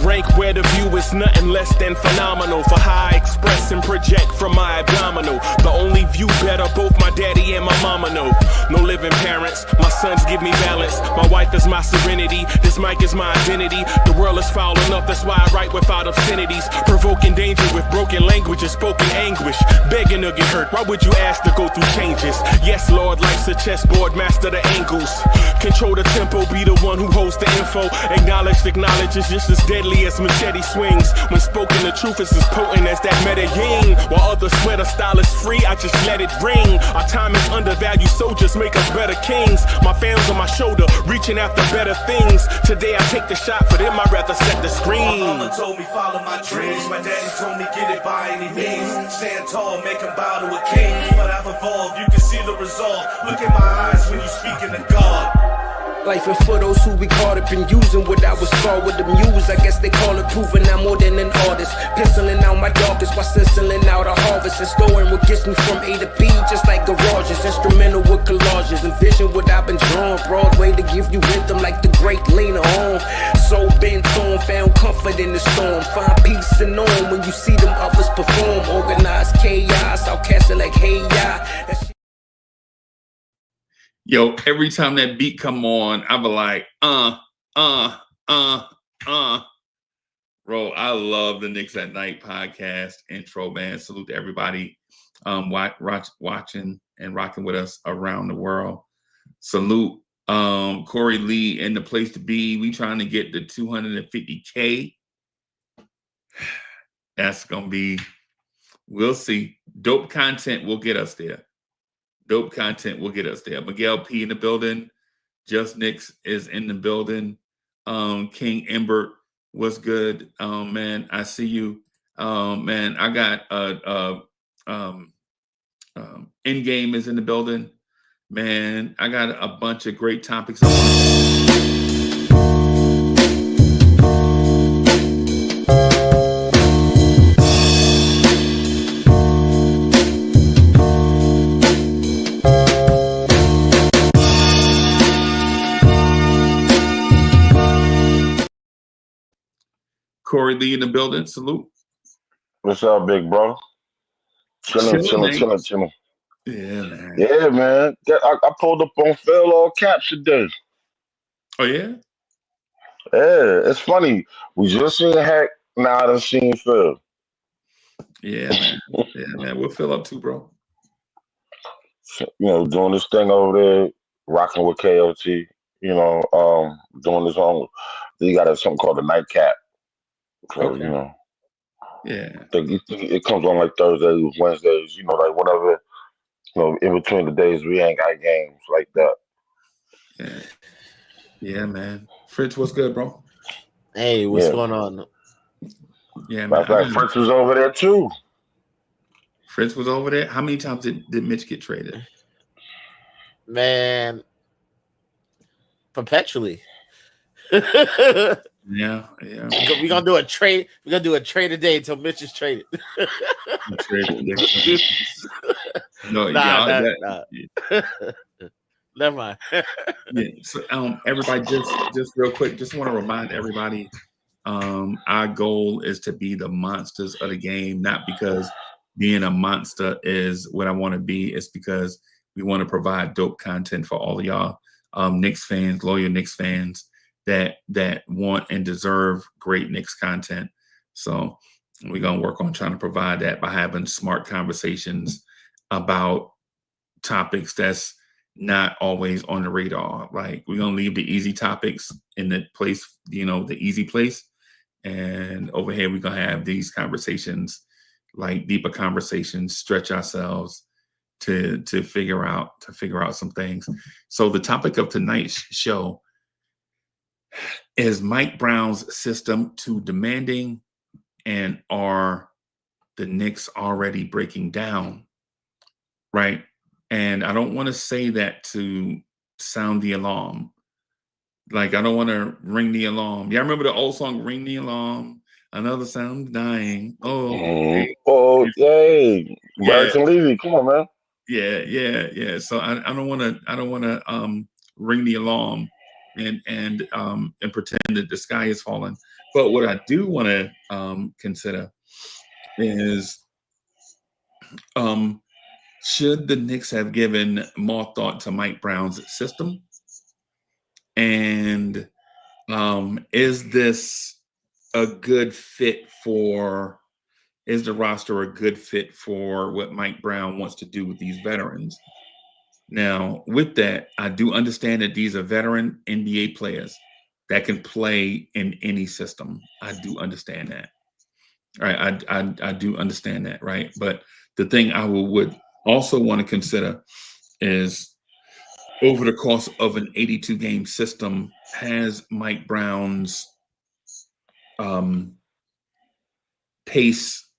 rank where the view is nothing less than phenomenal. For how I express and project from my abdominal. The only view better, both my daddy and my mama know. No living parents, my sons give me balance. My wife is my serenity, this mic is my identity. The world is foul enough, that's why I write without obscenities. Provoking danger with broken language and spoken anguish. Begging to get hurt, why would you ask to go through changes? Yes, Lord, life's a chessboard, master the angles. Control the tempo, be the one who holds the info. Acknowledge is just as deadly as machete swings. When spoken, the truth is as potent as that Medellin. While others swear the style is free, I just let it ring. Our time is undervalued, soldiers make us better kings. My fans on my shoulder, reaching after better things. Today I take the shot, for them I'd rather set the screen. My mama told me follow my dreams. My daddy told me get it by any means. Stand tall, make him bow to a king. But I've evolved, you can see the resolve. Look in my eyes when you speaking to God. Life and for those who we caught up in using what I was scarred with the muse. I guess they call it proving I'm more than an artist. Penciling out my darkest while stenciling out a harvest. And storing what gets me from A to B, just like garages. Instrumental with collages. Envision what I've been drawing. Broadway to give you rhythm like the great Lena Horne. So bent on, found comfort in the storm. Find peace and on when you see them others perform. Organized chaos, I'll cast it like hey ya. Yo, every time that beat come on, I be like, Bro, I love the Knicks at Night podcast intro, man. Salute to everybody watching and rocking with us around the world. Salute Corey Lee in the place to be. We trying to get the 250K. That's going to be, we'll see. Dope content will get us there. Dope content will get us there. Miguel P in the building. Just Knicks is in the building. King Embert, what's good? Man, I see you. Man, I got Endgame is in the building. Man, I got a bunch of great topics. Corey Lee in the building. Salute. What's up, big bro? Chilling. Yeah, man. Yeah, man. I pulled up on Phil all caps today. Oh, yeah? Yeah, it's funny. We just seen Hack, now I done seen Phil. Yeah, man. Yeah, man. We'll fill up too, bro. You know, doing this thing over there, rocking with KOT, you know, doing his own. He got something called the Nightcap. So, Okay. you know. Yeah. It comes on like Thursdays, Wednesdays, you know, like whatever, you know, in between the days we ain't got games like that. Yeah. Yeah, man. Fritz, what's good, bro? Hey, what's going on? Yeah, man. Fritz was over there too. Fritz was over there. How many times did Mitch get traded? Man, perpetually. Yeah. We're gonna do a trade. We're gonna do a trade a day until Mitch is traded. No, nah. Never mind. Yeah. So, everybody, just real quick, just want to remind everybody, our goal is to be the monsters of the game, not because being a monster is what I want to be. It's because we want to provide dope content for all of y'all, Knicks fans, loyal Knicks fans that want and deserve great Knicks content. So we're going to work on trying to provide that by having smart conversations about topics that's not always on the radar. Like, we're going to leave the easy topics in the place, you know, the easy place. And over here, we're going to have these conversations, like deeper conversations, stretch ourselves to figure out some things. So the topic of tonight's show is Mike Brown's system too demanding, and are the Knicks already breaking down? Right. And I don't want to say that to sound the alarm. Like, I don't want to ring the alarm. Yeah, I remember the old song, Ring the Alarm, Another Sound Dying. Hey. Yeah. Levy, come on, man. Yeah. So I don't want to ring the alarm and pretend that the sky is falling. But what I do want to consider is should the Knicks have given more thought to Mike Brown's system? And is this a good fit for, is the roster a good fit for what Mike Brown wants to do with these veterans? Now, with that, I do understand that these are veteran NBA players that can play in any system. I do understand that. All right, I do understand that, right? But the thing I would also want to consider is over the course of an 82-game system, has Mike Brown's pace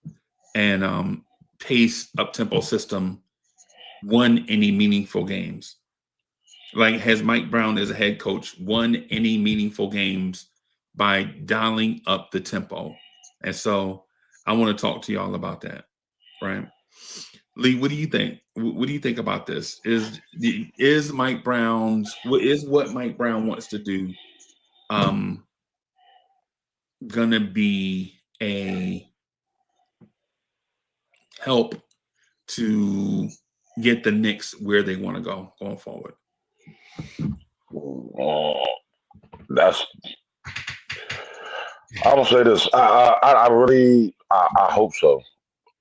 and pace up-tempo system won any meaningful games? Like, has Mike Brown as a head coach won any meaningful games by dialing up the tempo? And so I want to talk to y'all about that, right? Lee, what do you think? What do you think about this? Is Mike Brown's, what Mike Brown wants to do gonna be a help to get the Knicks where they want to go going forward? I'm gonna say this. I really hope so,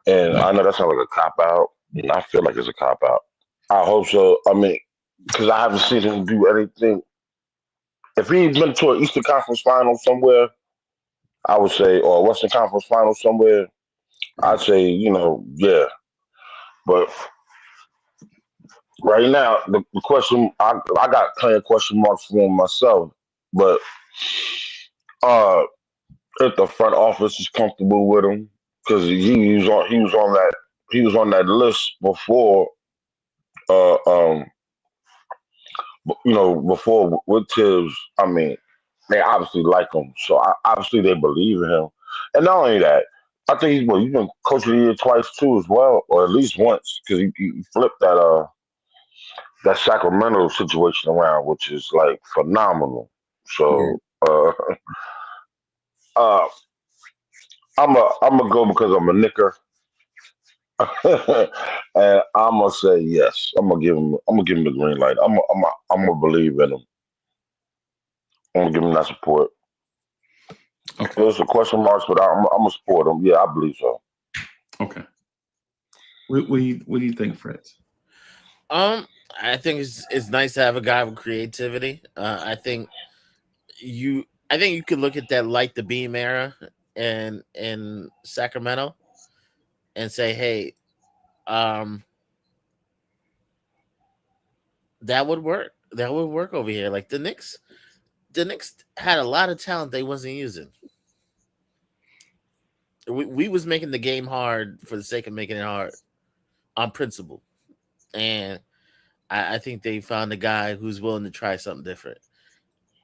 and I know that sounds like a cop out, and I feel like it's a cop out. I hope so. I mean, because I haven't seen him do anything. If he's been to an Eastern Conference Final somewhere, I would say, or a Western Conference Final somewhere, I'd say, yeah. But right now, the question, I got plenty of question marks for him myself. But if the front office is comfortable with him, because he was on that list before, before with Tibbs. I mean, they obviously like him, so obviously they believe in him. And not only that, I think he's been coach of the year twice too as well, or at least once, because he flipped that Sacramento situation around, which is like phenomenal. So I'm gonna go because I'm a knicker, and I'm gonna say yes. I'm gonna give him the green light. I'm gonna believe in him. I'm gonna give him that support. Okay. There's some question marks, but I'm gonna support him. Yeah, I believe so. Okay. What do you think, Fritz? I think it's nice to have a guy with creativity. I think you could look at that Light the Beam era in Sacramento and say, hey, that would work. That would work over here. Like the Knicks had a lot of talent they wasn't using. We was making the game hard for the sake of making it hard on principle. And I think they found a guy who's willing to try something different.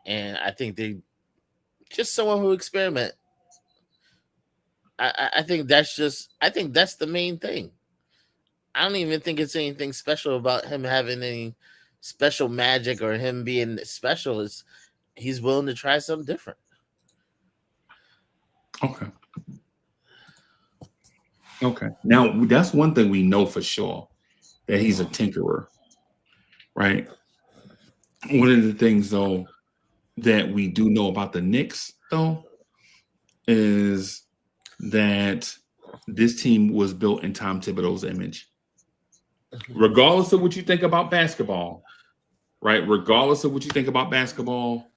And I think they just someone who experiment. I think that's the main thing. I don't even think it's anything special about him having any special magic or him being special. He's willing to try something different. Okay. Now, that's one thing we know for sure, that he's a tinkerer, right? One of the things, though, that we do know about the Knicks, though, is that this team was built in Tom Thibodeau's image. Regardless of what you think about basketball, right? Regardless of what you think about basketball,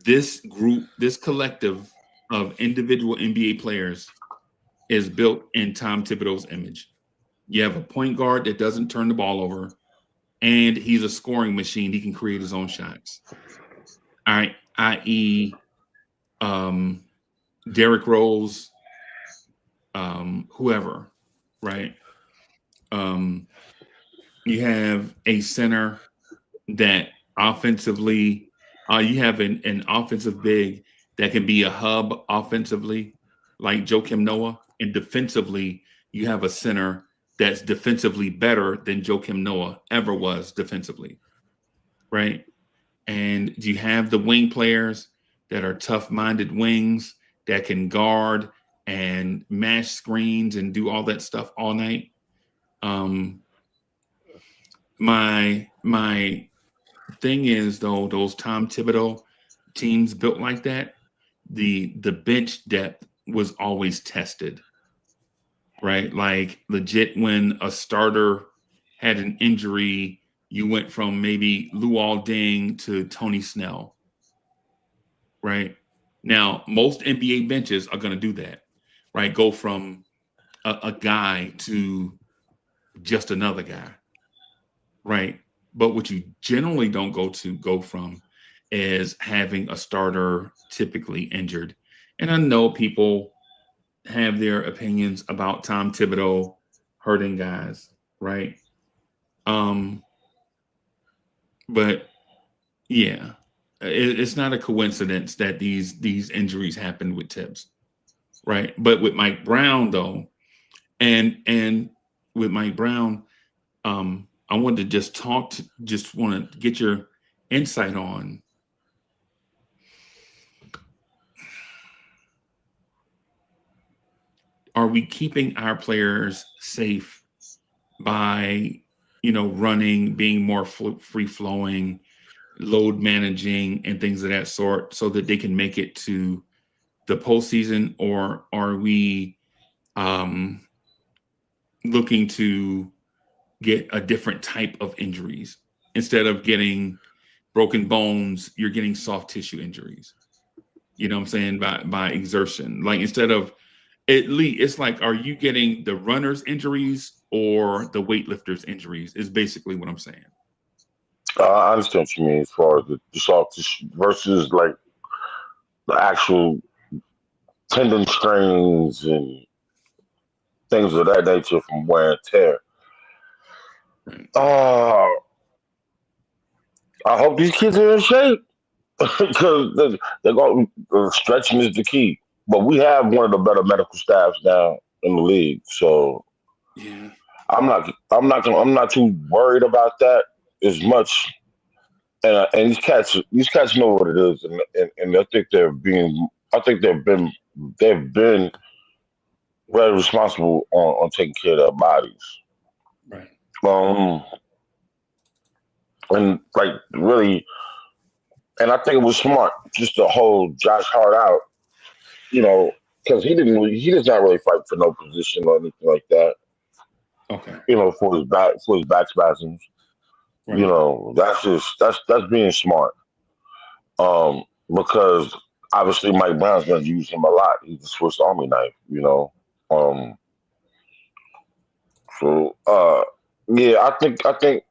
this group, this collective of individual NBA players is built in Tom Thibodeau's image. You have a point guard that doesn't turn the ball over, and he's a scoring machine. He can create his own shots. All right, i.e., Derrick Rose, whoever, right? You have a center that offensively, you have an offensive big that can be a hub offensively, like Joakim Noah, and defensively, you have a center that's defensively better than Joakim Noah ever was defensively, right? And you have the wing players that are tough-minded wings that can guard and mash screens and do all that stuff all night. My thing is, though, those Tom Thibodeau teams built like that, the bench depth was always tested, right? Like legit, when a starter had an injury, you went from maybe Luol Deng to Tony Snell, right? Now, most NBA benches are going to do that, right? Go from a guy to just another guy, right? But what you generally don't go from is having a starter typically injured. And I know people have their opinions about Tom Thibodeau hurting guys, right? But yeah, it's not a coincidence that these injuries happened with Tibbs, right? But with Mike Brown, though, and with Mike Brown, I wanted to just want to get your insight on are we keeping our players safe by, running, being more free flowing, load managing, and things of that sort, so that they can make it to the postseason, or are we looking to get a different type of injuries? Instead of getting broken bones, you're getting soft tissue injuries. You know what I'm saying? By exertion. Like, instead of, at least, it's like, are you getting the runners' injuries or the weightlifters' injuries? Is basically what I'm saying. I understand what you mean as far as the soft tissue versus like the actual tendon strains and things of that nature from wear and tear. I hope these kids are in shape because they're going. Stretching is the key. But we have one of the better medical staffs now in the league, so Yeah. I'm not too worried about that as much. And these cats know what it is, and I think they've been very responsible on taking care of their bodies. Right. And like really, and I think it was smart just to hold Josh Hart out, because he does not really fight for no position or anything like that, Okay. for his back spasms. Right. That's being smart. Because obviously Mike Brown's going to use him a lot. He's the Swiss Army knife. Um, so yeah, I think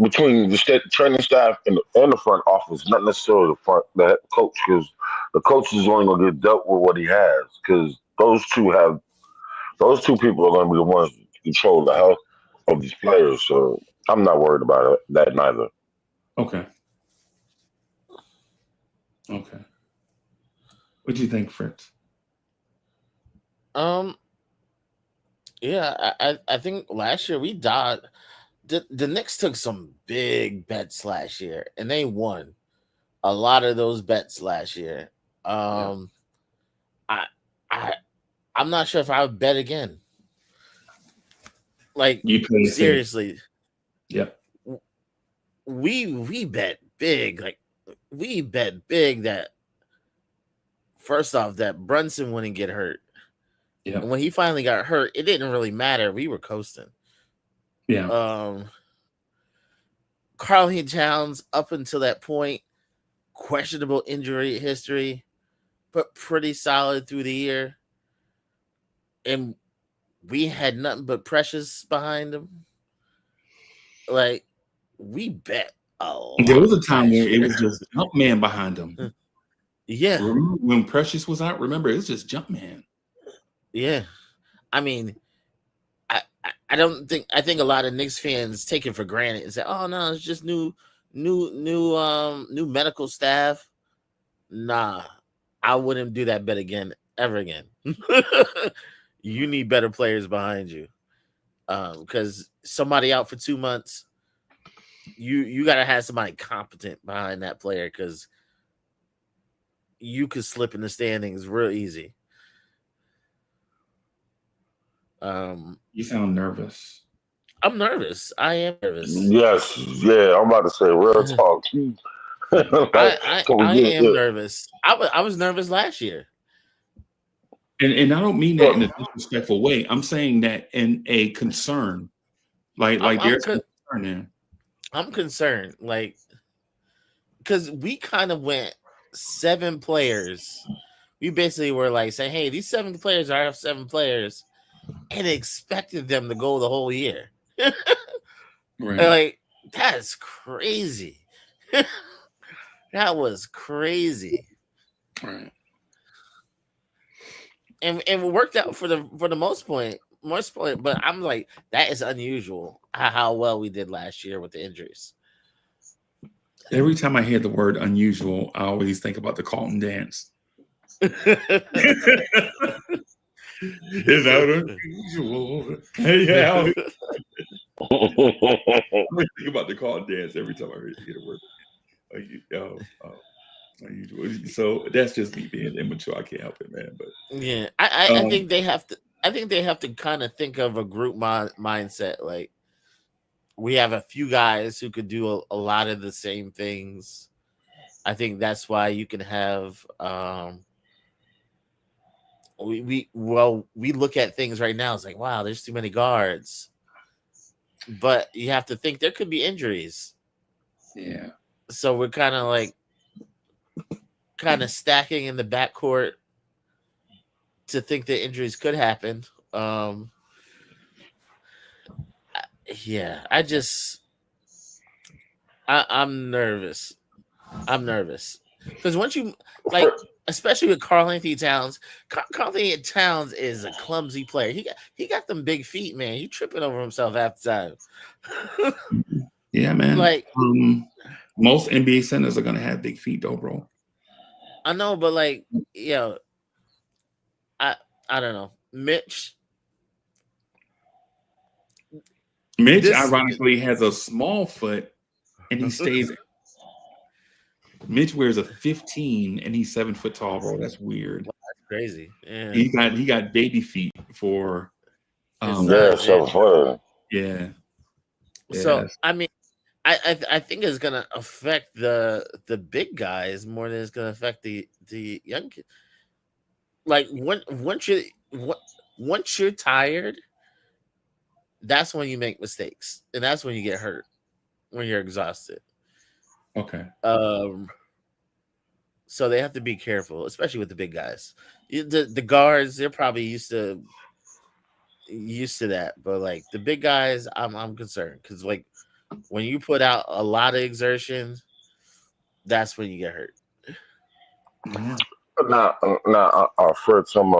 between the training staff and the front office, not necessarily the head coach, because the coach is only going to get dealt with what he has, because those two people are going to be the ones to control the health of these players. So I'm not worried about that neither. Okay. What do you think, Fritz? Yeah, I think last year we died. The Knicks took some big bets last year, and they won a lot of those bets last year. I I'm not sure if I would bet again. Like, You play safe. seriously, Yeah. we bet big. Like, we bet big that first off that Brunson wouldn't get hurt. Yeah. And when he finally got hurt, it didn't really matter. We were coasting. Yeah. Karl-Anthony Towns, up until that point, questionable injury history, but pretty solid through the year. And we had nothing but Precious behind him. Like, we bet a lot. There was a time last where it year. was just Jumpman behind him. Yeah. Remember when Precious was out? Remember, it was just Jumpman. Yeah. I mean, I think a lot of Knicks fans take it for granted and say, "Oh no, it's just new medical staff." Nah, I wouldn't do that bet again, ever again. You need better players behind you, because somebody out for 2 months, you got to have somebody competent behind that player, because you could slip in the standings real easy. You sound nervous. I'm nervous. I am nervous. Yes, yeah. I'm about to say real talk. I am nervous. I was nervous last year. And I don't mean that in a disrespectful way. I'm saying that in a concern. Like there's concern there. I'm concerned. Like, because we kind of went 7 players. We basically were like saying, hey, these 7 players are 7 players, and expected them to go the whole year. Right. Like, that's crazy. That was crazy. Right. And it worked out for the most part, but I'm like, that is unusual how well we did last year with the injuries. Every time I hear the word unusual, I always think about the Carlton dance. Is that unusual? Yeah. I think about the Carlton dance every time I hear the word unusual. So that's just me being immature. I can't help it, man. But yeah, I think they have to. I think they have to kind of think of a group mindset. Like, we have a few guys who could do a lot of the same things. I think that's why you can have. We look at things right now. It's like, wow, there's too many guards. But you have to think there could be injuries. Yeah. So we're kind of stacking in the backcourt to think that injuries could happen. Yeah, I'm nervous. I'm nervous because once you especially with Karl-Anthony Towns. Karl-Anthony Towns is a clumsy player. He got them big feet, man. He tripping over himself half the time. Yeah, man. Like, most NBA centers are gonna have big feet, though, bro. I know, but like, I don't know. Mitch, ironically, has a small foot, and he stays. Mitch wears a 15, and he's 7 foot tall, bro. That's weird. Wow, that's crazy. Yeah. He got baby feet for. Yeah. So I mean, I think it's gonna affect the big guys more than it's gonna affect the young kids. Like once you're tired, that's when you make mistakes, and that's when you get hurt, when you're exhausted. Okay. So they have to be careful, especially with the big guys. The guards, they're probably used to that, but like the big guys, I'm concerned because like when you put out a lot of exertion, that's when you get hurt. Yeah. Now, Fred, I'm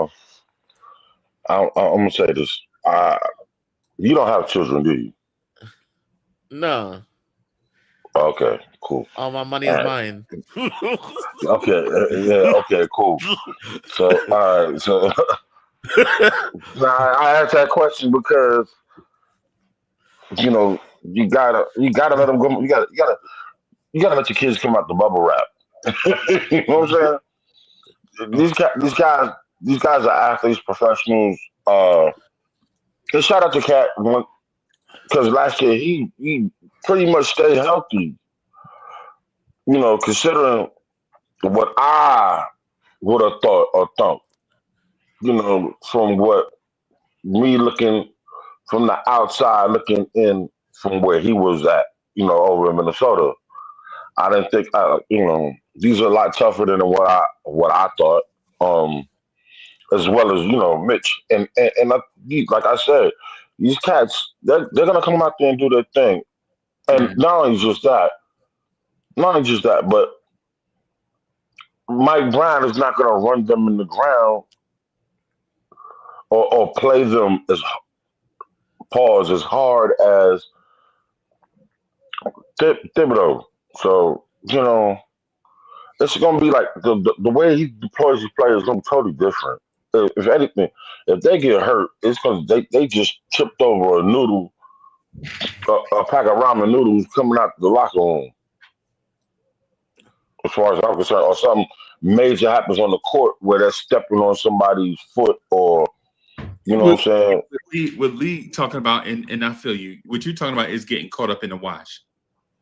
gonna say this. You don't have children, do you? No. Okay, cool. All my money is mine. Okay, yeah, okay, cool. So, all right, so now I asked that question because you gotta let them go. You gotta let your kids come out the bubble wrap. You know what I'm saying? These guys are athletes, professionals. And shout out to Cat because last year he pretty much stayed healthy. Considering what I would have thought or thought, from what me looking from the outside, looking in from where he was at, over in Minnesota. I didn't think, these are a lot tougher than what I thought. As well as Mitch and like I said, these cats they're gonna come out there and do their thing, and not only just that, but Mike Brown is not gonna run them in the ground or play them as hard as Thibodeau. So it's gonna be like the way he deploys his players is gonna be totally different. If anything, if they get hurt, it's because they just tripped over a noodle, a pack of ramen noodles coming out the locker room. as far as I'm concerned, or something major happens on the court where they're stepping on somebody's foot, or you know what I'm saying? With Lee talking about, and I feel you. What you're talking about is getting caught up in the wash.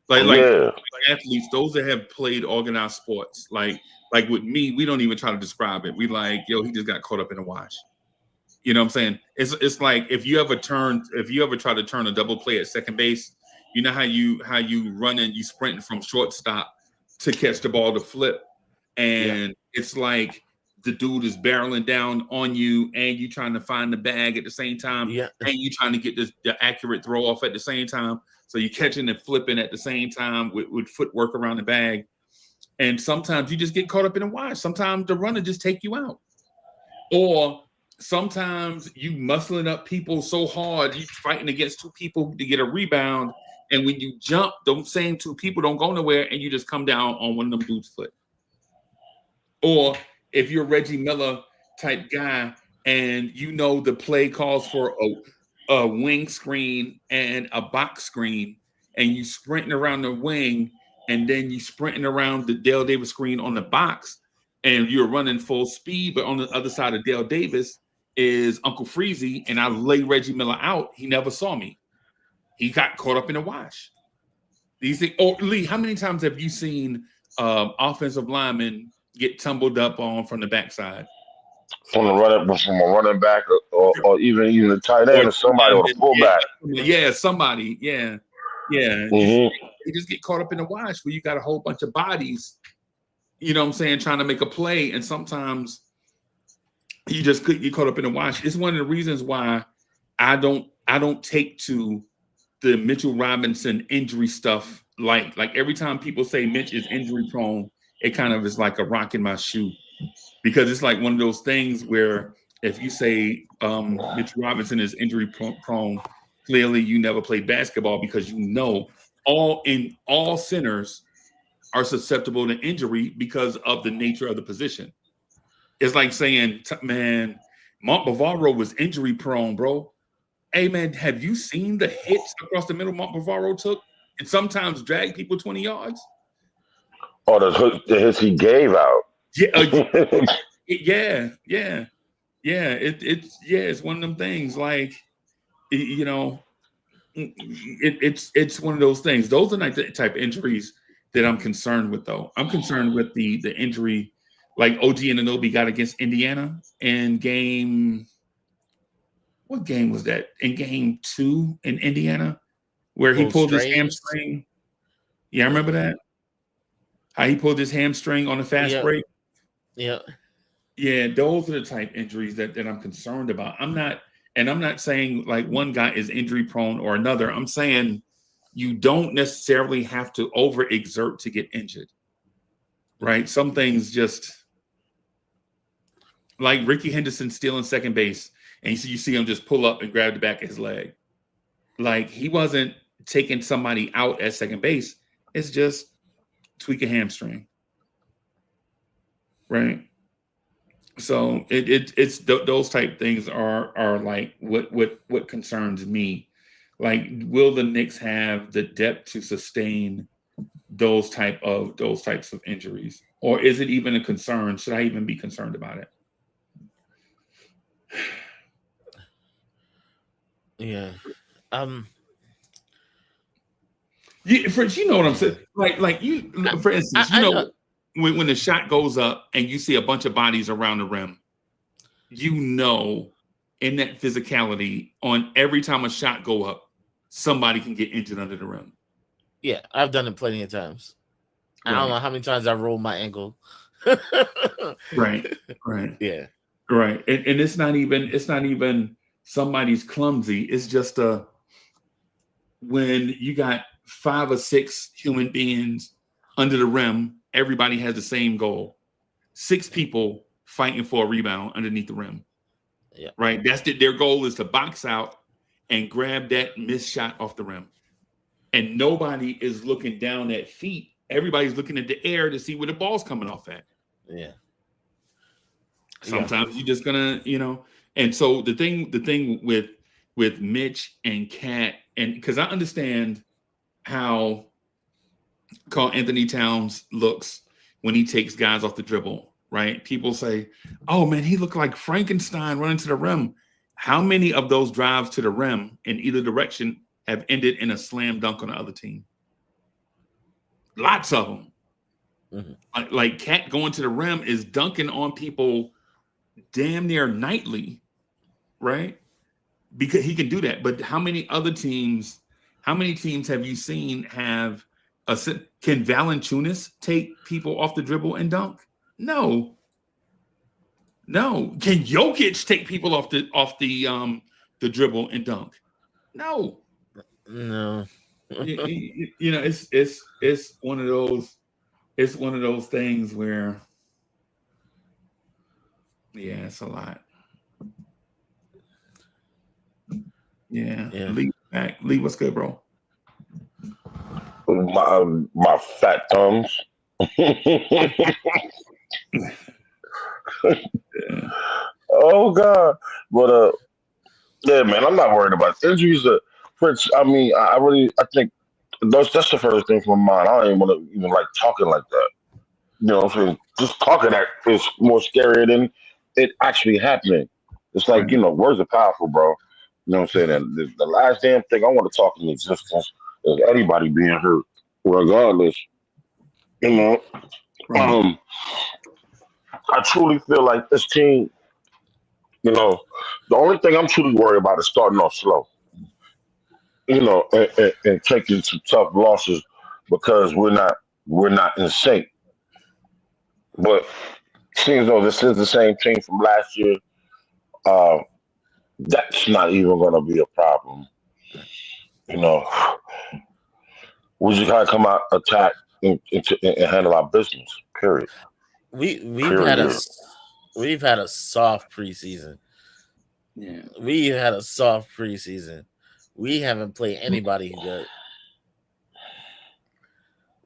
Like Yeah. athletes, those that have played organized sports, like with me, we don't even try to describe it. We like, yo, he just got caught up in the wash. You know what I'm saying? It's like if you ever try to turn a double play at second base, you know how you running, you sprinting from shortstop to catch the ball to flip, and it's like the dude is barreling down on you, and you trying to find the bag at the same time, and you trying to get the accurate throw off at the same time. So you're catching and flipping at the same time with footwork around the bag, and sometimes you just get caught up in a wash. Sometimes the runner just take you out, or sometimes you muscling up people so hard, you fighting against two people to get a rebound, and when you jump, those same two people don't go nowhere, and you just come down on one of them dudes' foot. Or if you're a Reggie Miller type guy, and you know the play calls for a wing screen and a box screen, and you sprinting around the wing, and then you sprinting around the Dale Davis screen on the box, and you're running full speed, but on the other side of Dale Davis is Uncle Freezie, and I lay Reggie Miller out. He never saw me. He got caught up in a wash. These things. Oh, Lee, how many times have you seen offensive linemen get tumbled up on from the backside? From a running back, or even the tight end, or somebody, or the fullback. Yeah, somebody. Yeah. Mm-hmm. You just get caught up in the wash where you got a whole bunch of bodies, you know what I'm saying, trying to make a play, and sometimes you just could get caught up in the wash. It's one of the reasons why I don't take to the Mitchell Robinson injury stuff like every time people say Mitch is injury prone, it kind of is like a rock in my shoe, because it's like one of those things where if you say Mitch Robinson is injury prone, clearly you never played basketball, because you know all centers are susceptible to injury because of the nature of the position. It's like saying, man, Mark Bavaro was injury prone, bro. Hey, man, have you seen the hits across the middle Mark Bavaro took, and sometimes drag people 20 yards? Or the hits he gave out. It's one of them things. Like, you know, it's one of those things. Those are not the type of injuries that I'm concerned with, though. I'm concerned with the injury like OG Anunoby got against Indiana in game. What game was that? In game 2 in Indiana, where he pulled his hamstring. Yeah, I remember that. How he pulled his hamstring on a fast break. Yeah. Yeah, those are the type injuries that I'm concerned about. I'm not saying like one guy is injury prone or another. I'm saying you don't necessarily have to overexert to get injured. Right? Some things just like Ricky Henderson stealing second base, and you see him just pull up and grab the back of his leg. Like, he wasn't taking somebody out at second base. It's just tweak a hamstring. Right? So it's those type things are like what concerns me. Like, will the Knicks have the depth to sustain those types of injuries, or is it even a concern? Should I even be concerned about it? Yeah. Fritz, you know what I'm saying? Like you, for instance, when the shot goes up and you see a bunch of bodies around the rim, you know, in that physicality, on every time a shot go up, somebody can get injured under the rim. Yeah, I've done it plenty of times. I don't know how many times I rolled my ankle. Right. Yeah. Right. And it's not even somebody's clumsy. It's just when you got 5 or 6 human beings under the rim, everybody has the same goal. 6 people fighting for a rebound underneath the rim. Yeah. Right. That's their goal is to box out and grab that missed shot off the rim. And nobody is looking down at feet. Everybody's looking at the air to see where the ball's coming off at. Yeah. Sometimes you're just gonna, and so the thing with Mitch and Cat, and because I understand how Karl-Anthony Towns looks, when he takes guys off the dribble, right? People say, oh man, he looked like Frankenstein running to the rim. How many of those drives to the rim in either direction have ended in a slam dunk on the other team? Lots of them. Mm-hmm. Like Cat going to the rim is dunking on people damn near nightly, right? Because he can do that. But how many teams have you seen have can Valanciunas take people off the dribble and dunk? No. Can Jokic take people off the dribble and dunk? No. You know, it's one of those things where, yeah, it's a lot. Yeah. Lee, what's good, bro? My fat thumbs. Oh God. But yeah, man, I'm not worried about injuries. Fritz, I mean, I think that's the first thing from my mind. I don't even want to even like talking like that. You know what I'm saying? Just talking that is more scarier than it actually happening. It's like, Right. you know, words are powerful, bro. You know what I'm saying? And the last damn thing I want to talk in existence is anybody being hurt, regardless. You know, Right. I truly feel like this team, you know, the only thing I'm truly worried about is starting off slow, you know, and taking some tough losses because we're not in sync. But seems though this is the same team from last year, uh, that's not even going to be a problem. You know, we just gotta come out, attack, and handle our business. Period. We've had Period. a soft preseason. Yeah. We had a soft preseason. We haven't played anybody good.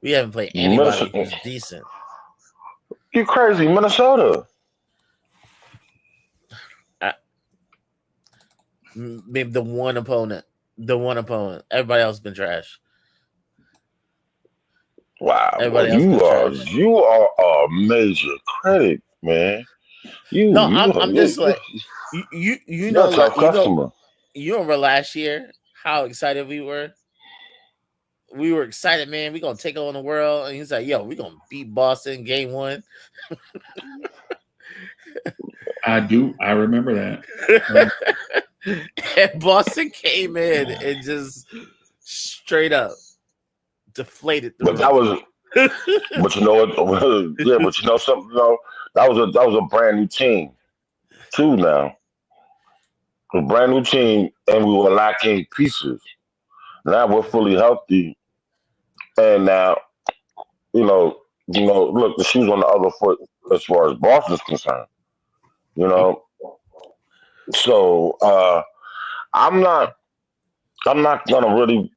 We haven't played anybody who's decent. You crazy, Minnesota? Maybe the one opponent. Everybody else been trash. Wow, Everybody well, else been trash. you are a major credit, man. I'm just like you You're know a tough customer. you remember last year how excited we were. We were excited, man. We're gonna take on the world, and he's like, "Yo, we're gonna beat Boston game 1." I remember that. And Boston came in and just straight up deflated the But that room. was, but you know what? Yeah, but you know something. No, that was a brand new team too. Now a brand new team, and we were lacking pieces. Now we're fully healthy, and now look, the shoes on the other foot as far as Boston's concerned. You know, so I'm not gonna really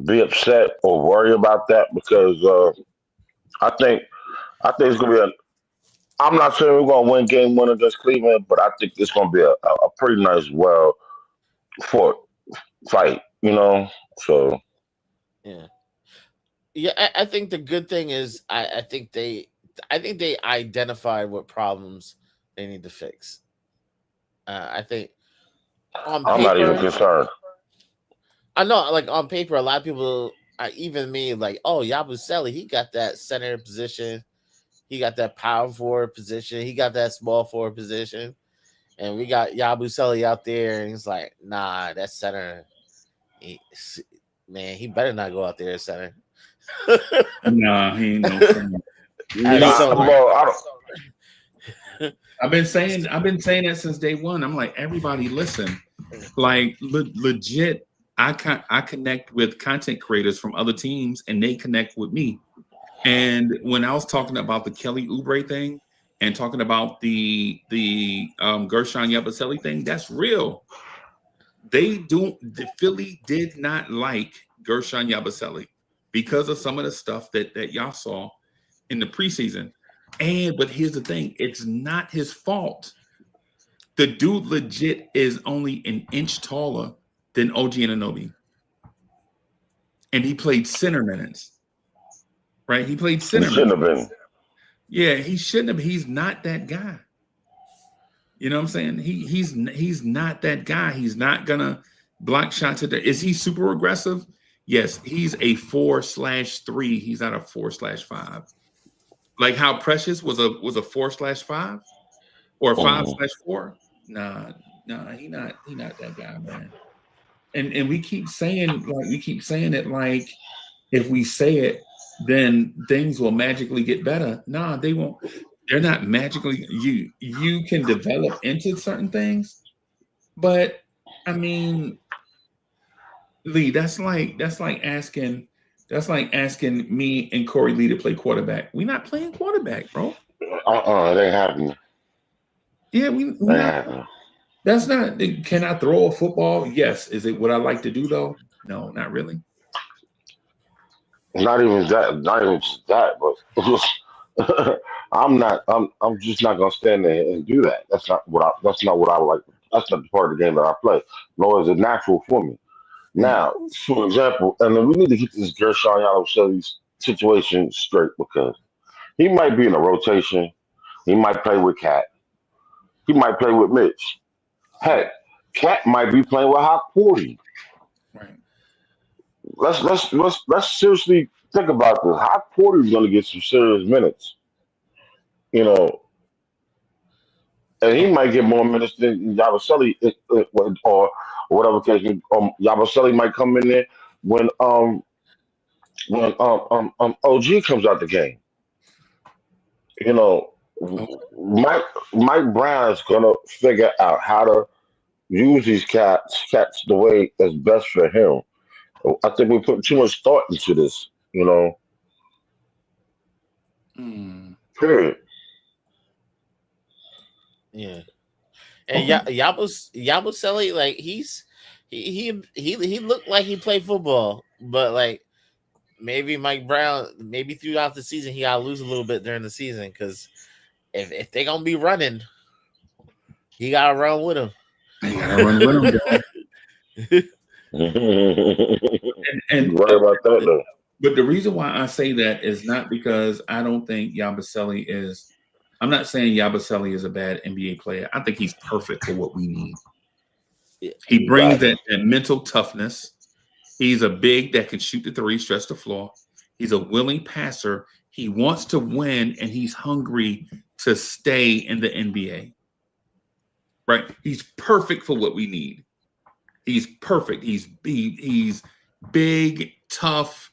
be upset or worry about that because I think it's gonna be a. I'm not saying we're gonna win game 1 against Cleveland, but I think it's gonna be a pretty nice, well fought fight. You know, so yeah. I think the good thing is I think they identified what problems they need to fix. I think on I'm not even paper, concerned. I know, like on paper, a lot of people, even me, like, oh, Yabusele, he got that center position, he got that power forward position, he got that small forward position, and we got Yabusele out there, and he's like, nah, that center, man, he better not go out there at center. Nah, he ain't no center. I've been saying that since day one. I'm like, everybody listen, like legit. I connect with content creators from other teams, and they connect with me. And when I was talking about the Kelly Oubre thing and talking about the Gershon Yabusele thing, that's real. The Philly did not like Gershon Yabusele because of some of the stuff that y'all saw in the preseason. But here's the thing, it's not his fault. The dude legit is only an inch taller than OG Anunoby. And he played center minutes. right? He played He center. shouldn't have been. Yeah, he shouldn't have. He's not that guy. You know what I'm saying? He's not that guy. He's not gonna block shots at there. Is he super aggressive? Yes, he's a 4/3. He's not a 4/5. Like how Precious was a 4/5 or a 5/4. Nah, he not that guy, man. And we keep saying it like if we say it, then things will magically get better. Nah, they won't. They're not magically. You can develop into certain things, but I mean, Lee, that's like asking me and Corey Lee to play quarterback. We're not playing quarterback, bro. It ain't happening. Yeah, we not. Happening. That's not. Can I throw a football? Yes. Is it what I like to do though? No, not really. Not even just that, but I'm just not gonna stand there and do that. That's not what I like. That's not the part of the game that I play. Nor is it natural for me. Now, for example, and then we need to get this Gershon Yabusele's situation straight because he might be in a rotation. He might play with Cat. He might play with Mitch. Heck, Cat might be playing with Hawk 40. Right. Let's seriously think about this. Hawk 40 is going to get some serious minutes, you know, and he might get more minutes than Yabusele or whatever case. Yabusele might come in there when OG comes out the game. You know, Mike Brown is gonna figure out how to use these cats the way that's best for him. I think we put too much thought into this, period. Yeah. And Yabusele, like he looked like he played football, but like maybe Mike Brown, maybe throughout the season he gotta lose a little bit during the season because if they're gonna be running, he gotta run with them. They gotta run with him. and You're right about that though. But the reason why I say that is not because I don't think Yabusele is. I'm not saying Yabusele is a bad NBA player. I think he's perfect for what we need. He brings that mental toughness. He's a big that can shoot the three, stretch the floor. He's a willing passer. He wants to win, and he's hungry to stay in the NBA. Right? He's perfect for what we need. He's perfect. He's big, tough,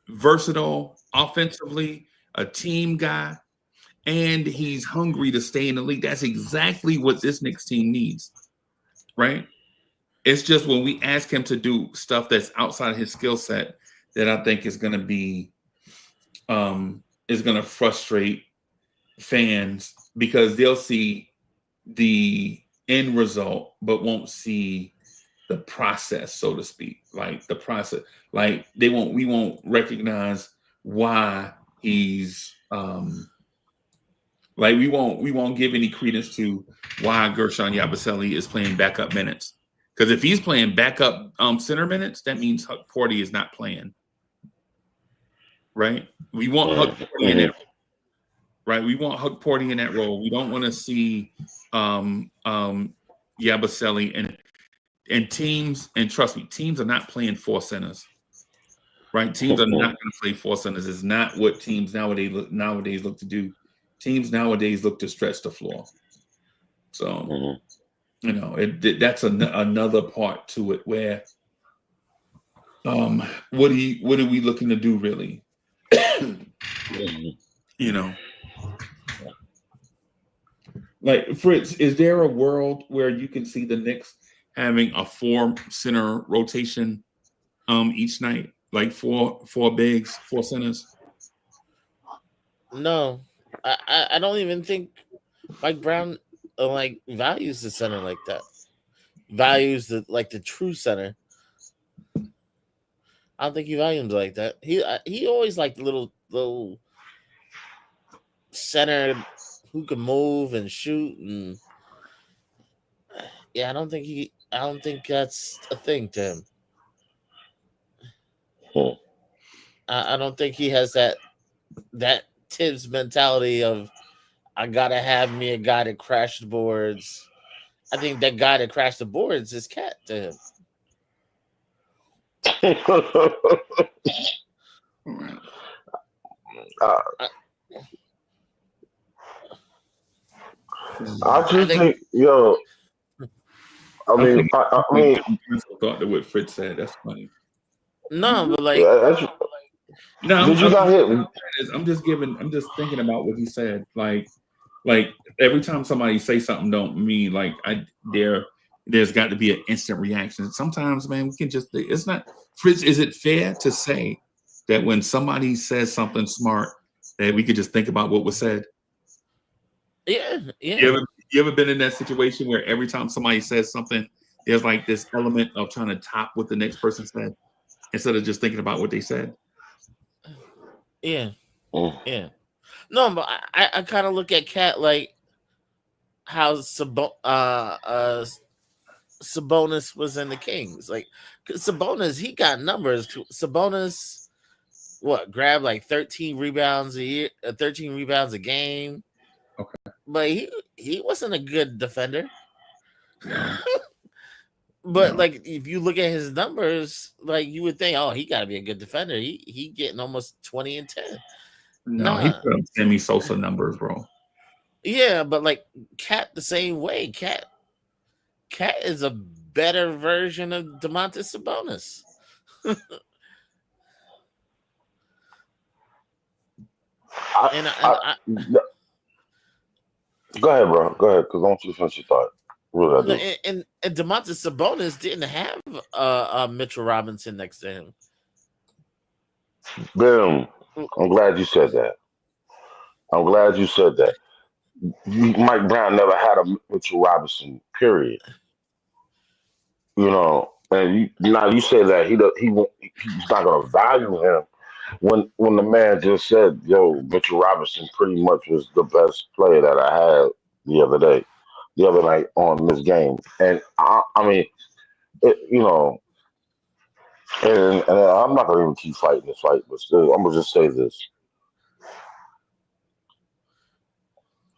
versatile, offensively, a team guy, and he's hungry to stay in the league. That's exactly what this Knicks team needs, right? It's just when we ask him to do stuff that's outside of his skill set that I think is going to be is going to frustrate fans because they'll see the end result but won't see the process, so to speak. Like the process, like we won't recognize why he's like we won't give any credence to why Gershon Yabusele is playing backup minutes. Because if he's playing backup center minutes, that means Huck Porty is not playing. Right? We want Huck Porty in that role. Right? We want Huck Porty in that role. We don't want to see Yabusele and teams, and trust me, teams are not playing four centers. Right? Teams are not going to play four centers. It's not what teams nowadays look to do. Teams nowadays look to stretch the floor. So that's another part to it where what are we looking to do really? Like Fritz, is there a world where you can see the Knicks having a 4 center rotation each night, like four bigs, 4 centers? No, I don't even think Mike Brown values the center like that. Values the true center. I don't think he values like that. He always liked little center who can move and shoot, and I don't think that's a thing to him. I don't think he has that that Tibbs mentality of I gotta have me a guy that crashes boards. I think that guy that crashed the boards is Cat to him. I, I, I I just think think, yo, I I'm mean, thinking, I I'm mean, thinking thought that what Fritz said. That's funny. no, but like that's, No, did you not hear? I'm just giving. I'm just thinking about what he said. Like every time somebody say something, don't mean like there's got to be an instant reaction. Sometimes, man, we can just. It's not. Fritz, is it fair to say that when somebody says something smart, that we could just think about what was said? yeah. You ever been in that situation where every time somebody says something, there's like this element of trying to top what the next person said instead of just thinking about what they said? Yeah. Mm. Yeah. No, but I kind of look at Cat like how Sabonis was in the Kings. Like 'cause Sabonis, he got numbers. Sabonis, what, grabbed like 13 rebounds a year, 13 rebounds a game. Okay. But he wasn't a good defender. No. But No. like if you look at his numbers, like you would think, oh, he got to be a good defender. He getting almost 20 and 10. No, he Nah, put up Sammy Sosa numbers, bro. yeah, but like Cat the same way. Cat is a better version of Domantas Sabonis. And Go ahead, bro. Go ahead, because I want you to finish your thought. Really, I do. and Domantas Sabonis didn't have Mitchell Robinson next to him. Boom. I'm glad you said that. I'm glad you said that. Mike Brown never had a Mitchell Robinson, period. You know, and now you say that he's not going to value him when the man just said, "Yo, Mitchell Robinson pretty much was the best player that I had the other night on this game," and I mean, you know, and I'm not going to even keep fighting this fight, but still, I'm going to just say this.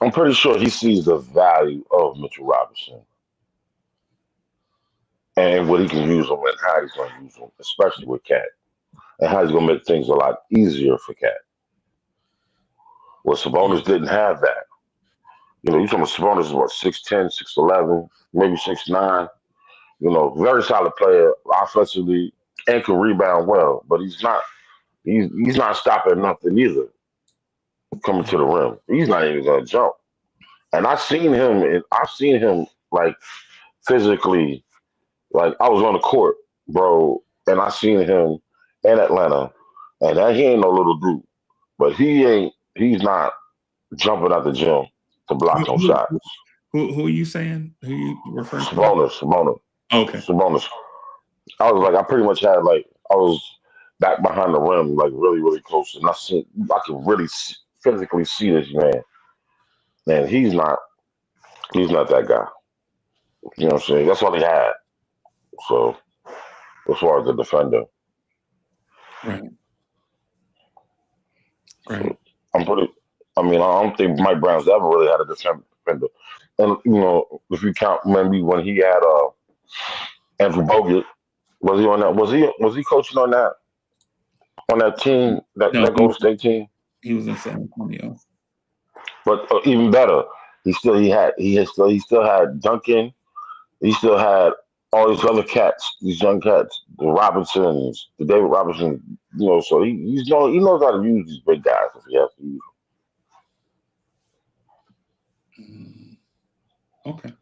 I'm pretty sure he sees the value of Mitchell Robinson and what he can use him and how he's going to use him, especially with Cat, and how he's going to make things a lot easier for Cat. Well, Yeah, Sabonis didn't have that. You know, you talking about Sabonis is what, 6'10", 6'11", maybe 6'9". You know, very solid player offensively and can rebound well, but he's not stopping nothing either coming to the rim. He's not even gonna jump. And I've seen him like physically, like I was on the court, bro, and I seen him in Atlanta, and he ain't no little dude, but he's not jumping out the gym to Who, block no who, shots. who are you saying? Who you referring to? Sabonis. Okay. Sabonis. I was like, I pretty much had like, I was back behind the rim, like really, really close, and I could really physically see this man. And he's not that guy. You know what I'm saying? That's all he had. So as far as the defender, Right. so Right. I'm pretty. I mean, I don't think Mike Brown's ever really had a defender. And you know, if you count maybe when he had Andrew Bogut, was he on that? Was he coaching on that team No, that Golden State team? he was in San Antonio. But even better, he still had Duncan. He still had all these other cats, these young cats, the Robinsons, the David Robinson. You know, so he knows how to use these big guys if he has to use Mm, okay.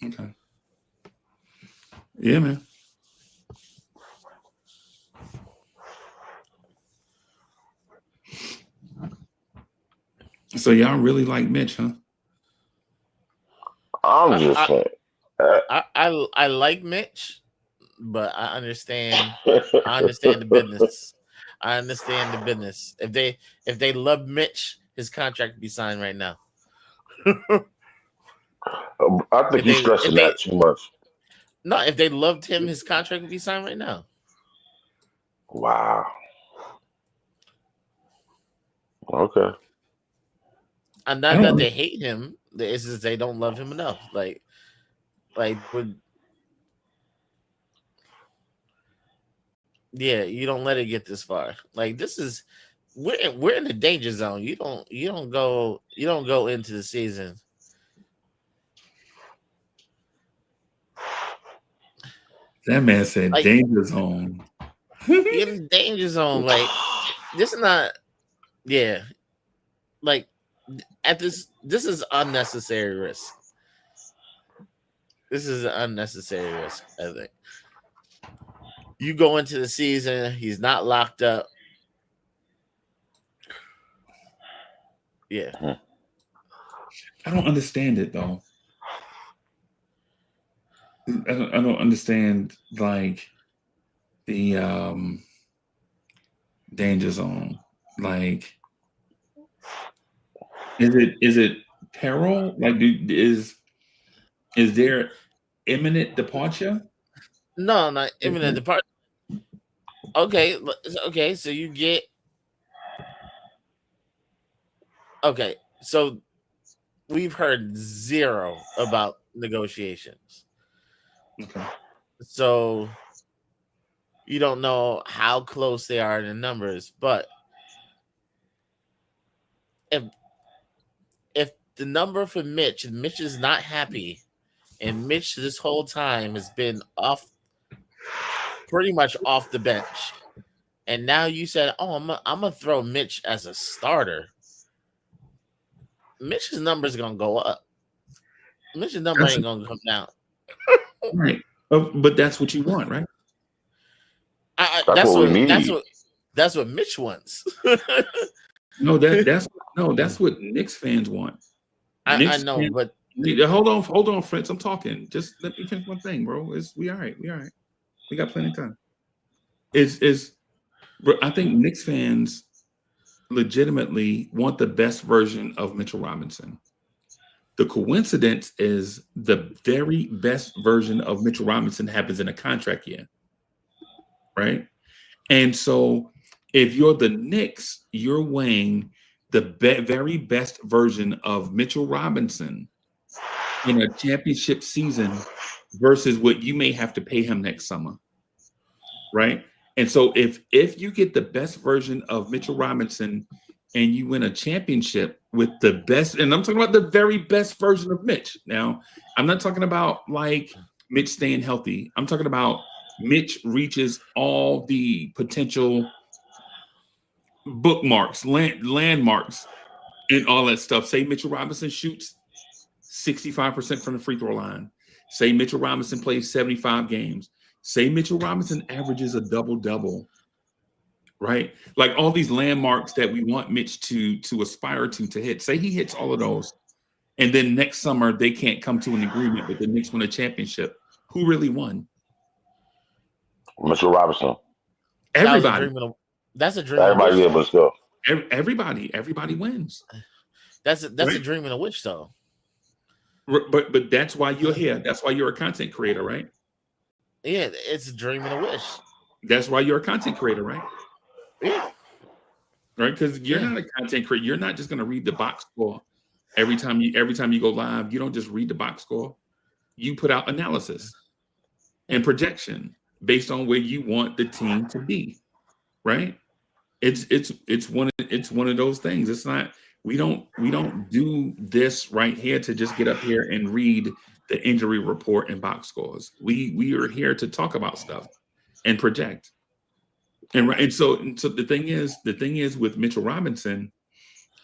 Okay. Yeah, man. So y'all really like Mitch, huh? them. I'm just I saying. Uh, I like Mitch, but I understand. I understand the business. I understand the business. If they love Mitch, his contract would be signed right now. I think If he's they if stressing they that too much. No, if they loved him, his contract would be signed right now. Wow. Okay. And not that they hate him, it's just they don't love him enough. Like yeah, you don't let it get this far. Like this is we're in the danger zone. You don't go into the season. That man said Like, danger zone. you're in the danger zone. Like this is not. Yeah, like at this is unnecessary risk. This is an unnecessary risk. I think you go into the season. He's not locked up. Yeah. I don't understand it though. I don't understand like the danger zone. Like, is it peril? Like, is there imminent departure? No, not imminent departure. Okay. So you get. Okay, so we've heard zero about negotiations. Okay. So you don't know how close they are in the numbers, but if the number for Mitch is not happy, and Mitch this whole time has been pretty much off the bench, and now you said, "Oh, I'm gonna throw Mitch as a starter." Mitch's number is gonna go up. Mitch's number ain't gonna come down. Right. But that's what you want, right? That's what we need. That's what Mitch wants. No, that's what Knicks fans want. I know, but hold on, Fritz. I'm talking. Just let me finish one thing, bro. We all right. We got plenty of time. I think Knicks fans legitimately want the best version of Mitchell Robinson. The coincidence is the very best version of Mitchell Robinson happens in a contract year, right? And so if you're the Knicks, you're weighing the very best version of Mitchell Robinson in a championship season versus what you may have to pay him next summer, right? And so if you get the best version of Mitchell Robinson and you win a championship with the best, and I'm talking about the very best version of Mitch. Now, I'm not talking about like Mitch staying healthy. I'm talking about Mitch reaches all the potential bookmarks, landmarks, and all that stuff. Say Mitchell Robinson shoots 65% from the free throw line. Say Mitchell Robinson plays 75 games. Say Mitchell Robinson averages a double-double, right? Like all these landmarks that we want Mitch to aspire to hit. Say he hits all of those, and then next summer they can't come to an agreement, but the Knicks win a championship. Who really won? Mitchell Robinson. Everybody. That's a dream. Everybody be able to go. Everybody wins. That's right? A dream and a wish, though. But that's why you're here. That's why you're a content creator, right? Yeah, it's a dream and a wish. That's why you're a content creator, right? Yeah. Right? Because you're not a content creator. You're not just going to read the box score every time you go live. You don't just read the box score. You put out analysis and projection based on where you want the team to be, right? It's one of those things. It's not. We don't do this right here to just get up here and read the injury report and box scores. We are here to talk about stuff and project. And so the thing is with Mitchell Robinson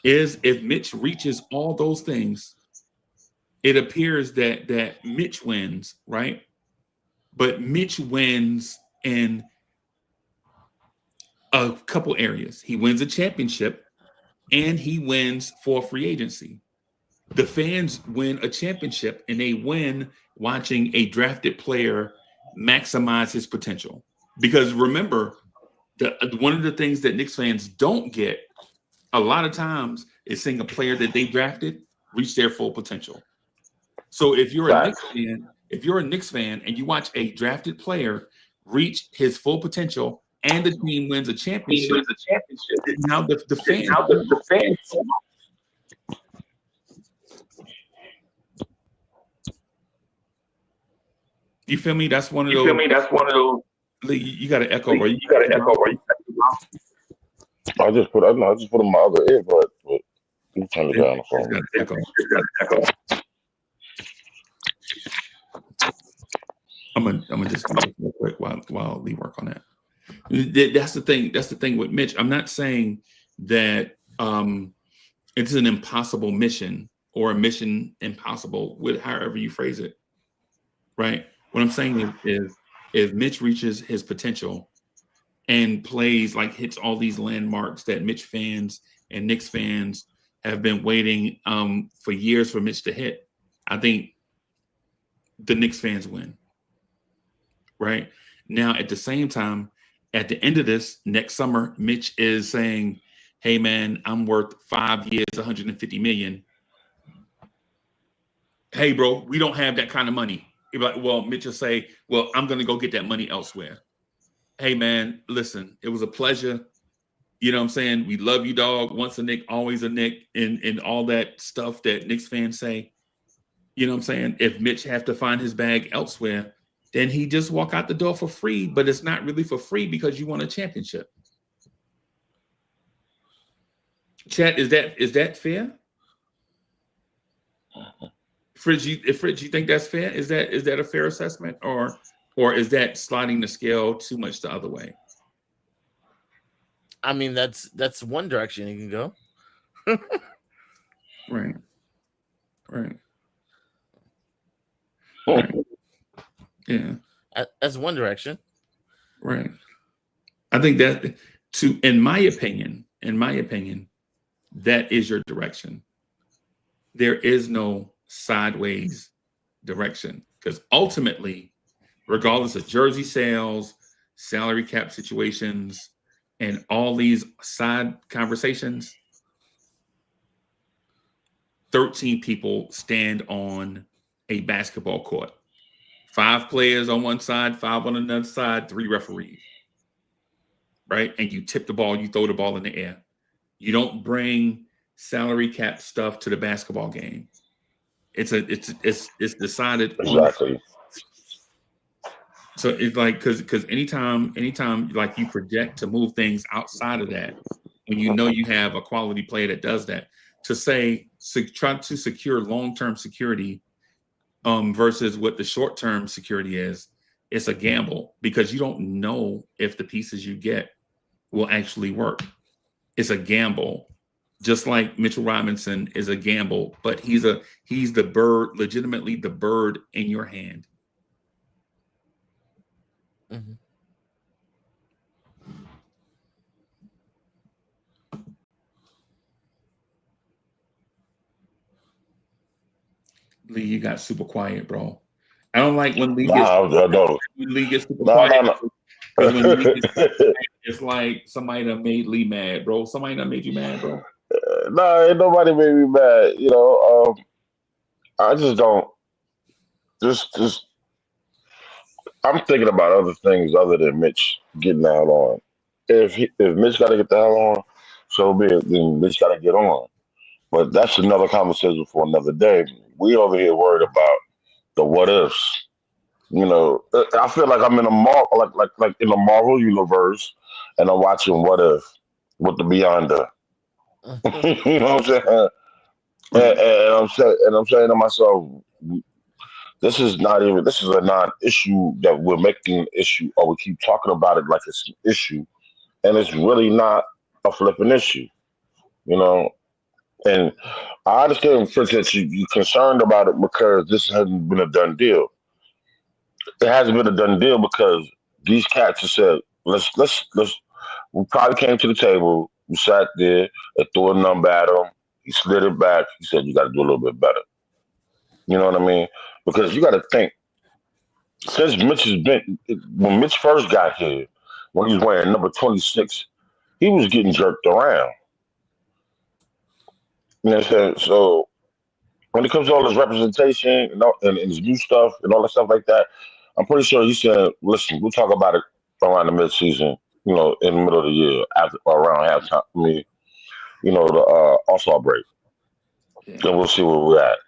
is if Mitch reaches all those things, it appears that Mitch wins, right? But Mitch wins in a couple areas. He wins a championship and he wins for free agency. The fans win a championship and they win watching a drafted player maximize his potential. Because remember, one of the things that Knicks fans don't get a lot of times is seeing a player that they drafted reach their full potential. So if you're a Knicks fan, If you're a Knicks fan and you watch a drafted player reach his full potential and the team wins a championship, now the fans. You feel me? That's one of those. You got to echo, bro. I just put on my other earbud, but you turn it down the phone. Echo. I'm gonna just do it real quick while we work on that. That's the thing. That's the thing with Mitch. I'm not saying that it's an impossible mission or a mission impossible, with however you phrase it, right? What I'm saying is if Mitch reaches his potential and plays like hits all these landmarks that Mitch fans and Knicks fans have been waiting for years for Mitch to hit, I think the Knicks fans win. Right now, at the same time, at the end of this next summer, Mitch is saying, "Hey, man, I'm worth 5 years, 150 million. Hey, bro, we don't have that kind of money." You're like, well, Mitch will say, "Well, I'm going to go get that money elsewhere." Hey, man, listen, it was a pleasure. You know what I'm saying? We love you, dog. Once a Knick, always a Knick, and all that stuff that Knicks fans say. You know what I'm saying? If Mitch have to find his bag elsewhere, then he just walk out the door for free, but it's not really for free because you won a championship. Chat, is that fair? Fridge, you think that's fair? Is that a fair assessment, or is that sliding the scale too much the other way? I mean, that's one direction you can go. Right. Yeah. That's one direction. Right. I think that in my opinion, that is your direction. There is no sideways direction, because ultimately, regardless of jersey sales, salary cap situations, and all these side conversations, 13 people stand on a basketball court. 5 players on one side, 5 on another side, 3 referees. Right? And you tip the ball, you throw the ball in the air. You don't bring salary cap stuff to the basketball game. It's decided. Exactly. So it's like, because anytime like you project to move things outside of that, when you know you have a quality player that does that, to say try to secure long-term security versus what the short-term security is, it's a gamble, because you don't know if the pieces you get will actually work. It's a gamble, just like Mitchell Robinson is a gamble, but he's the bird, legitimately the bird in your hand. Mm-hmm. Lee, you got super quiet, bro. I don't like when Lee gets super quiet. No. When Lee gets quiet, it's like somebody that made Lee mad, bro. Somebody that made you mad, bro. No, ain't nobody made me mad. You know, I just don't. Just. I'm thinking about other things other than Mitch getting out on. If Mitch got to get the hell on, so be it. Then Mitch got to get on. But that's another conversation for another day. We over here worried about the what ifs. You know, I feel like I'm in a like in the Marvel universe, and I'm watching What If with the Beyonder. You know what I'm saying? And I'm saying to myself, this is a non-issue that we're making an issue, or we keep talking about it like it's an issue, and it's really not a flipping issue. You know. And I understand, for instance, you're concerned about it because this hasn't been a done deal. It hasn't been a done deal because these cats have said, let's. We probably came to the table, we sat there, they threw a number at him, he slid it back, he said, you got to do a little bit better. You know what I mean? Because you got to think, since when Mitch first got here, when he was wearing number 26, he was getting jerked around. You know what I'm saying? So when it comes to all this representation and his new stuff and all that stuff like that, I'm pretty sure he said, "Listen, we'll talk about it around the midseason. In the middle of the year, after or around halftime. The All-Star break, Yeah. then we'll see where we're at."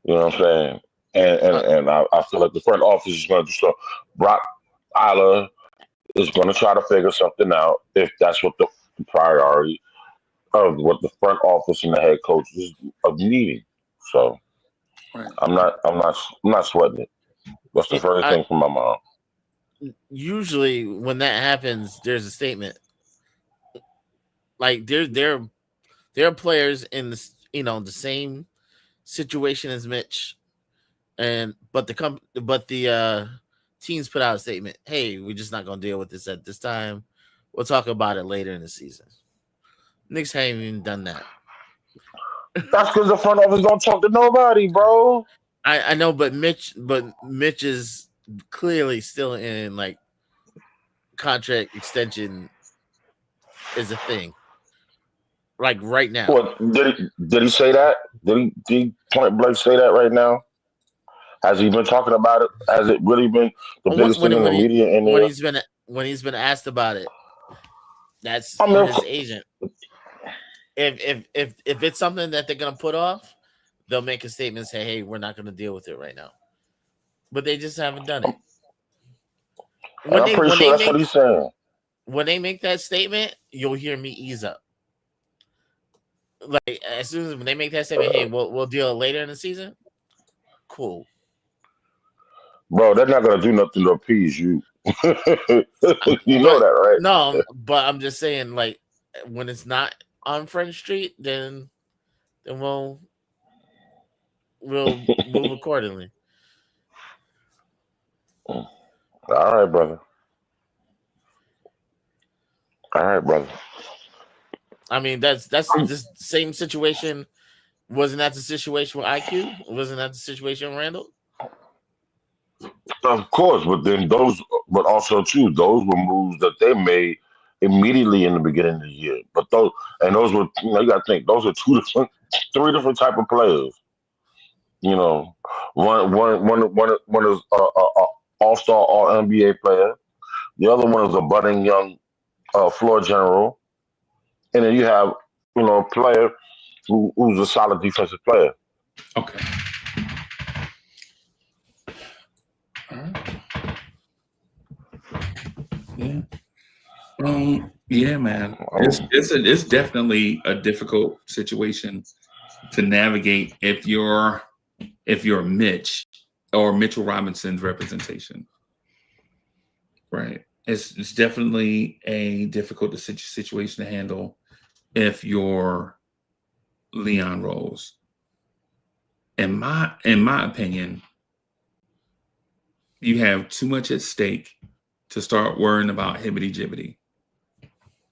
You know what I'm saying? And I feel like the front office is going to do stuff. Brock Eiler is going to try to figure something out if that's what the priority of what the front office and the head coach is of needing. So Right. I'm not sweating it. That's the first thing from my mom. Usually, when that happens, there's a statement. Like there are players in the same situation as Mitch, but the teams put out a statement. Hey, we're just not going to deal with this at this time. We'll talk about it later in the season. Knicks haven't even done that. That's because the front office don't talk to nobody, bro. I know, but Mitch is clearly still in like contract extension is a thing. Like right now. What did he say that? Did he point blank say that right now? Has he been talking about it? Has it really been the biggest thing in the media? When he's been asked about it, that's his agent. If it's something that they're gonna put off, they'll make a statement and say, "Hey, we're not gonna deal with it right now." But they just haven't done it. I'm pretty sure that's what he's saying. When they make that statement, you'll hear me ease up. Like as soon as when they make that statement, hey, we'll deal later in the season. Cool, bro. They're not gonna do nothing to appease you. You know that, right? No, but I'm just saying, like when it's not on French Street, then we'll move accordingly. All right, brother. I mean, that's the same situation. Wasn't that the situation with IQ? Wasn't that the situation with Randall? Of course, but also too, those were moves that they made immediately in the beginning of the year. But those were, you got to think, those are three different type of players. One is a all-star, all-NBA player. The other one is a budding young floor general, and then you have a player who's a solid defensive player. Okay. Yeah. Yeah, man. It's definitely a difficult situation to navigate if you're Mitch or Mitchell Robinson's representation. Right. It's definitely a difficult situation to handle if you're Leon Rose. In my opinion, you have too much at stake to start worrying about hibbity-jibbity.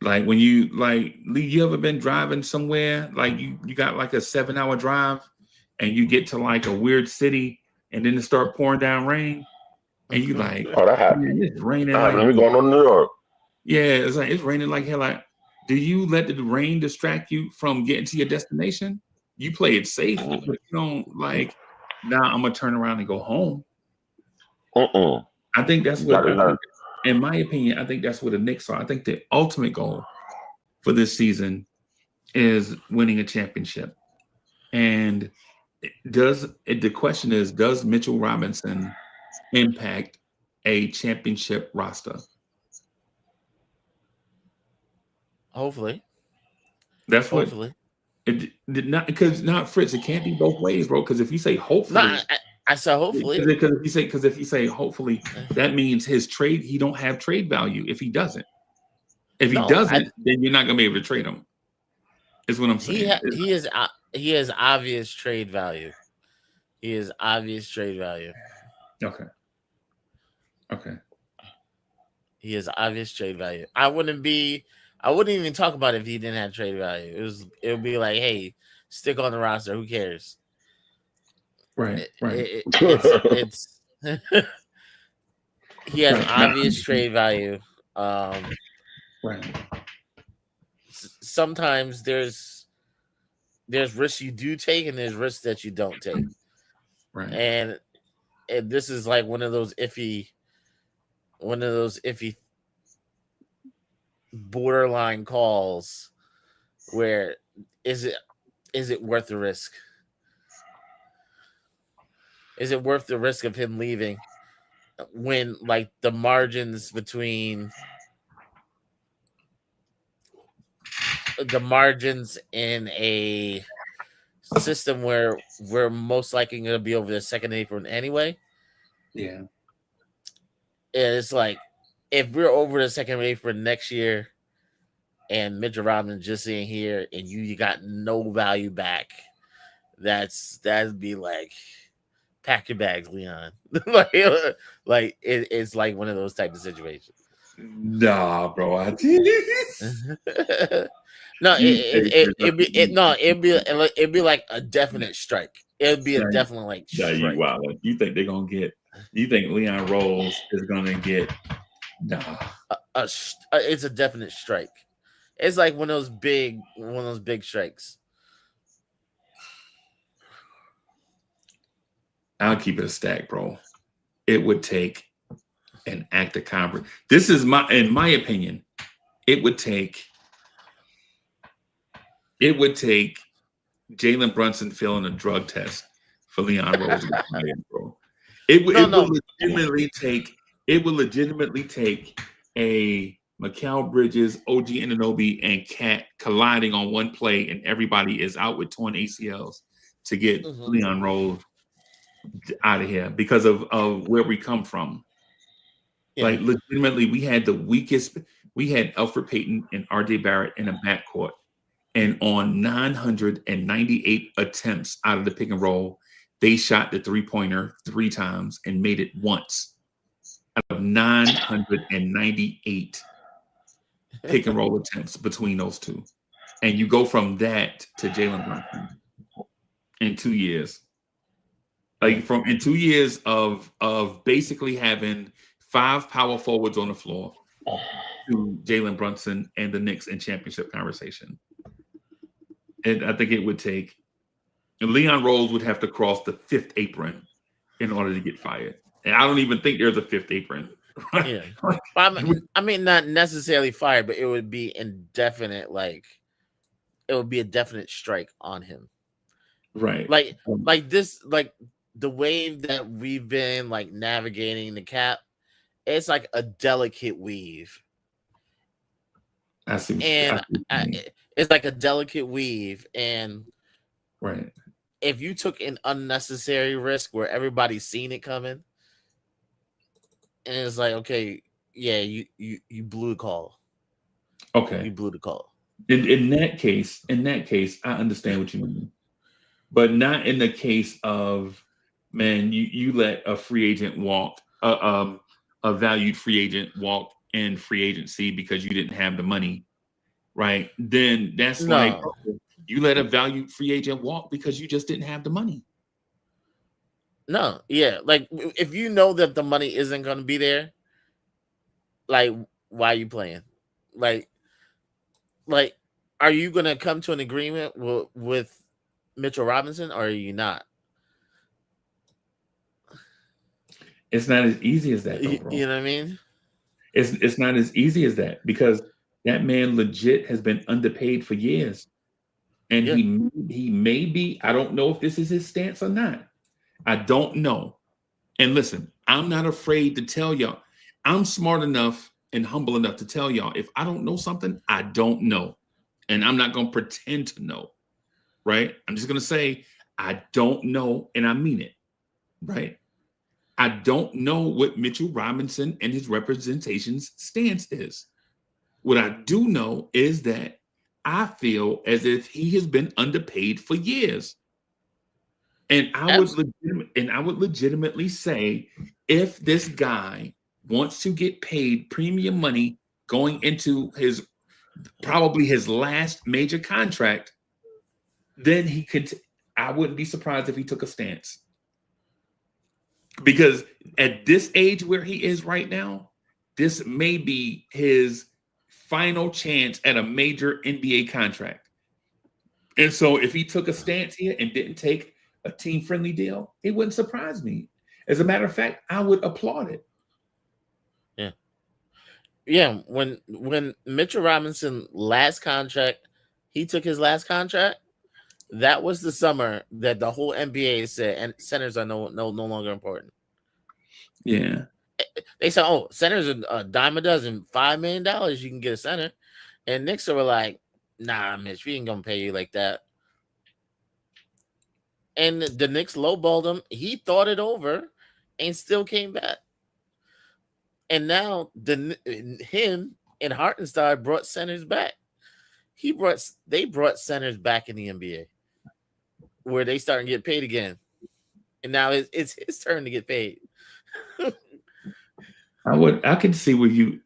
Like when you Lee, you ever been driving somewhere, like you got like a 7-hour drive and you get to like a weird city and then it start pouring down rain and you like, oh, that happened. It's raining. We're going to New York. Yeah, it's like it's raining like hell. Like, do you let the rain distract you from getting to your destination? You play it safe, but you don't like. Now I'm gonna turn around and go home. I think that's what, in my opinion, I think that's what the Knicks are. I think the ultimate goal for this season is winning a championship. And the question is, does Mitchell Robinson impact a championship roster? Hopefully. That's hopefully. It did not, because not Fritz. It can't be both ways, bro. Because if you say hopefully, I said hopefully. Because if you say hopefully, that means he don't have trade value. If he doesn't, then you're not gonna be able to trade him. Is what I'm saying. He has obvious trade value. Okay. He has obvious trade value. I wouldn't even talk about it if he didn't have trade value. It would be like, hey, stick on the roster. Who cares? Right. It's he has obvious trade value. Right. Sometimes there's there's risks you do take and there's risks that you don't take. Right. And this is like one of those iffy borderline calls where is it worth the risk? Is it worth the risk of him leaving when like the margins in a system where we're most likely going to be over the second apron anyway? Yeah. It's like if we're over the second apron next year and Mitchell Robinson just in here and you got no value back, that'd be like pack your bags, Leon. It's like one of those type of situations. Nah, bro. I did. No, it'd be like a definite strike. It'd be a definite like strike. You wow. You think they're gonna get? You think Leon Rose is gonna get? Nah. It's a definite strike. It's like one of those big strikes. I'll keep it a stack, bro. It would take an act of conference. This is in my opinion, it would take Jalen Brunson failing a drug test for Leon Rose to get fired, bro. It would legitimately take a Mikal Bridges, OG Anunoby, and Cat colliding on one play, and everybody is out with torn ACLs to get Leon Rose out of here because of where we come from. Yeah. Like legitimately, we had the weakest. We had Alfred Payton and RJ Barrett in a backcourt, and on 998 attempts out of the pick and roll, they shot the 3-pointer 3 times and made it once out of 998 pick and roll attempts between those two. And you go from that to Jalen Brunson in 2 years. Like in 2 years of basically having 5 power forwards on the floor to Jalen Brunson and the Knicks in championship conversation. And I think it would take, and Leon Rose would have to cross the 5th apron in order to get fired. And I don't even think there's a 5th apron. Yeah. I mean, not necessarily fired, but it would be indefinite. Like, it would be a definite strike on him. Right. Like this, like the wave that we've been like navigating the cap, it's like a delicate weave. I see. It's like a delicate weave, and right. If you took an unnecessary risk where everybody's seen it coming, and it's like, okay, yeah, you blew the call. Okay, you blew the call. In that case, I understand what you mean, but not in the case of, man, you let a free agent walk, a valued free agent walk in free agency because you didn't have the money, right? Then that's like you let a valued free agent walk because you just didn't have the money. No, yeah, like if you know that the money isn't going to be there, like why are you playing? Like, are you going to come to an agreement with Mitchell Robinson, or are you not? It's not as easy as that, though, bro. You know what I mean? It's not as easy as that, because that man legit has been underpaid for years, and he may be. I don't know if this is his stance or not. I don't know. And listen, I'm not afraid to tell y'all. I'm smart enough and humble enough to tell y'all, if I don't know something, I don't know, and I'm not going to pretend to know. Right? I'm just going to say I don't know, and I mean it. Right? I don't know what Mitchell Robinson and his representation's stance is. What I do know is that I feel as if he has been underpaid for years. And I would legitimately say, if this guy wants to get paid premium money going into probably his last major contract, then he could. I wouldn't be surprised if he took a stance. Because at this age where he is right now, this may be his final chance at a major NBA contract. And so if he took a stance here and didn't take a team-friendly deal, it wouldn't surprise me. As a matter of fact, I would applaud it. Yeah. Yeah. When Mitchell Robinson last contract, he took his last contract, that was the summer that the whole NBA said, and centers are no longer important. Yeah. They said, oh, centers are a dime a dozen, $5 million, you can get a center. And Knicks were like, nah, Mitch, we ain't gonna pay you like that. And the Knicks lowballed him. He thought it over and still came back. And now him and Hartenstein brought centers back. They brought centers back in the NBA where they starting to get paid again. And now it's his turn to get paid. I can see where you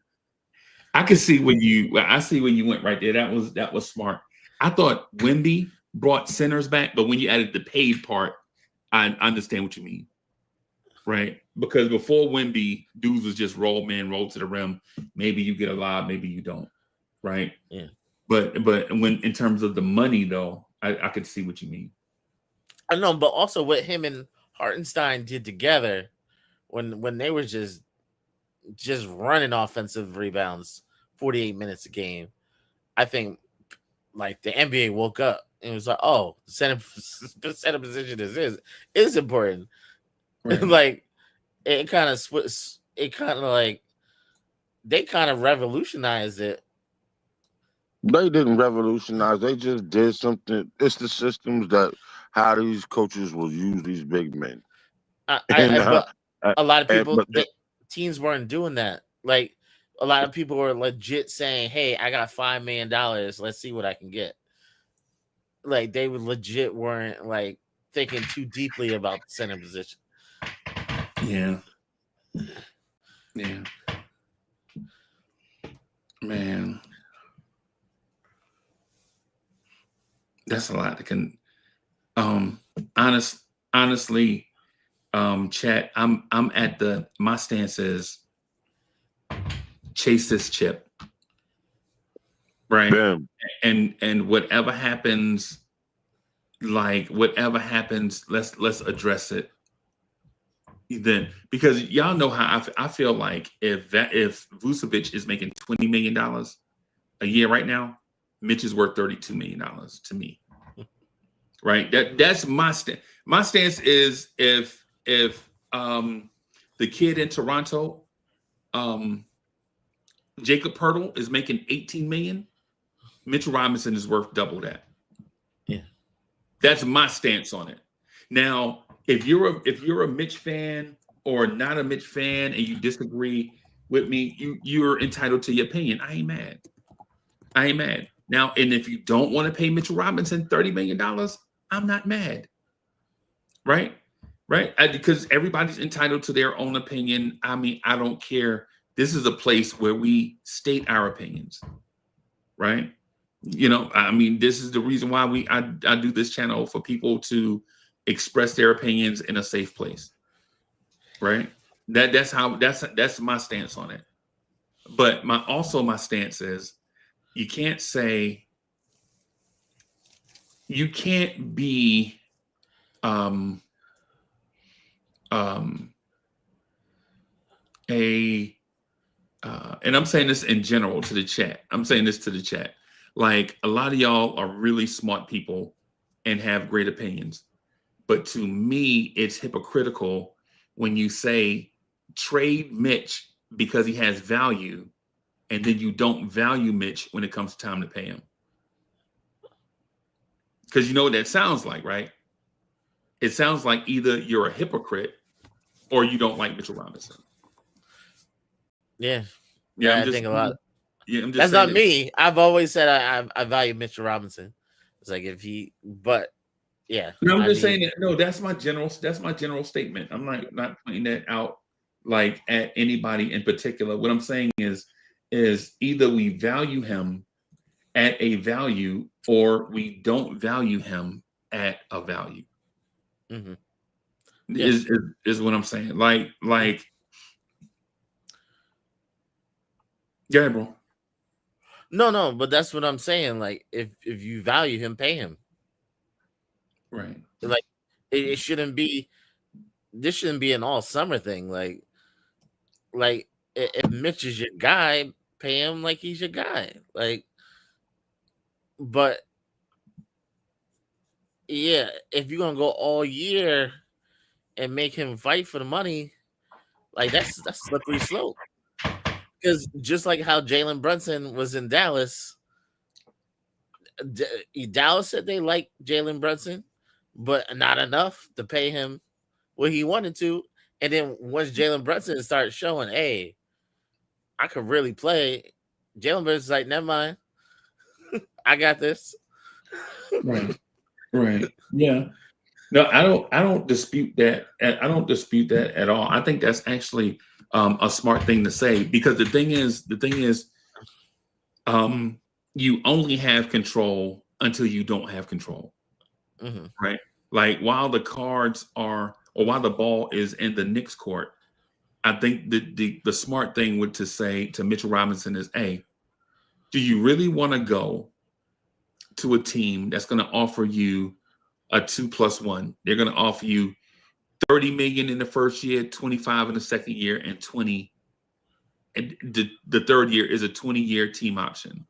I see where you went right there. That was smart. I thought Wemby brought centers back, but when you added the paid part, I understand what you mean. Right? Because before Wemby, dudes was just roll to the rim. Maybe you get a lob, maybe you don't. Right? Yeah. But when in terms of the money though, I could see what you mean. I know, but also what him and Hartenstein did together when they were just running offensive rebounds 48 minutes a game, I think like the NBA woke up and was like, oh, the center position is important. Right. Like they kind of revolutionized it. They didn't revolutionize. They just did something. It's the systems that how these coaches will use these big men. But a lot of people, teams weren't doing that. Like a lot of people were legit saying, "Hey, I got $5 million. Let's see what I can get." Like they legit weren't like thinking too deeply about the center position. Yeah. Yeah. Man. That's a lot that can honestly, chat, I'm at my stance is chase this chip. Right. Bam. And whatever happens, let's address it. Then because y'all know how I feel like if Vucevic is making $20 million a year right now, Mitch is worth $32 million to me. Right? That's my stance. My stance is if the kid in Toronto, Jacob Poeltl is making $18 million, Mitchell Robinson is worth double that. Yeah. That's my stance on it. Now, if you're a Mitch fan or not a Mitch fan and you disagree with me, you're entitled to your opinion. I ain't mad. Now, and if you don't want to pay Mitchell Robinson $30 million, I'm not mad. Right? Because everybody's entitled to their own opinion. I mean, I don't care. This is a place where we state our opinions. Right? You know, I mean, this is the reason why I do this channel, for people to express their opinions in a safe place. Right? That's my stance on it. But my stance is you can't be and I'm saying this in general to the chat. Like, a lot of y'all are really smart people and have great opinions. But to me, it's hypocritical when you say trade Mitch because he has value, and then you don't value Mitch when it comes time to pay him. Because you know what that sounds like, right? It sounds like either you're a hypocrite or you don't like Mitchell Robinson. Yeah. Yeah, I think a lot. Yeah, I'm just that's saying not me. I've always said I value Mitchell Robinson. It's like but yeah. No, I'm just saying that. No, that's my general statement. I'm not pointing that out like at anybody in particular. What I'm saying is either we value him at a value or we don't value him at a value. Mm-hmm. Is what I'm saying. Like, yeah, bro. No, but that's what I'm saying. Like, if you value him, pay him. Right. Like it shouldn't be. This shouldn't be an all summer thing. Like if Mitch is your guy, pay him like he's your guy. Like, but yeah, if you're gonna go all year and make him fight for the money, like that's slippery slope. Because just like how Jalen Brunson was in Dallas, Dallas said they like Jalen Brunson, but not enough to pay him what he wanted to. And then once Jalen Brunson started showing, hey, I could really play, Jalen Brunson's like, never mind, I got this. Right. Right. Yeah. No, I don't dispute that. I don't dispute that at all. I think that's actually a smart thing to say, because the thing is, you only have control until you don't have control. Mm-hmm. Right. Like while the cards are, or while the ball is in the Knicks court, I think the smart thing would to say to Mitchell Robinson is, hey, do you really want to go to a team that's going to offer you a 2+1? They're going to offer you $30 million in the first year, 25 in the second year, and 20. And the third year is a 20-year team option.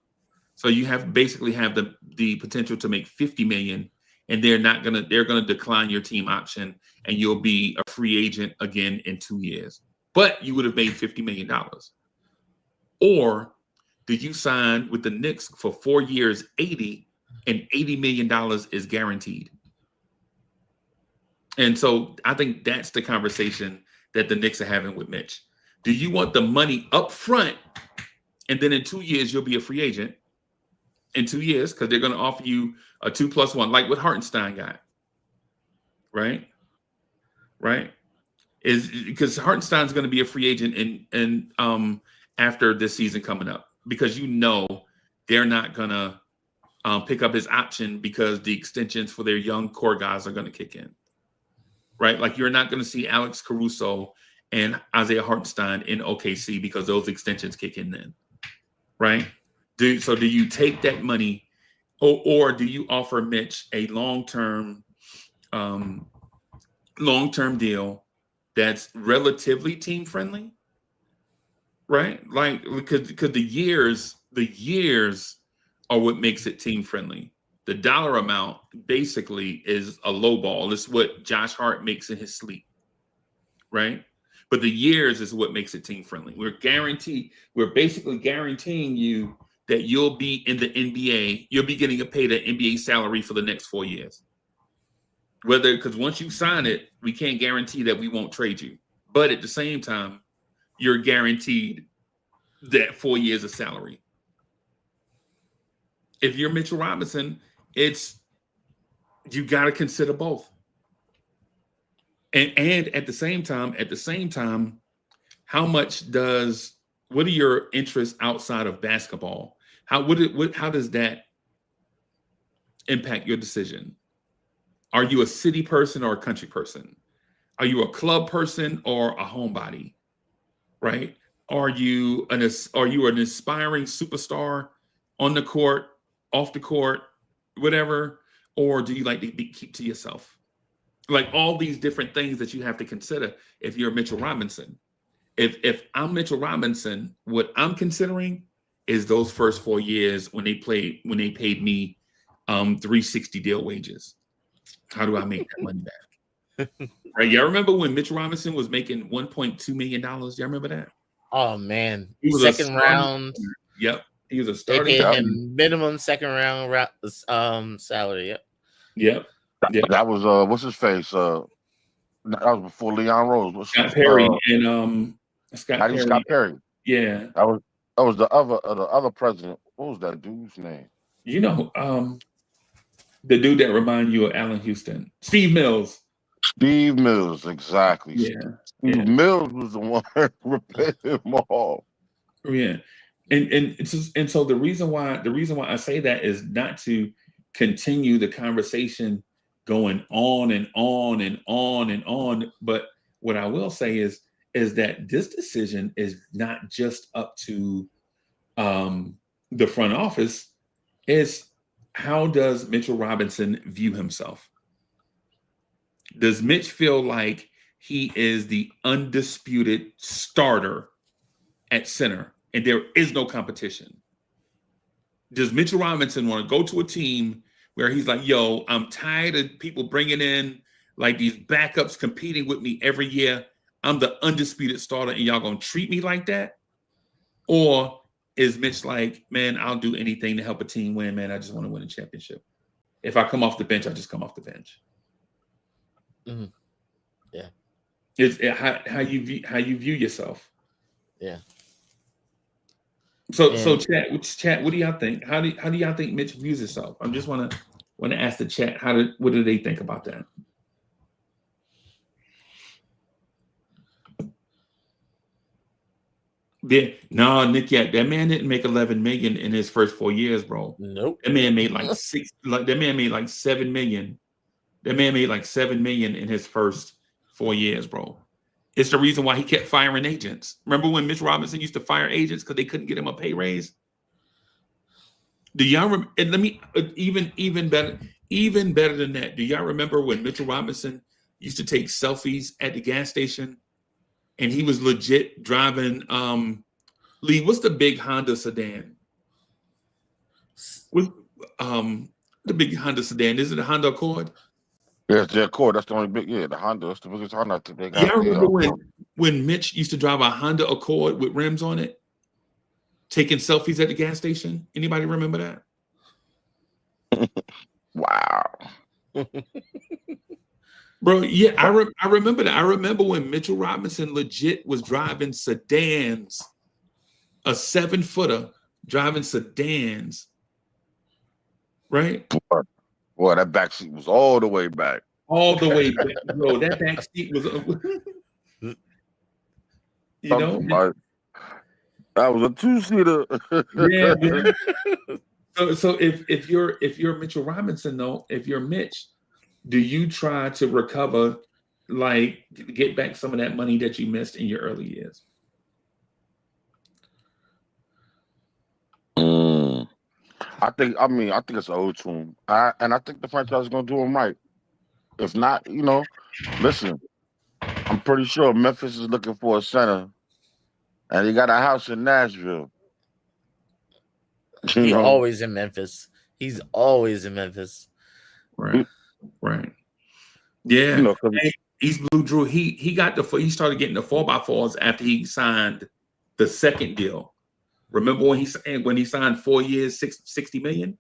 So you basically have the potential to make $50 million, and they're gonna decline your team option, and you'll be a free agent again in 2 years. But you would have made $50 million. Or do you sign with the Knicks for 4 years, 80, and $80 million is guaranteed? And so I think that's the conversation that the Knicks are having with Mitch. Do you want the money up front, and then in 2 years you'll be a free agent? In 2 years, because they're going to offer you a 2+1, like what Hartenstein got, right? Right? Is because Hartenstein's going to be a free agent in after this season coming up, because they're not going to pick up his option because the extensions for their young core guys are going to kick in, right? Like you're not going to see Alex Caruso and Isaiah Hartenstein in OKC because those extensions kick in then, right? Do you take that money, or do you offer Mitch a long-term deal that's relatively team friendly, right? Like because the years are what makes it team friendly. The dollar amount basically is a low ball. It's what Josh Hart makes in his sleep, right? But the years is what makes it team friendly. We're basically guaranteeing you that you'll be in the NBA, you'll be getting paid an NBA salary for the next 4 years. Because once you sign it, we can't guarantee that we won't trade you. But at the same time, you're guaranteed that 4 years of salary. If you're Mitchell Robinson, you got to consider both. And at the same time, what are your interests outside of basketball? How does that impact your decision? Are you a city person or a country person? Are you a club person or a homebody? Right? Are you an aspiring superstar on the court, off the court, whatever? Or do you like to keep to yourself? Like all these different things that you have to consider if you're Mitchell Robinson. If I'm Mitchell Robinson, what I'm considering is those first 4 years when they paid me $360 deal wages. How do I make that money back? Right? Y'all remember when Mitchell Robinson was making $1.2 million? Y'all remember that? Oh man, He was second round. Yep, he was a They starting. paid him minimum second round salary. Yep. That was what's his face? That was before Leon Rose. Scott Perry and Scott Perry. Yeah. That was the other president. What was that dude's name? The dude that reminded you of Allen Houston, Steve Mills. Steve Mills, exactly. Yeah. Steve Mills was the one ripping him off. Yeah. And so the reason why I say that is not to continue the conversation going on and on and on and on, but what I will say is that this decision is not just up to the front office. It's how does Mitchell Robinson view himself? Does Mitch feel like he is the undisputed starter at center and there is no competition? Does Mitchell Robinson want to go to a team where he's like, yo, I'm tired of people bringing in like these backups competing with me every year. I'm the undisputed starter and y'all going to treat me like that? Or is Mitch like, man, I'll do anything to help a team win, man. I just want to win a championship. If I come off the bench, I just come off the bench. Mm-hmm. Yeah. It's how you view yourself. Yeah. So chat, what do y'all think? How do y'all think Mitch views himself? I just want to ask the chat what do they think about that? No, Nick, that man didn't make 11 million in his first 4 years, bro. Nope. That man made like that man made like 7 million. That man made like 7 million in his first 4 years, bro. It's the reason why he kept firing agents. Remember when Mitch Robinson used to fire agents because they couldn't get him a pay raise? Do y'all remember? And let me even better than that. Do y'all remember when Mitchell Robinson used to take selfies at the gas station, and he was legit driving? Lee, what's the big Honda sedan? What the big Honda sedan? Is it a Honda Accord? Yeah, it's the Accord. That's the only big. Yeah, the Honda. That's the biggest Honda. The big. Y'all remember when Mitch used to drive a Honda Accord with rims on it, taking selfies at the gas station? Anybody remember that? Wow. Bro, yeah, I remember that. I remember when Mitchell Robinson legit was driving sedans, a 7-footer driving sedans, right? Boy, that back seat was all the way back. All the way back, bro. That back seat was, you know, that was a 2-seater. Yeah, man. So if you're Mitchell Robinson though, if you're Mitch, do you try to recover, like get back some of that money that you missed in your early years? I think it's old to him. And I think the franchise is gonna do him right. If not, listen, I'm pretty sure Memphis is looking for a center, and he got a house in Nashville. He's always in Memphis. He's always in Memphis. Right. Yeah. East Blue Drew. He started getting the 4x4s after he signed the second deal. Remember when he signed 4 years, 60 million?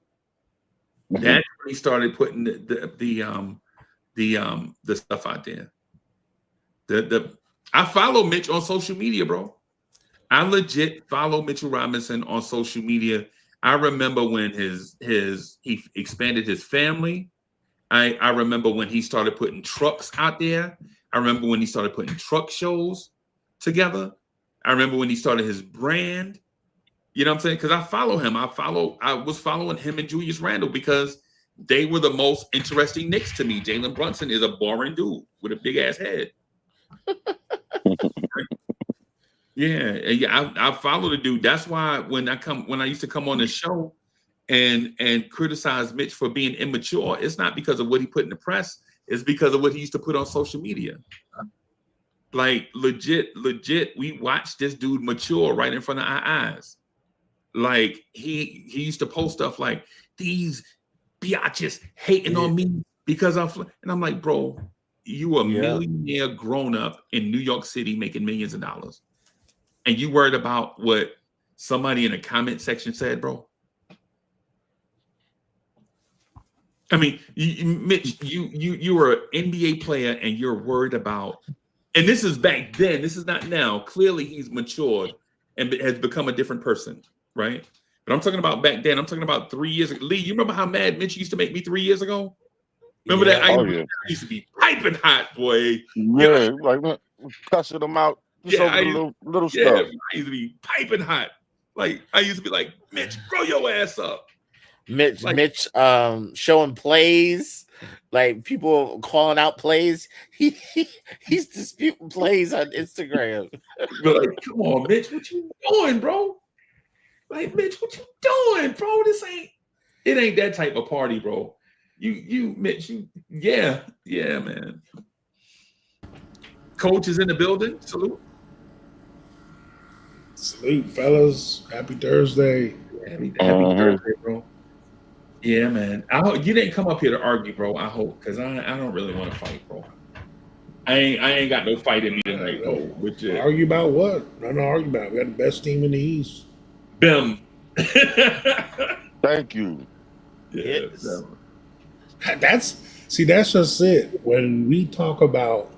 Mm-hmm. That's when he started putting the stuff out there. I follow Mitch on social media, bro. I legit follow Mitchell Robinson on social media. I remember when he expanded his family. I remember when he started putting trucks out there. I remember when he started putting truck shows together. I remember when he started his brand. You know what I'm saying? Because I follow him. I was following him and Julius Randle because they were the most interesting Knicks to me. Jalen Brunson is a boring dude with a big ass head. Yeah. I follow the dude. That's why when I used to come on the show and criticize Mitch for being immature, it's not because of what he put in the press. It's because of what he used to put on social media. Like legit, we watched this dude mature right in front of our eyes. Like he used to post stuff like these biatches hating on me because and I'm like, bro, you a millionaire grown up in New York City making millions of dollars, and you worried about what somebody in the comment section said, bro? I mean, Mitch, you were an NBA player and you're worried about, and this is back then. This is not now. Clearly, he's matured and has become a different person. Right, but I'm talking about back then. I'm talking about 3 years ago. Lee, you remember how mad Mitch used to make me 3 years ago? Remember that? I used to be piping hot, boy. Yeah, like cussing them out. Little stuff. I used to be piping hot. Like I used to be like, Mitch, grow your ass up. Mitch showing plays, like people calling out plays. He's disputing plays on Instagram. But like, come on, Mitch, what you doing, bro? Like, Mitch, what you doing, bro? It ain't that type of party, bro. Mitch, yeah, man. Coach is in the building. Salute. Salute, fellas. Happy Thursday. Happy Thursday, bro. Yeah, man. I hope you didn't come up here to argue, bro. I hope, because I don't really want to fight, bro. I ain't got no fight in me tonight, bro. Which is argue about what? Nothing to argue about. We got the best team in the East. Bim. Thank you. Yeah, Yes. That's just it. When we talk about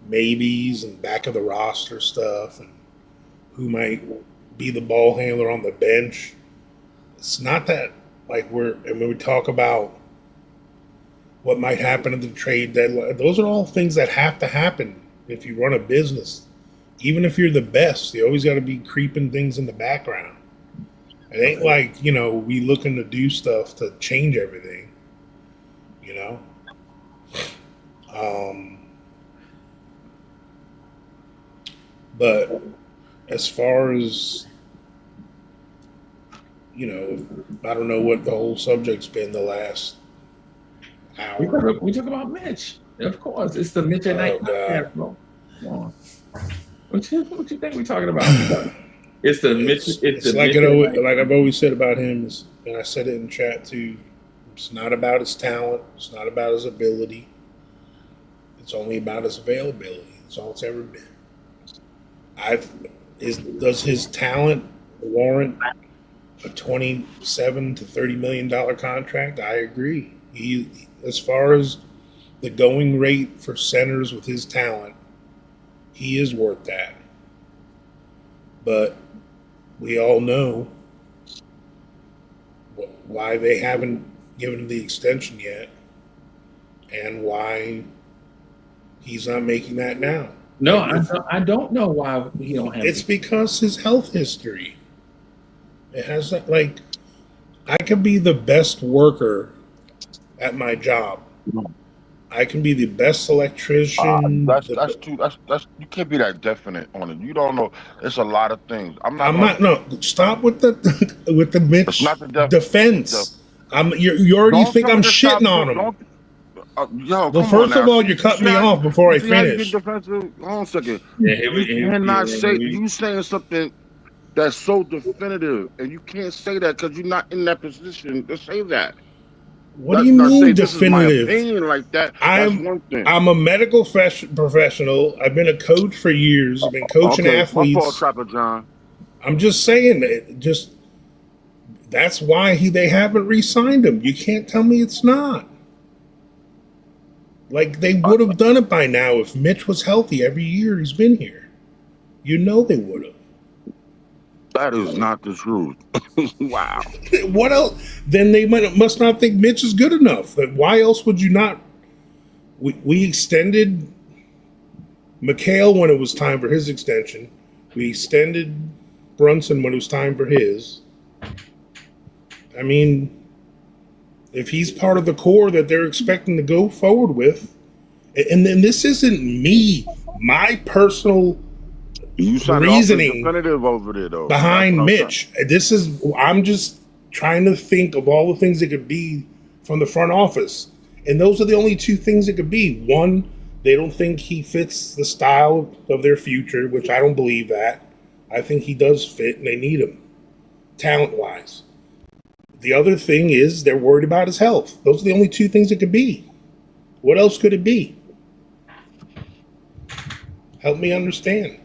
maybes and back of the roster stuff and who might be the ball handler on the bench, it's not that and when we talk about what might happen at the trade deadline, those are all things that have to happen if you run a business. Even if you're the best, you always got to be creeping things in the background. It ain't like, we looking to do stuff to change everything, But as far as, I don't know what the whole subject's been the last hour. We talk about Mitch. Of course. It's the Mitch at Night podcast, bro. Come on. What you think we're talking about? It's the Mitch. It's like I've always said about him, and I said it in chat too. It's not about his talent. It's not about his ability. It's only about his availability. That's all it's ever been. Does his talent warrant a $27 to $30 million contract? I agree. As far as the going rate for centers with his talent, he is worth that. But we all know why they haven't given him the extension yet and why he's not making that now. No, I don't know why he don't have It's because his health history. It has I could be the best worker at my job. I can be the best electrician. That's you can't be that definite on it. You don't know. It's a lot of things. Stop with the Mitch defense. You already think I'm shitting on him. First of all, you're cutting me off before I finish. Hold on a second. You cannot say you saying something that's so definitive, and you can't say that because you're not in that position to say that. What do you mean definitive? This is my opinion like that. That's one thing. I'm a medical professional. I've been a coach for years. I've been coaching athletes. My fault, Trapper John. I'm just saying that. That's why they haven't re-signed him. You can't tell me it's not. They would have done it by now if Mitch was healthy every year he's been here. They would have. That is not the truth. Wow. What else? Then they must not think Mitch is good enough. Why else would you not? We extended McHale when it was time for his extension. We extended Brunson when it was time for his. I mean, if he's part of the core that they're expecting to go forward with, and then this isn't my personal reasoning over there, though, behind Mitch. I'm just trying to think of all the things it could be from the front office. And those are the only two things it could be. One, they don't think he fits the style of their future, which I don't believe that. I think he does fit and they need him, talent-wise. The other thing is they're worried about his health. Those are the only two things it could be. What else could it be? Help me understand.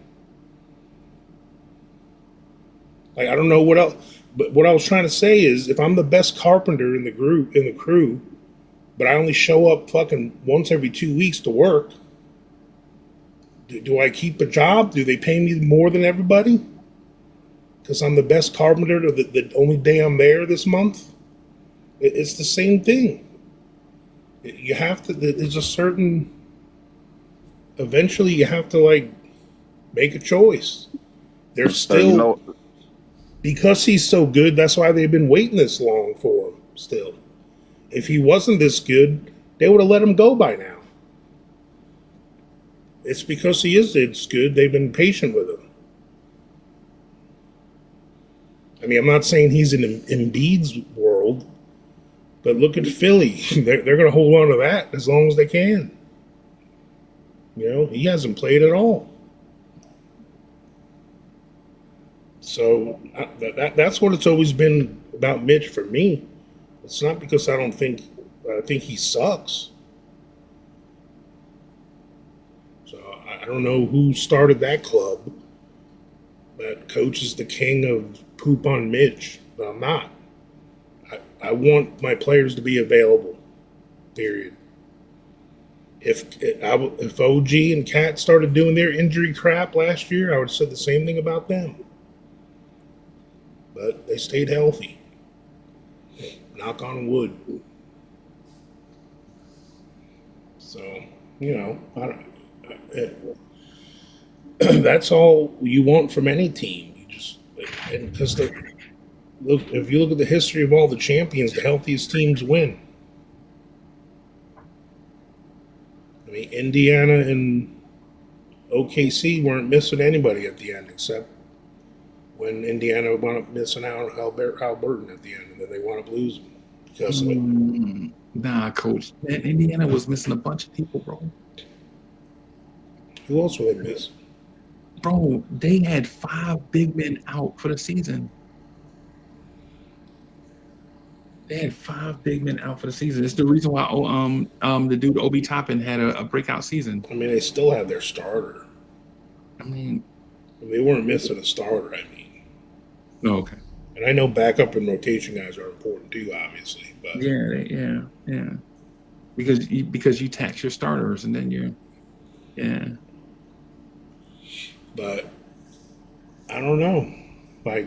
I don't know what else. But what I was trying to say is if I'm the best carpenter in the crew, but I only show up fucking once every 2 weeks to work, do I keep a job? Do they pay me more than everybody? Because I'm the best carpenter the only day I'm there this month? It's the same thing. You have to, there's a certain, eventually you have to make a choice. They're still, because he's so good, that's why they've been waiting this long for him still. If he wasn't this good, they would have let him go by now. It's because he is this good, they've been patient with him. I mean, I'm not saying he's in Embiid's world, But look at Philly. They're going to hold on to that as long as they can. You know, he hasn't played at all. So that's what it's always been about Mitch for me. It's not because I think he sucks. So I don't know who started that club. That coach is the king of poop on Mitch, but I'm not. I want my players to be available. Period. If OG and Cat started doing their injury crap last year, I would have said the same thing about them. But they stayed healthy. Knock on wood. So, you know, that's all you want from any team. Because if you look at the history of all the champions, the healthiest teams win. I mean, Indiana and OKC weren't missing anybody at the end, except when Indiana wound up missing out on Halliburton at the end, and then they wound up losing because of it. Nah, Coach. Indiana was missing a bunch of people, bro. Who else were they missing? Bro, they had 5 big men out for the season. They had 5 big men out for the season. It's the reason why the dude Obi Toppin had a breakout season. I mean, they still had their starter. I mean, they weren't missing a starter, I mean. Oh, okay. And I know backup and rotation guys are important too, obviously. But yeah. Because you tax your starters and then But I don't know. Like,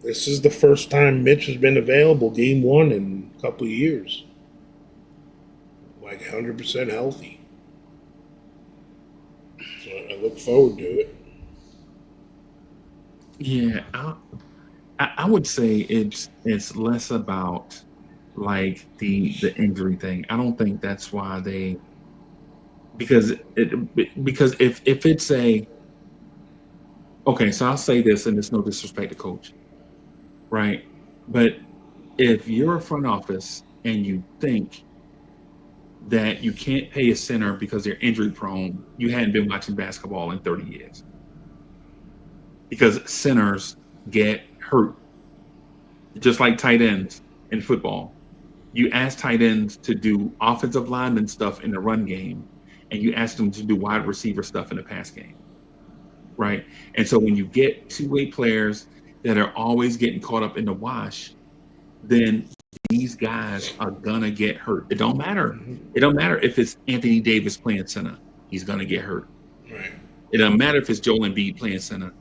this is the first time Mitch has been available game 1 in a couple of years. Like 100% healthy. So I look forward to it. Yeah, I would say it's less about like the injury thing. I don't think that's why they because if it's okay, so I'll say this, and it's no disrespect to coach, right? But if you're a front office and you think that you can't pay a center because they're injury prone, you hadn't been watching basketball in 30 years. Because centers get hurt, just like tight ends in football. You ask tight ends to do offensive lineman stuff in the run game, and you ask them to do wide receiver stuff in the pass game, right? And so when you get two-way players that are always getting caught up in the wash, then these guys are gonna get hurt. It don't matter. It don't matter if it's Anthony Davis playing center. He's gonna get hurt. Right. It doesn't matter if it's Joel Embiid playing center.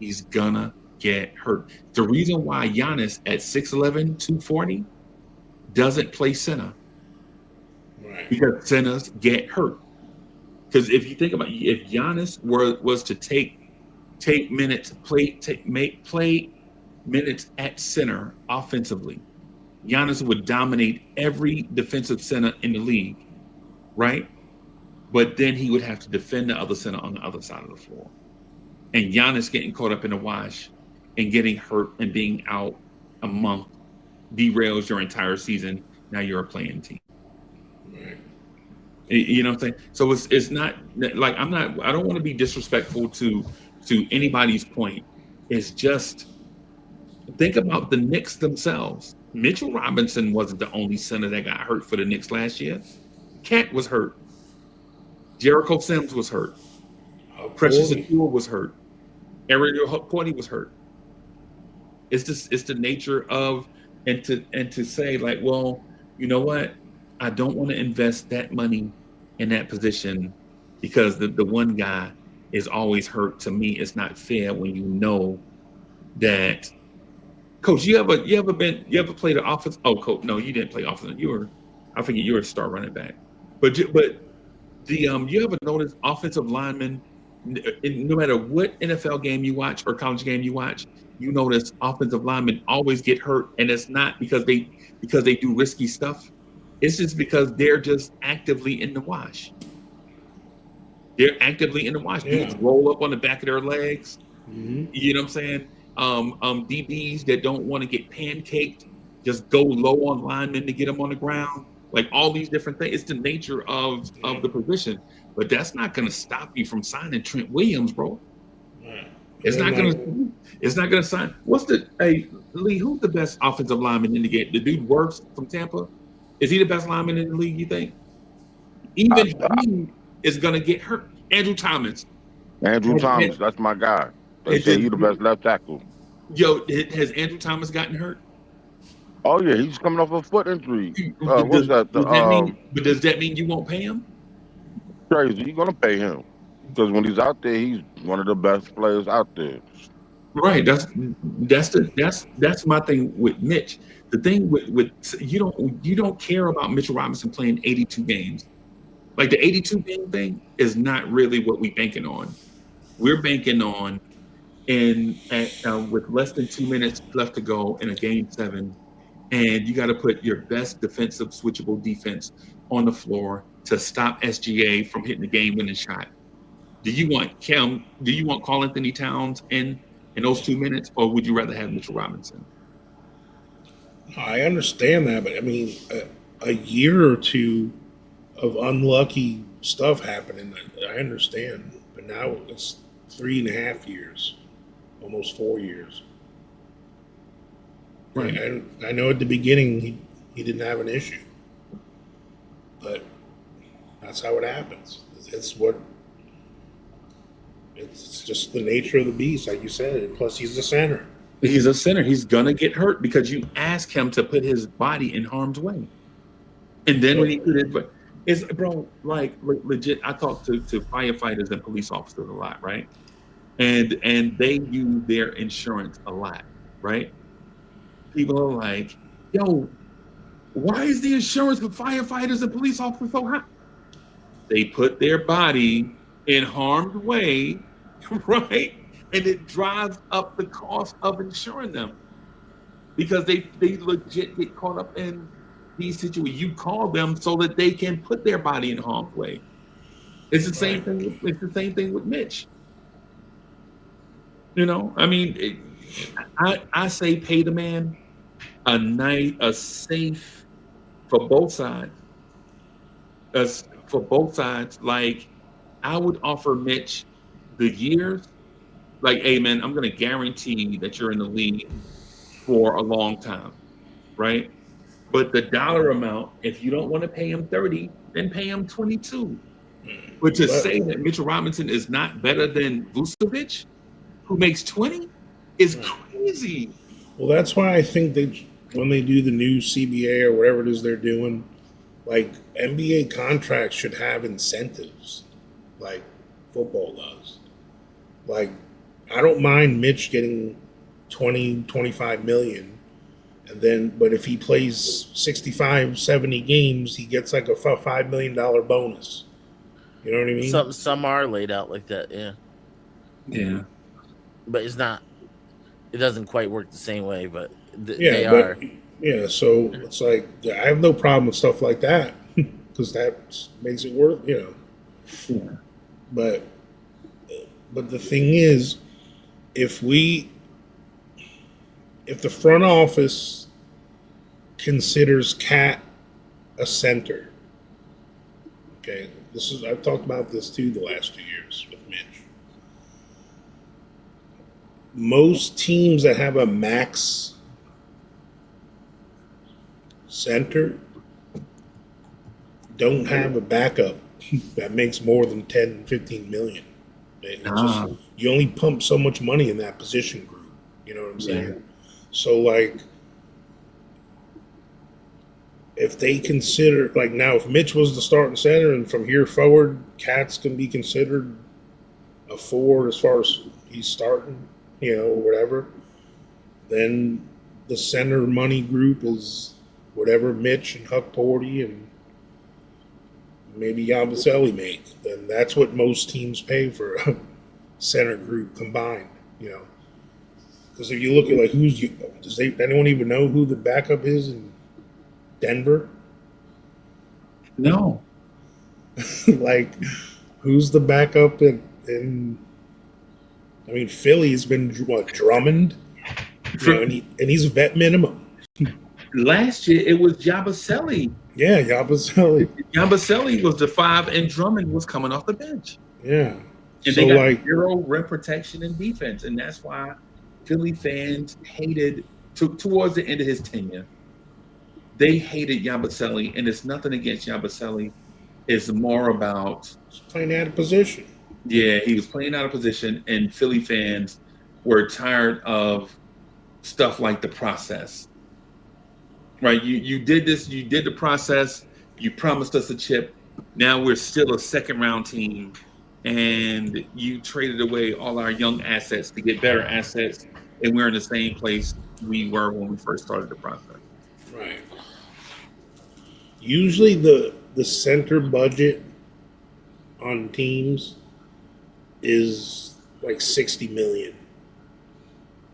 He's gonna get hurt. The reason why Giannis at 6'11", 240 doesn't play center, Right. because centers get hurt. Because if you think about it, if Giannis was to take minutes, play minutes at center offensively, Giannis would dominate every defensive center in the league, right? But then he would have to defend the other center on the other side of the floor. And Giannis getting caught up in the wash and getting hurt and being out a month derails your entire season. Now you're a playing team. Right. You know what I'm saying? So it's not like I don't want to be disrespectful to anybody's point. It's just think about the Knicks themselves. Mitchell Robinson wasn't the only center that got hurt for the Knicks last year. Cat was hurt. Jericho Sims was hurt. Precious Achiuwa was hurt. Ariel Porty was hurt. It's the nature of and to say like, well, you know what? I don't want to invest that money in that position because the one guy is always hurt. To me, it's not fair when you know that. Coach, you ever played an offense? Oh, coach, no, you didn't play offense. I forget you were a star running back. But you ever notice offensive linemen? No matter what NFL game you watch or college game you watch, you notice offensive linemen always get hurt, and it's not because they do risky stuff. It's just because they're just actively in the wash. They're actively in the wash. Yeah. Dudes roll up on the back of their legs. Mm-hmm. You know what I'm saying? DBs that don't want to get pancaked, just go low on linemen to get them on the ground. Like all these different things. It's the nature of the position, but that's not going to stop you from signing Trent Williams, bro. It's not going to. It's not going to sign. What's the Lee? Who's the best offensive lineman in the game? The dude Works from Tampa. Is he the best lineman in the league? You think? Even he is going to get hurt. Andrew Thomas. That's my guy. They say he's the best left tackle. Yo, has Andrew Thomas gotten hurt? Oh yeah, he's coming off a foot injury. Does that mean you won't pay him? Crazy, you're gonna pay him because when he's out there, he's one of the best players out there. Right. That's my thing with Mitch. The thing with you don't care about Mitchell Robinson playing 82 games. Like the 82 game thing is not really what we're banking on. We're banking on with less than 2 minutes left to go in a game 7, and you got to put your best defensive switchable defense on the floor to stop SGA from hitting the game-winning shot. Do you want Karl-Anthony Towns in those 2 minutes, or would you rather have Mitchell Robinson? I understand that, but I mean, a year or two of unlucky stuff happening, I understand. But now it's 3.5 years, almost 4 years. Right. And I know at the beginning he didn't have an issue, but that's how it happens. It's just the nature of the beast, like you said. And plus, he's a center. He's a center. He's gonna get hurt because you ask him to put his body in harm's way, and then when he put it, but it's bro, like legit. I talk to firefighters and police officers a lot, right? And they use their insurance a lot, right? People are like, yo, why is the insurance for firefighters and police officers so high? They put their body in harm's way, right? And it drives up the cost of insuring them because they legit get caught up in these situations. You call them so that they can put their body in harm's way. It's the same thing. It's the same thing with Mitch. You know, I mean, I say pay the man a safe for both sides. For both sides, like I would offer Mitch the years. Like, hey man, I'm going to guarantee that you're in the league for a long time, right? But the dollar amount, if you don't want to pay him 30, then pay him 22. But to say that Mitchell Robinson is not better than Vucevic, who makes 20, is crazy. Well, that's why I think when they do the new CBA or whatever it is they're doing, like NBA contracts should have incentives, like football does. Like, I don't mind Mitch getting 20, 25 million. But if he plays 65, 70 games, he gets like a $5 million bonus. You know what I mean? Some are laid out like that, yeah. Yeah. But it doesn't quite work the same way, but they are. Yeah, so it's like, I have no problem with stuff like that because that makes it worth, you know. Yeah. But the thing is, if the front office considers Cat a center, okay, I've talked about this too the last 2 years with Mitch. Most teams that have a max center don't have a backup that makes more than 10, 15 million. You only pump so much money in that position group. You know what I'm saying? Yeah. So, like, if they consider, like, now, if Mitch was the starting center and from here forward, Cat's can be considered a forward as far as he's starting, you know, or whatever, then the center money group is whatever Mitch and Huck Porty and maybe Yabusele make. Then that's what most teams pay for a center group combined, you know. Because if you look at, like, does anyone even know who the backup is in Denver? No. Like, who's the backup in I mean, Philly's been Drummond, and he's vet minimum. Last year it was Yabusele. Yeah, Yabusele. Yabusele was the 5, and Drummond was coming off the bench. Yeah, and they got 0 rim protection and defense, and that's why Philly fans hated towards the end of his tenure. They hated Yabusele, and it's nothing against Yabusele. It's more about playing out of position. Yeah, he was playing out of position, and Philly fans were tired of stuff like the process. Right? You did this, you did the process, you promised us a chip. Now we're still a second-round team, and you traded away all our young assets to get better assets, and we're in the same place we were when we first started the process. Right. Usually the center budget on teams is like 60 million,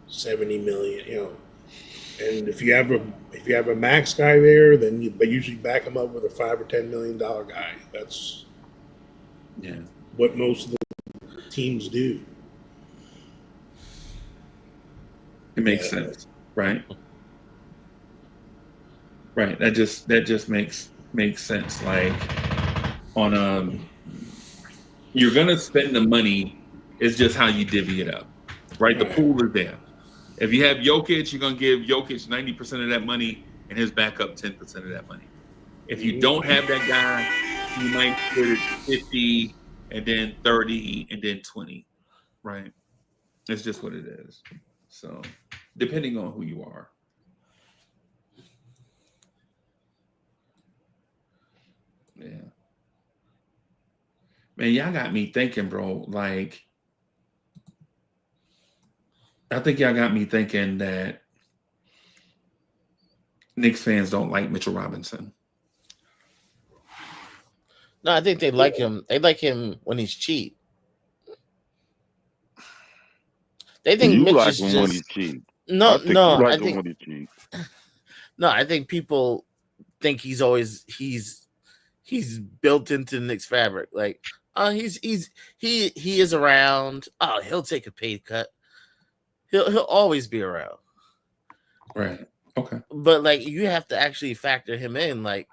70 million, you know. And if you have a max guy there, then they usually back him up with a $5 or $10 million guy. That's what most of the teams do. It makes sense, right? Right. That just makes sense. Like on you're gonna spend the money. It's just how you divvy it up, right? The pool is there. If you have Jokic, you're gonna give Jokic 90% of that money and his backup 10% of that money. If you don't have that guy, you might put it 50 and then 30 and then 20, right? It's just what it is. So depending on who you are. Yeah. Man, y'all got me thinking, bro. Like, I think y'all got me thinking that Knicks fans don't like Mitchell Robinson. No, I think they like him. They like him when he's cheap. They think you Mitch like is him just when he's cheap. no, I think no. you like I him think when he's cheap. no. I think people think he's always he's built into the Knicks fabric. Like, he is around. Oh, he'll take a pay cut. He'll always be around. Right. Okay. But like, you have to actually factor him in. Like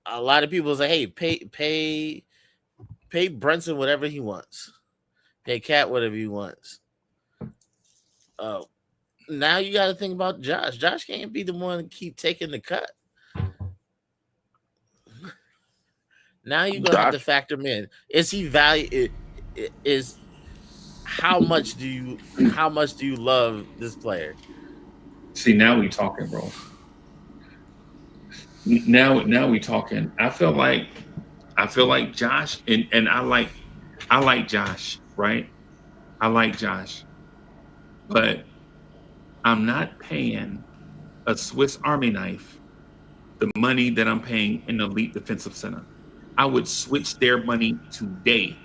a lot of people say, hey, pay Brunson whatever he wants. Pay Cat whatever he wants. Now you got to think about Josh. Josh can't be the one to keep taking the cut. Now you're gonna have to factor him in. Is he value? Is how much do you love this player? See, now we talking, bro. Now we talking. I feel like Josh, and I like Josh, right? I like Josh, but I'm not paying a Swiss Army knife the money that I'm paying an elite defensive center. I would switch their money today.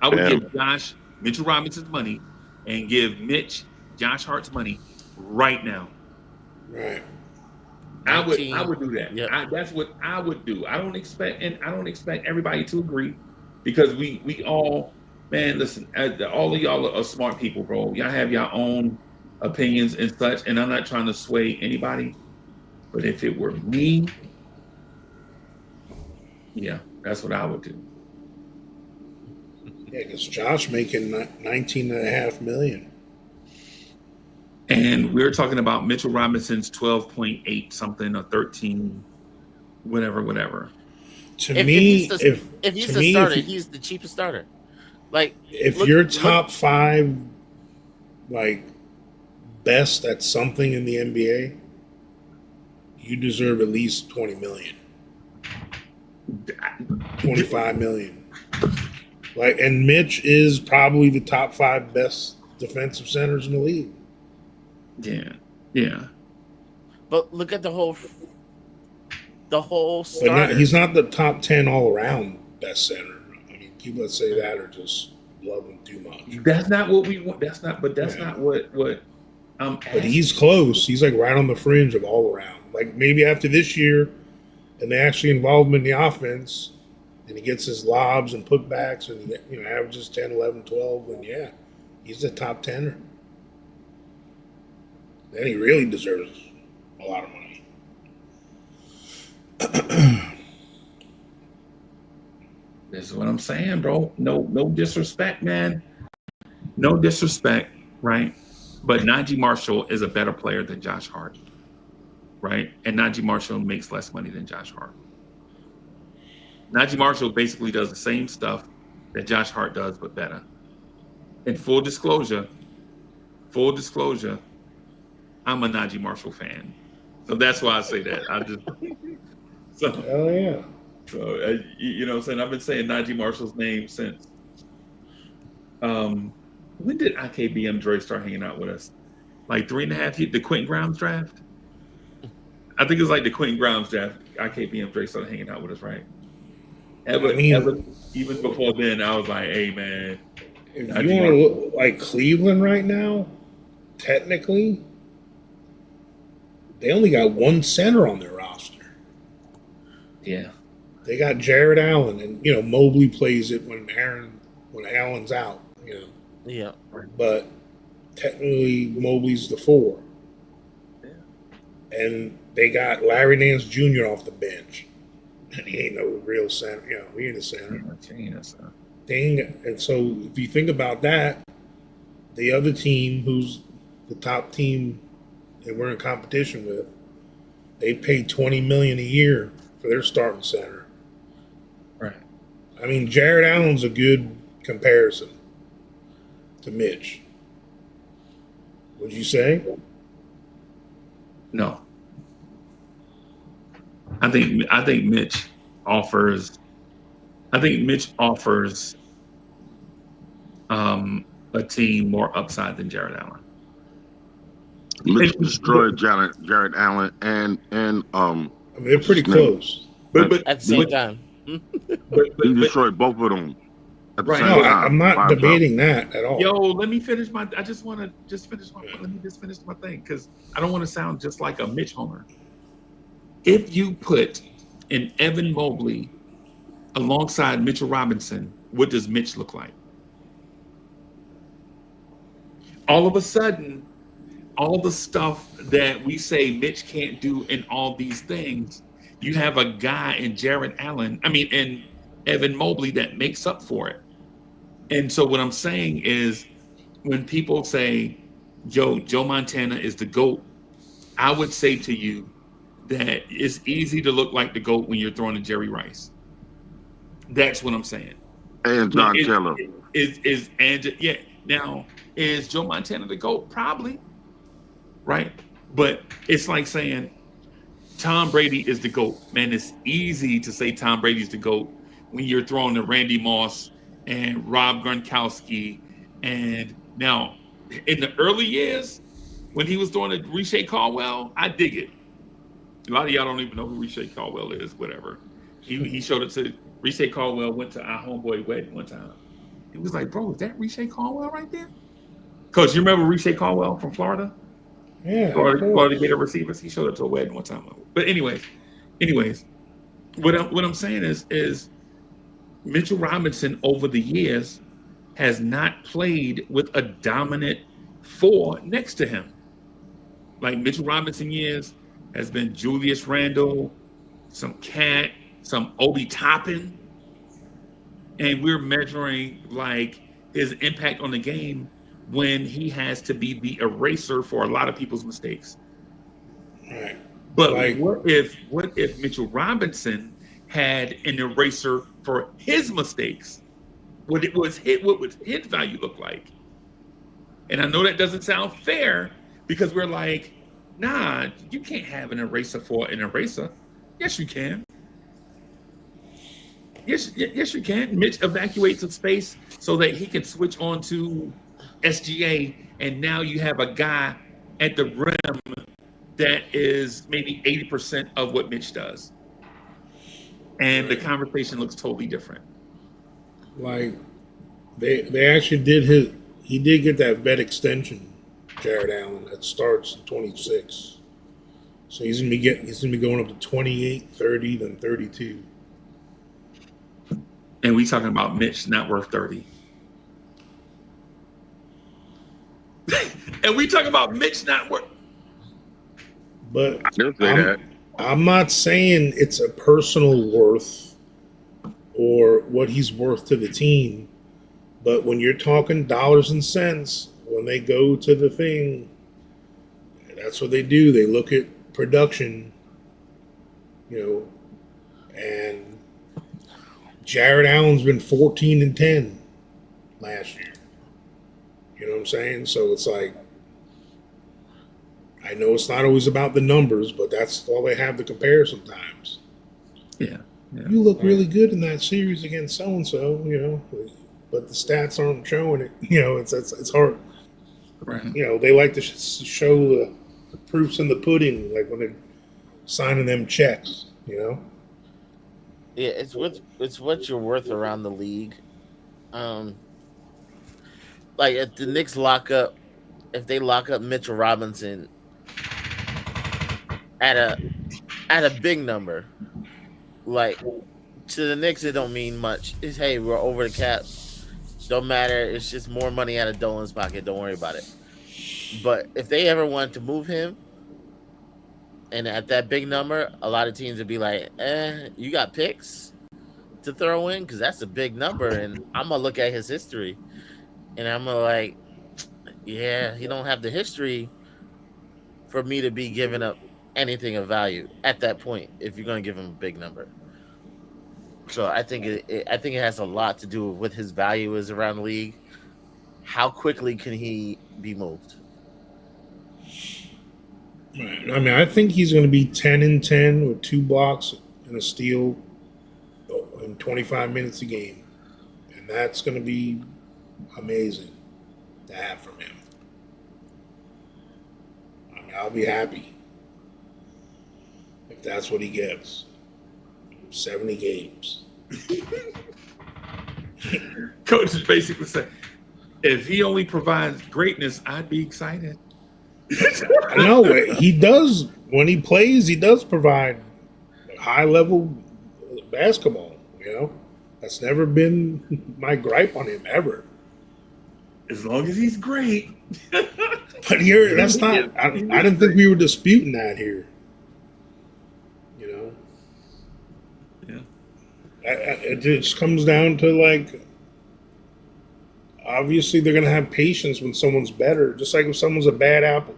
I would give Josh Mitchell Robinson's money and give Mitch Josh Hart's money right now. Right. I would do that. Yep. That's what I would do. I don't expect everybody to agree, because we all, man, listen, all of y'all are smart people, bro. Y'all have your own opinions and such, and I'm not trying to sway anybody. But if it were me, yeah, that's what I would do. Yeah, because Josh making $19.5 million. And we're talking about Mitchell Robinson's 12.8 something or 13, whatever. To me, if he's the starter, he's the cheapest starter. Like, if you're top 5, like, best at something in the NBA, you deserve at least 20 million. 25 million. Like, and Mitch is probably the top 5 best defensive centers in the league. Yeah. But look at the whole starter. But he's not the top 10 all around best center. I mean, people that say that are just love him too much. That's not what we want. That's not what I'm asking. But he's close. He's like right on the fringe of all around. Like, maybe after this year and they actually involve him in the offense, and he gets his lobs and putbacks and he averages 10, 11, 12, and yeah, he's a top 10er. Then he really deserves a lot of money. This is what I'm saying, bro. No disrespect, man. No disrespect, right? But Najee Marshall is a better player than Josh Hart, right? And Najee Marshall makes less money than Josh Hart. Najee Marshall basically does the same stuff that Josh Hart does, but better. And full disclosure, I'm a Najee Marshall fan. So that's why I say that. Hell yeah. So, you know what I'm saying? I've been saying Najee Marshall's name since, when did IKBM Dre start hanging out with us? Like 3.5 years, the Quentin Grimes draft? I think it was like the Quentin Grimes draft. IKBM Dre started hanging out with us, right? Even before then, I was like, hey, man. If you want to look like Cleveland right now, technically, they only got one center on their roster. Yeah. They got Jared Allen, and Mobley plays it when Allen's out. Yeah. But technically, Mobley's the 4. Yeah. And they got Larry Nance Jr. off the bench, and he ain't no real center. He ain't a center. Dang. And so if you think about that, the other team, who's the top team that we're in competition with, they pay $20 million a year for their starting center. Right. I mean, Jared Allen's a good comparison to Mitch. Would you say? No. I think Mitch offers a team more upside than Jared Allen. Mitch destroyed Jared Allen and I mean, they're pretty close. But at the same time. He destroyed both of them. Right. No, I'm not debating that at all. Yo, let me finish my. I just want to finish my. Let me just finish my thing because I don't want to sound just like a Mitch homer. If you put an Evan Mobley alongside Mitchell Robinson, what does Mitch look like? All of a sudden, all the stuff that we say Mitch can't do and all these things, you have a guy in in Evan Mobley that makes up for it. And so what I'm saying is when people say, Joe Montana is the GOAT, I would say to you that it's easy to look like the GOAT when you're throwing to Jerry Rice. That's what I'm saying. And John Taylor. Now, is Joe Montana the GOAT? Probably. Right? But it's like saying Tom Brady is the GOAT. Man, it's easy to say Tom Brady's the GOAT when you're throwing to Randy Moss and Rob Gronkowski. And now, in the early years, when he was throwing to Riche Caldwell, I dig it. A lot of y'all don't even know who Riche Caldwell is, whatever. He showed it to Riche Caldwell, went to our homeboy wedding one time. He was like, bro, is that Riche Caldwell right there? Coach, you remember Riche Caldwell from Florida? Yeah. Florida Gator receivers. He showed it to a wedding one time. But anyways, what I'm saying is Mitchell Robinson over the years has not played with a dominant 4 next to him. Like Mitchell Robinson years has been Julius Randle, some Cat, some Obi Toppin, and we're measuring like his impact on the game when he has to be the eraser for a lot of people's mistakes. Right. But what if Mitchell Robinson had an eraser for his mistakes? What would his value look like? And I know that doesn't sound fair because we're like, nah, you can't have an eraser for an eraser. Yes, you can. Yes, you can. Mitch evacuates the space so that he can switch on to SGA, and now you have a guy at the rim that is maybe 80% of what Mitch does. And the conversation looks totally different. Like, they actually he did get that vet extension, Jared Allen, that starts in 26. So he's gonna be going up to 28, 30, then 32. And we talking about Mitch not worth 30. And we talking about Mitch not worth. But I didn't say that. I'm not saying it's a personal worth or what he's worth to the team. But when you're talking dollars and cents, when they go to the thing, that's what they do. They look at production, and Jared Allen's been 14-10 last year. You know what I'm saying? So it's like, I know it's not always about the numbers, but that's all they have to compare sometimes. Yeah. You look really good in that series against so-and-so, but the stats aren't showing it. It's hard. Right. They like to show the proofs in the pudding, like when they're signing them checks, Yeah, it's what you're worth around the league. Like if the Knicks lock up Mitchell Robinson at a big number, like to the Knicks it don't mean much. It's hey, we're over the cap. Don't matter. It's just more money out of Dolan's pocket. Don't worry about it. But if they ever want to move him, and at that big number, a lot of teams would be like, you got picks to throw in? Because that's a big number. And I'm going to look at his history. And I'm going to like, yeah, he don't have the history for me to be giving up anything of value at that point if you're going to give him a big number. So I think it has a lot to do with what his value is around the league. How quickly can he be moved? Right. I mean, I think he's going to be 10-10 with 2 blocks and a steal in 25 minutes a game. And that's going to be amazing to have from him. I mean, I'll be happy if that's what he gets. 70 games. Coach is basically saying, if he only provides greatness, I'd be excited. I know he does. When he plays, he does provide high level basketball. That's never been my gripe on him ever. As long as he's great. But here, that's not. I didn't think we were disputing that here. Yeah. It just comes down to like. Obviously, they're going to have patience when someone's better. Just like if someone's a bad apple.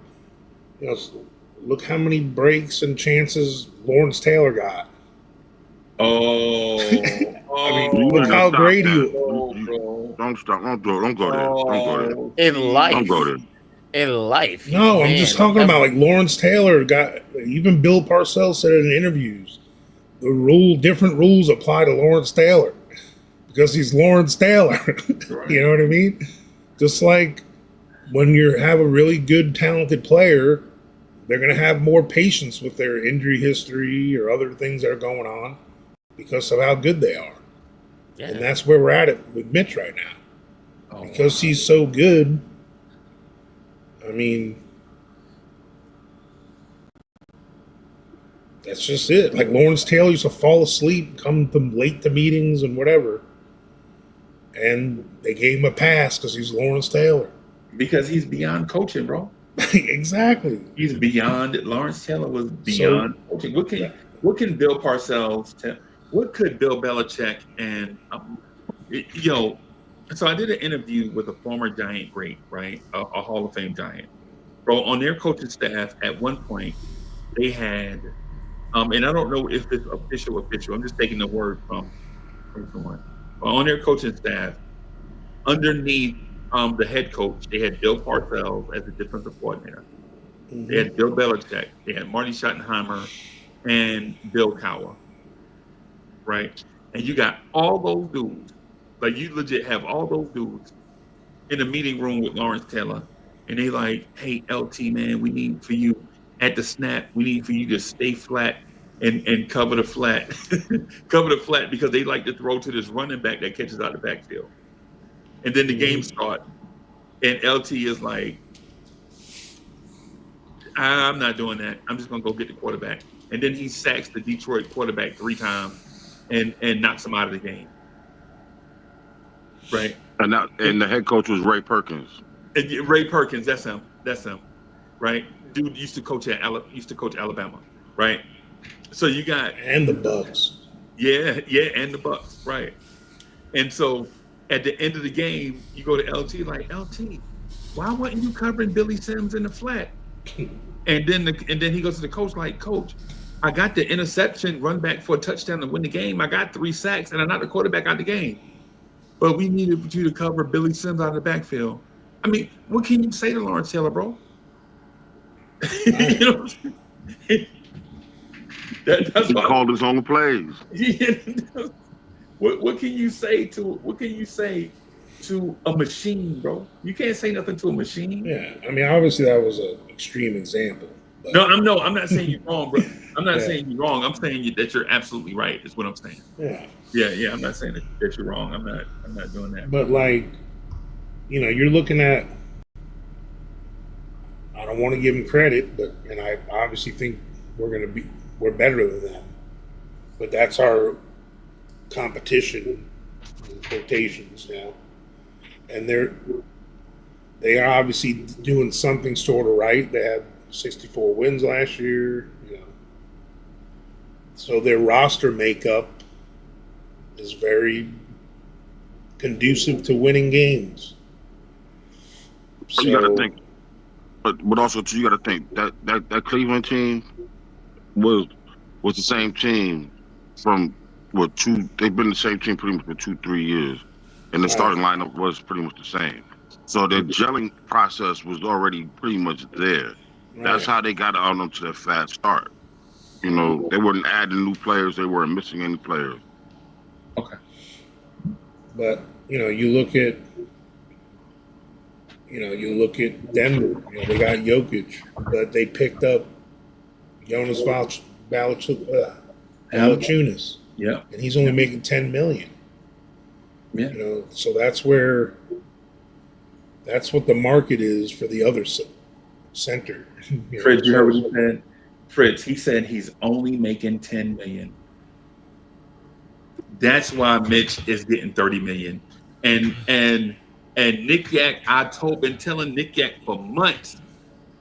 Look how many breaks and chances Lawrence Taylor got. Oh. I mean, look how great he was. Don't stop. Don't go there. Don't go there. In life. Don't go there. In life. No, I'm just talking about like Lawrence Taylor got. Even Bill Parcells said it in interviews. Different rules apply to Lawrence Taylor. Because he's Lawrence Taylor. You know what I mean? Just like when you have a really good, talented player, they're going to have more patience with their injury history or other things that are going on because of how good they are. Yeah. And that's where we're at it with Mitch right now. Because he's so good, I mean, that's just it. Like Lawrence Taylor used to fall asleep, come late to meetings and whatever. And they gave him a pass because he's Lawrence Taylor. Because he's beyond coaching, bro. Exactly. He's beyond. Lawrence Taylor was beyond coaching. What can Bill Parcells tell? What could Bill Belichick and So I did an interview with a former Giant great, right, a Hall of Fame Giant, bro. On their coaching staff, at one point, they had, and I don't know if it's official. I'm just taking the word from someone. On their coaching staff, underneath the head coach, they had Bill Parcells as the defensive coordinator. Mm-hmm. They had Bill Belichick. They had Marty Schottenheimer and Bill Cowher, right? And you got all those dudes, like you legit have all those dudes in the meeting room with Lawrence Taylor, and they like, hey, LT, man, we need for you at the snap, we need for you to stay flat and cover the flat, because they like to throw to this running back that catches out the backfield. And then the game starts, and LT is like, I'm not doing that. I'm just going to go get the quarterback. And then he sacks the Detroit quarterback 3 times and knocks him out of the game. right? And the head coach was Ray Perkins. And Ray Perkins, that's him. That's him, right? Dude used to coach Alabama, right? So you got And the Bucks. yeah, and the Bucks, right? And so at the end of the game, you go to LT like LT, why weren't you covering Billy Sims in the flat? And then he goes to the coach like, Coach, I got the interception, run back for a touchdown to win the game. I got 3 sacks, and I knocked the quarterback out of the game. But we needed you to cover Billy Sims out of the backfield. I mean, what can you say to Lawrence Taylor, bro? You know, that's He why, called his own plays. what can you say to a machine, bro? You can't say nothing to a machine. Yeah, I mean, obviously that was an extreme example. But I'm not saying you're wrong, bro. I'm not saying you're wrong. I'm saying that you're absolutely right. Is what I'm saying. Yeah. I'm not saying that you're wrong. I'm not doing that. But like, you know, you're looking at. I don't want to give him credit, and I obviously think we're better than them. But that's our competition in quotations now, and they are obviously doing something sort of right. They had 64 wins last year, you know. So their roster makeup is very conducive to winning games. So You got to think, but also too, you got to think that Cleveland team was the same team from they've been the same team pretty much for 2-3 years, and the starting lineup was pretty much the same. So their gelling process was already pretty much there. That's how they got on them to that fast start. You know, they weren't adding new players. They weren't missing any players. Okay. But you know, you look at Denver. You know, they got Jokic, but they picked up Jonas Valanciunas. Yeah. And he's only making $10 million. Yeah. You know, so that's what the market is for the other center. Fritz, you heard what he said? Fritz, he said he's only making $10 million. That's why Mitch is getting $30 million. And Nick Yak, been telling Nick Yak for months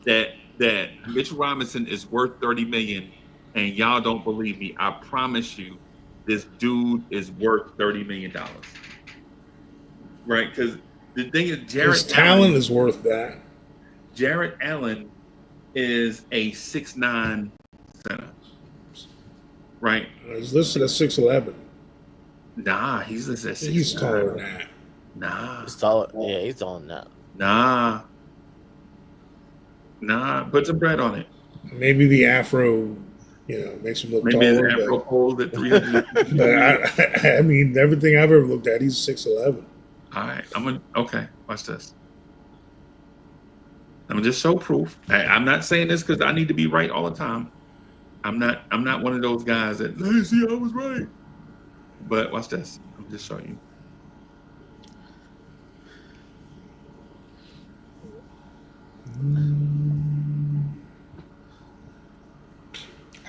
that Mitch Robinson is worth $30 million, and y'all don't believe me. I promise you, this dude is worth $30 million. Right? Because the thing is, his talent is worth that. Jarrett Allen is a 6'9" center. Right? He's listed at 6'11". Nah, he's listed at 6'9". He's taller than that. Nah. He's taller. Yeah, he's taller than that. Nah. Put some bread on it. Maybe the afro, you know, makes him look Maybe taller. the afro pole at 300. But I mean, everything I've ever looked at, he's 6'11". All right, okay. Watch this. I'm gonna just show proof. I'm not saying this because I need to be right all the time. I'm not one of those guys that see I was right. But watch this. I'm just showing you.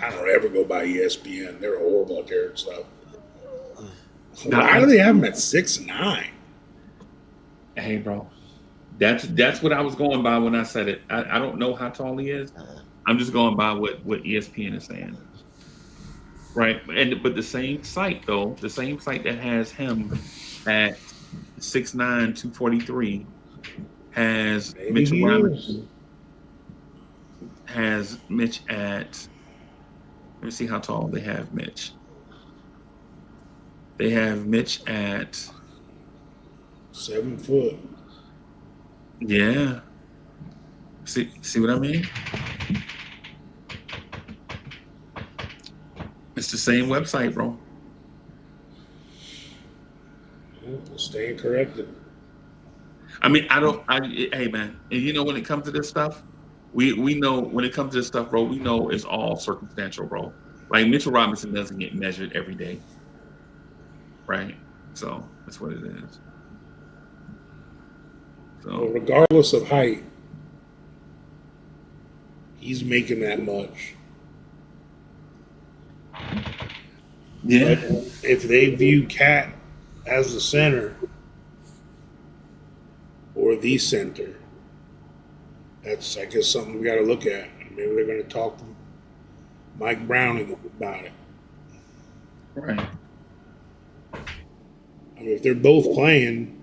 I don't ever go by ESPN. They're horrible at their stuff. Why do they have him at 6'9"? Hey, bro. That's what I was going by when I said it. I don't know how tall he is. I'm just going by what ESPN is saying. Right. But the same site that has him at 6'9", 243 has Mitch Robinson. Has Mitch at, let me see how tall they have Mitch. They have Mitch at 7 foot. Yeah. See what I mean? It's the same website, bro. Staying corrected. I mean, hey man, and you know when it comes to this stuff, we know when it comes to this stuff, bro, we know it's all circumstantial, bro. Like Mitchell Robinson doesn't get measured every day. Right? So that's what it is. So Well, regardless of height, he's making that much. yeah. But if they view Cat as the center, or the center. That's, I guess, something we got to look at. Maybe they're going to talk to Mike Brown about it. Right. I mean, if they're both playing,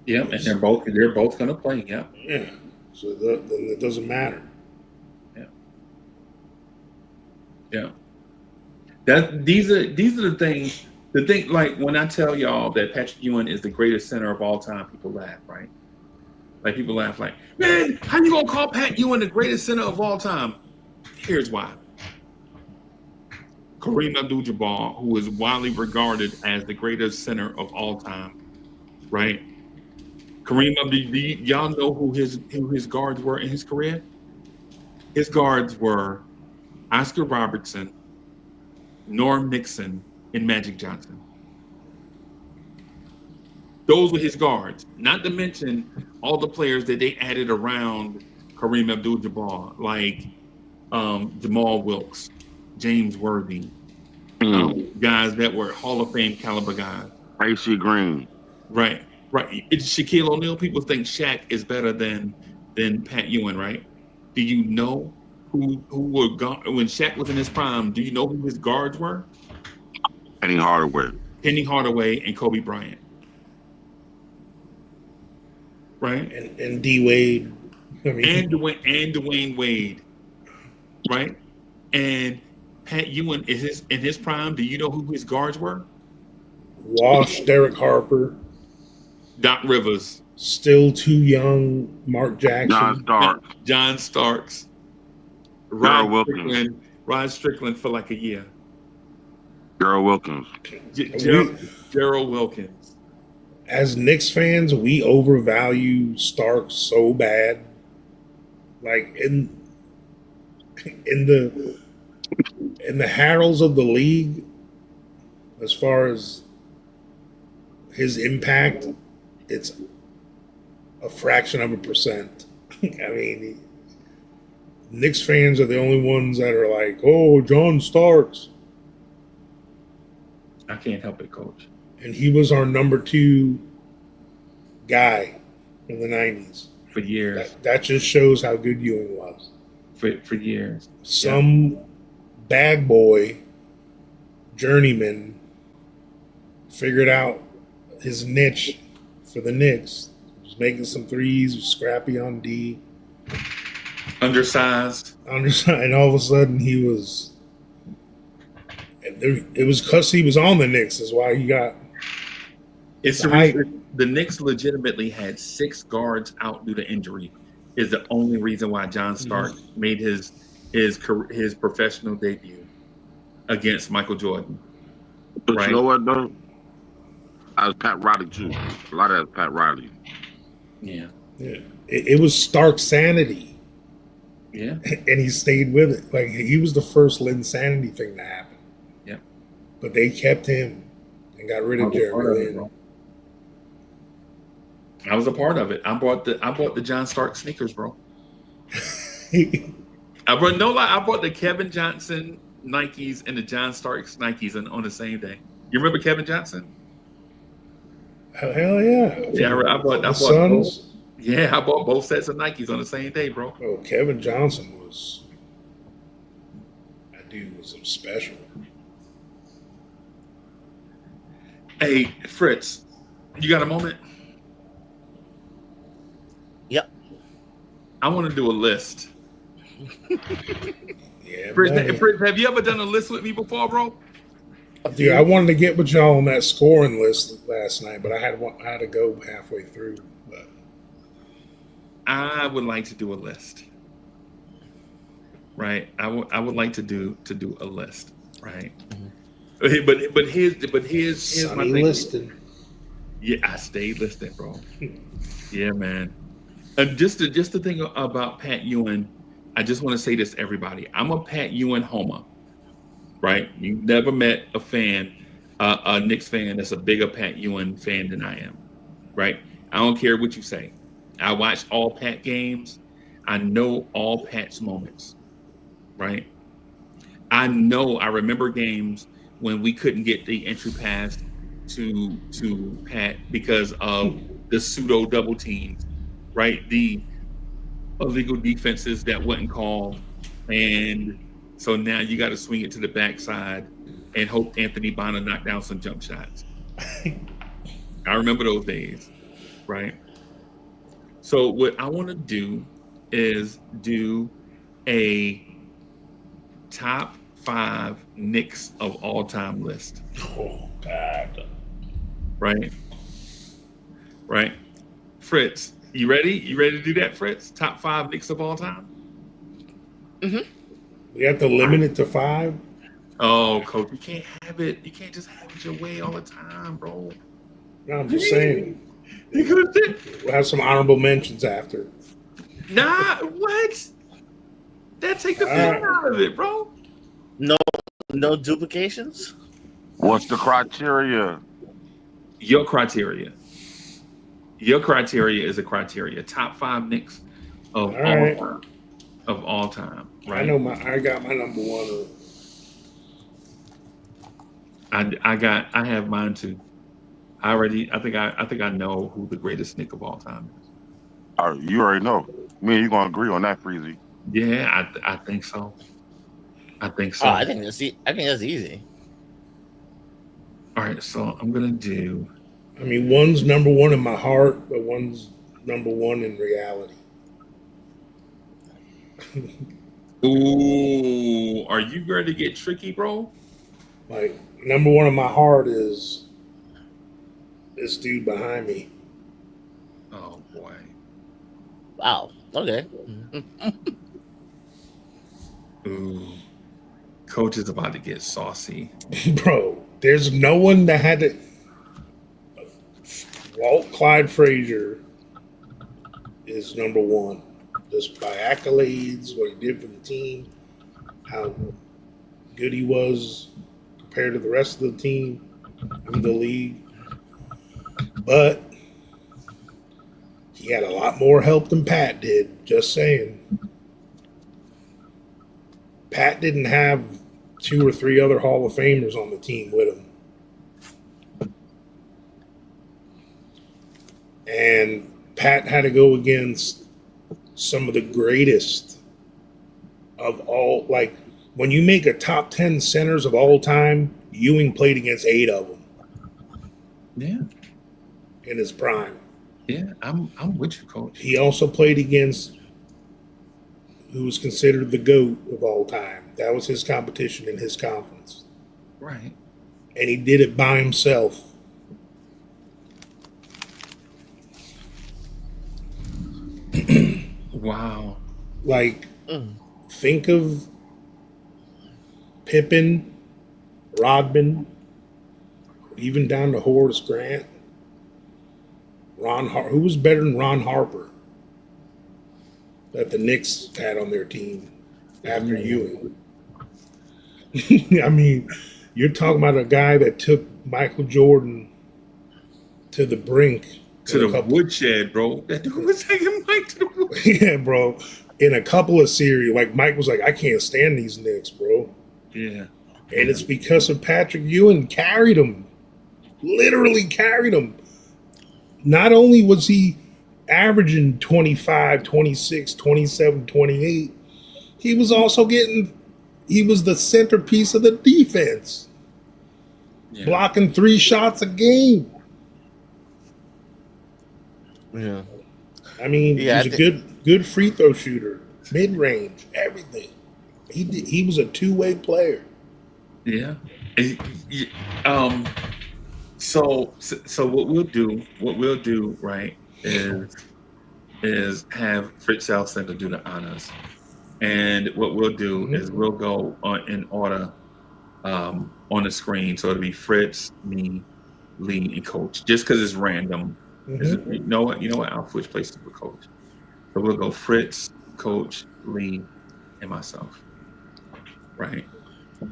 Yeah, and they're both going to play. Yeah. yeah. So then it doesn't matter. Yeah. Yeah. These are the things. The thing, like when I tell y'all that Patrick Ewing is the greatest center of all time, people laugh, right? Like people laugh, like, man, how you gonna call Pat Ewing the greatest center of all time? Here's why. Kareem Abdul-Jabbar, who is widely regarded as the greatest center of all time, right? Kareem Abdul, y'all know who his guards were in his career? His guards were Oscar Robertson, Norm Nixon, and Magic Johnson. Those were his guards, not to mention all the players that they added around Kareem Abdul-Jabbar, like Jamal Wilkes, James Worthy, guys that were Hall of Fame caliber guys. AC Green. Right. It's Shaquille O'Neal. People think Shaq is better than Pat Ewing, right? Do you know who were when Shaq was in his prime? Do you know who his guards were? Penny Hardaway and Kobe Bryant. Right? And D Wade. I mean, and Dwayne Wade. Right? And Pat Ewing is in his prime. Do you know who his guards were? Wash, Derek Harper, Doc Rivers. Still too young, Mark Jackson. John Starks. Rod Strickland for like a year. Gerald Wilkins. Gerald Wilkins. As Knicks fans, we overvalue Starks so bad. Like in the heralds of the league, as far as his impact, it's a fraction of a percent. I mean, Knicks fans are the only ones that are like, "Oh, John Starks." I can't help it, Coach. And he was our number 2 guy in the 90s. For years. That just shows how good Ewing was. For years. Some bag boy, journeyman, figured out his niche for the Knicks. Was making some threes, was scrappy on D. Undersized. And all of a sudden he was... It was because he was on the Knicks is why he got... It's the reason the Knicks legitimately had 6 guards out due to injury. Is the only reason why John Stark made his professional debut against Michael Jordan. But right? You know what though? I was Pat Riley too. A lot of that was Pat Riley. Yeah. It was Stark's sanity. Yeah. And he stayed with it. Like he was the first Linsanity thing to happen. Yeah. But they kept him and got rid of Jeremy Lin. I was a part of it. I bought the John Stark sneakers, bro. I bought the Kevin Johnson Nikes and the John Starks Nikes on the same day. You remember Kevin Johnson? Hell yeah. Yeah, I bought both. Yeah, I bought both sets of Nikes on the same day, bro. Oh, Kevin Johnson was... That dude was special. Hey, Fritz, you got a moment? Yep. I want to do a list. Yeah, Fritz, have you ever done a list with me before, bro? Yeah, I wanted to get with y'all on that scoring list last night, but I had to go halfway through. But I would like to do a list. Right? I would like to do a list, right? Mm-hmm. But here's my thing. Listed. Yeah, I stayed listed, bro. Yeah, man. And just the thing about Pat Ewing, I just want to say this to everybody. I'm a Pat Ewing homer, right? You never met a Knicks fan that's a bigger Pat Ewing fan than I am, right? I don't care what you say. I watch all Pat games. I know all Pat's moments, right? I remember games when we couldn't get the entry pass to Pat because of the pseudo double teams, right? The illegal defenses that wasn't called, and so now you got to swing it to the backside and hope Anthony Bonner knocked down some jump shots. I remember those days, right? So what I want to do is do a top 5 Knicks of all time list. Oh God! Right. Fritz, you ready? You ready to do that, Fritz? Top 5 Knicks of all time? We have to limit it to 5. Oh, coach, you can't have it. You can't just have it your way all the time, bro. No, I'm just saying. You could We'll have some honorable mentions after. Nah, what? That take the fun out of it, bro. No duplications. What's the criteria? Your criteria. Your criteria is a criteria. Top 5 Knicks of all right. time. Of all time. Right. I got my number 1. I have mine too. I think I know who the greatest Knick of all time is. You already know. Me and you gonna agree on that, Freezie. Yeah, I think so. I think so. Oh, I think that's easy. All right, so I'm gonna do. I mean, one's number 1 in my heart, but one's number 1 in reality. Ooh, are you ready to get tricky, bro? Like, number 1 in my heart is this dude behind me. Oh boy. Wow. Okay. Ooh, coach is about to get saucy. Bro, there's no one that had to. Walt Clyde Frazier is number 1. Just by accolades, what he did for the team, how good he was compared to the rest of the team in the league. But he had a lot more help than Pat did, just saying. Pat didn't have 2 or 3 other Hall of Famers on the team with him. And Pat had to go against some of the greatest of all. Like, when you make a top 10 centers of all time, Ewing played against 8 of them. Yeah. In his prime. Yeah, I'm with you, coach. He also played against who was considered the GOAT of all time. That was his competition in his conference. Right. And he did it by himself. Wow. Like, think of Pippen, Rodman, even down to Horace Grant. Who was better than Ron Harper that the Knicks had on their team after Ewing? I mean, you're talking about a guy that took Michael Jordan to the brink. To the woodshed, bro. That dude was taking Mike to the woodshed. Yeah, bro. In a couple of series, like Mike was like, I can't stand these Knicks, bro. Yeah. And it's because of Patrick Ewing carried him. Literally carried him. Not only was he averaging 25, 26, 27, 28, he was also he was the centerpiece of the defense. Yeah. Blocking 3 shots a game. Yeah. I mean, he's a good free throw shooter, mid-range, everything. He was a two-way player. Yeah. So what we'll do, right, is have Fritz Alcindor do the honors, and what we'll do is we'll go in order on the screen. So it'll be Fritz, me, Lee, and Coach, just because it's random. You know what? I'll switch places with Coach. So we'll go Fritz, Coach, Lee, and myself, right?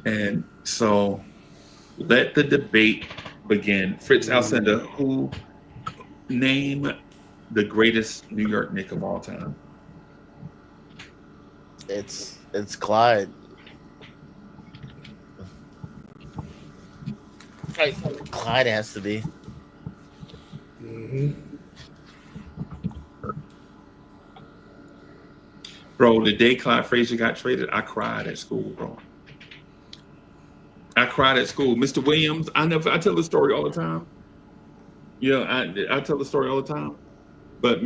And so let the debate begin. Fritz Alcindor, who name the greatest New York Knick of all time? It's Clyde. Clyde has to be. Bro, the day Clyde Frazier got traded, I cried at school, bro. I cried at school. Mr. Williams, I tell the story all the time. I tell the story all the time. But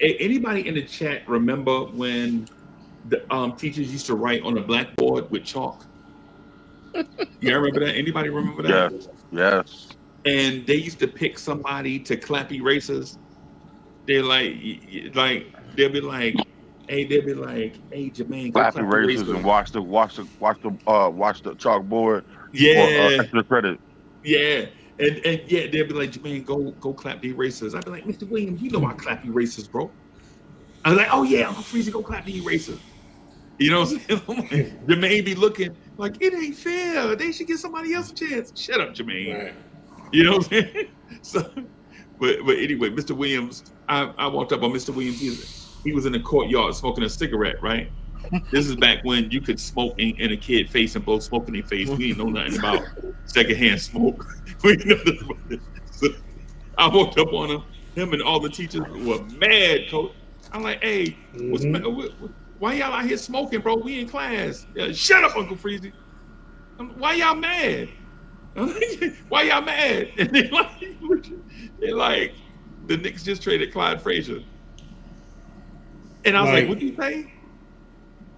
anybody in the chat remember when the teachers used to write on the blackboard with chalk? Yeah, remember that? Anybody remember that? Yes. And they used to pick somebody to clap erasers. They're like they'll be like, hey, Jermaine, go Clap erasers and watch the chalkboard for extra credit. Yeah. And yeah, they'll be like, Jermaine, go clap the erasers. I'd be like, Mr. Williams, you know I clap erasers, bro. I was like, oh yeah, Uncle Freezie, go clap the erasers. You know what I'm saying? Jermaine be looking like, it ain't fair. They should give somebody else a chance. Shut up, Jermaine. Right. You know what I'm saying? So, but anyway, Mr. Williams, I walked up on Mr. Williams. He was in the courtyard smoking a cigarette, right? This is back when you could smoke in a kid's face and blow smoke in their face. We didn't know nothing about secondhand smoke. We didn't know nothing about it. So I walked up on him and all the teachers were mad, coach. I'm like, hey, why y'all out here smoking, bro? We in class. Shut up, Uncle Freezie. Why y'all mad? Why y'all mad? And they're like, the Knicks just traded Clyde Frazier. And I was like, what'd you say?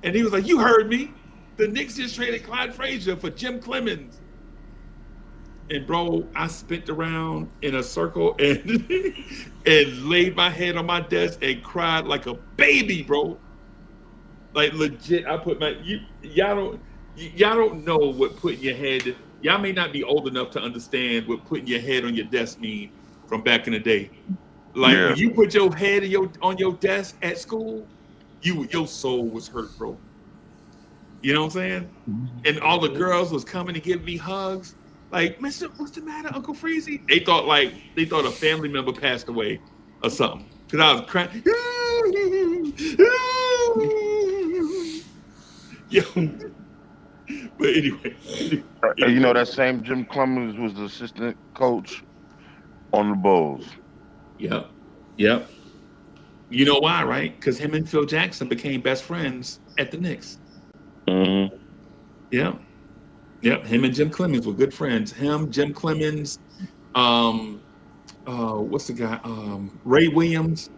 And he was like, you heard me. The Knicks just traded Clyde Frazier for Jim Clemens. And bro, I spent around in a circle and laid my head on my desk and cried like a baby, bro. Like legit, I put y'all don't know what putting your head. Y'all may not be old enough to understand what putting your head on your desk mean from back in the day. Like when you put your head on your desk at school, your soul was hurt, bro. You know what I'm saying? And all the girls was coming to give me hugs. Like, Mister, what's the matter, Uncle Freezie? They thought a family member passed away or something. Cause I was crying. Yo. But anyway. You know that same Jim Clemens was the assistant coach on the Bulls. Yep. You know why, right? Because him and Phil Jackson became best friends at the Knicks. Mm-hmm. Yeah. Him and Jim Clemens were good friends. Him, Jim Clemens, what's the guy? Ray Williams.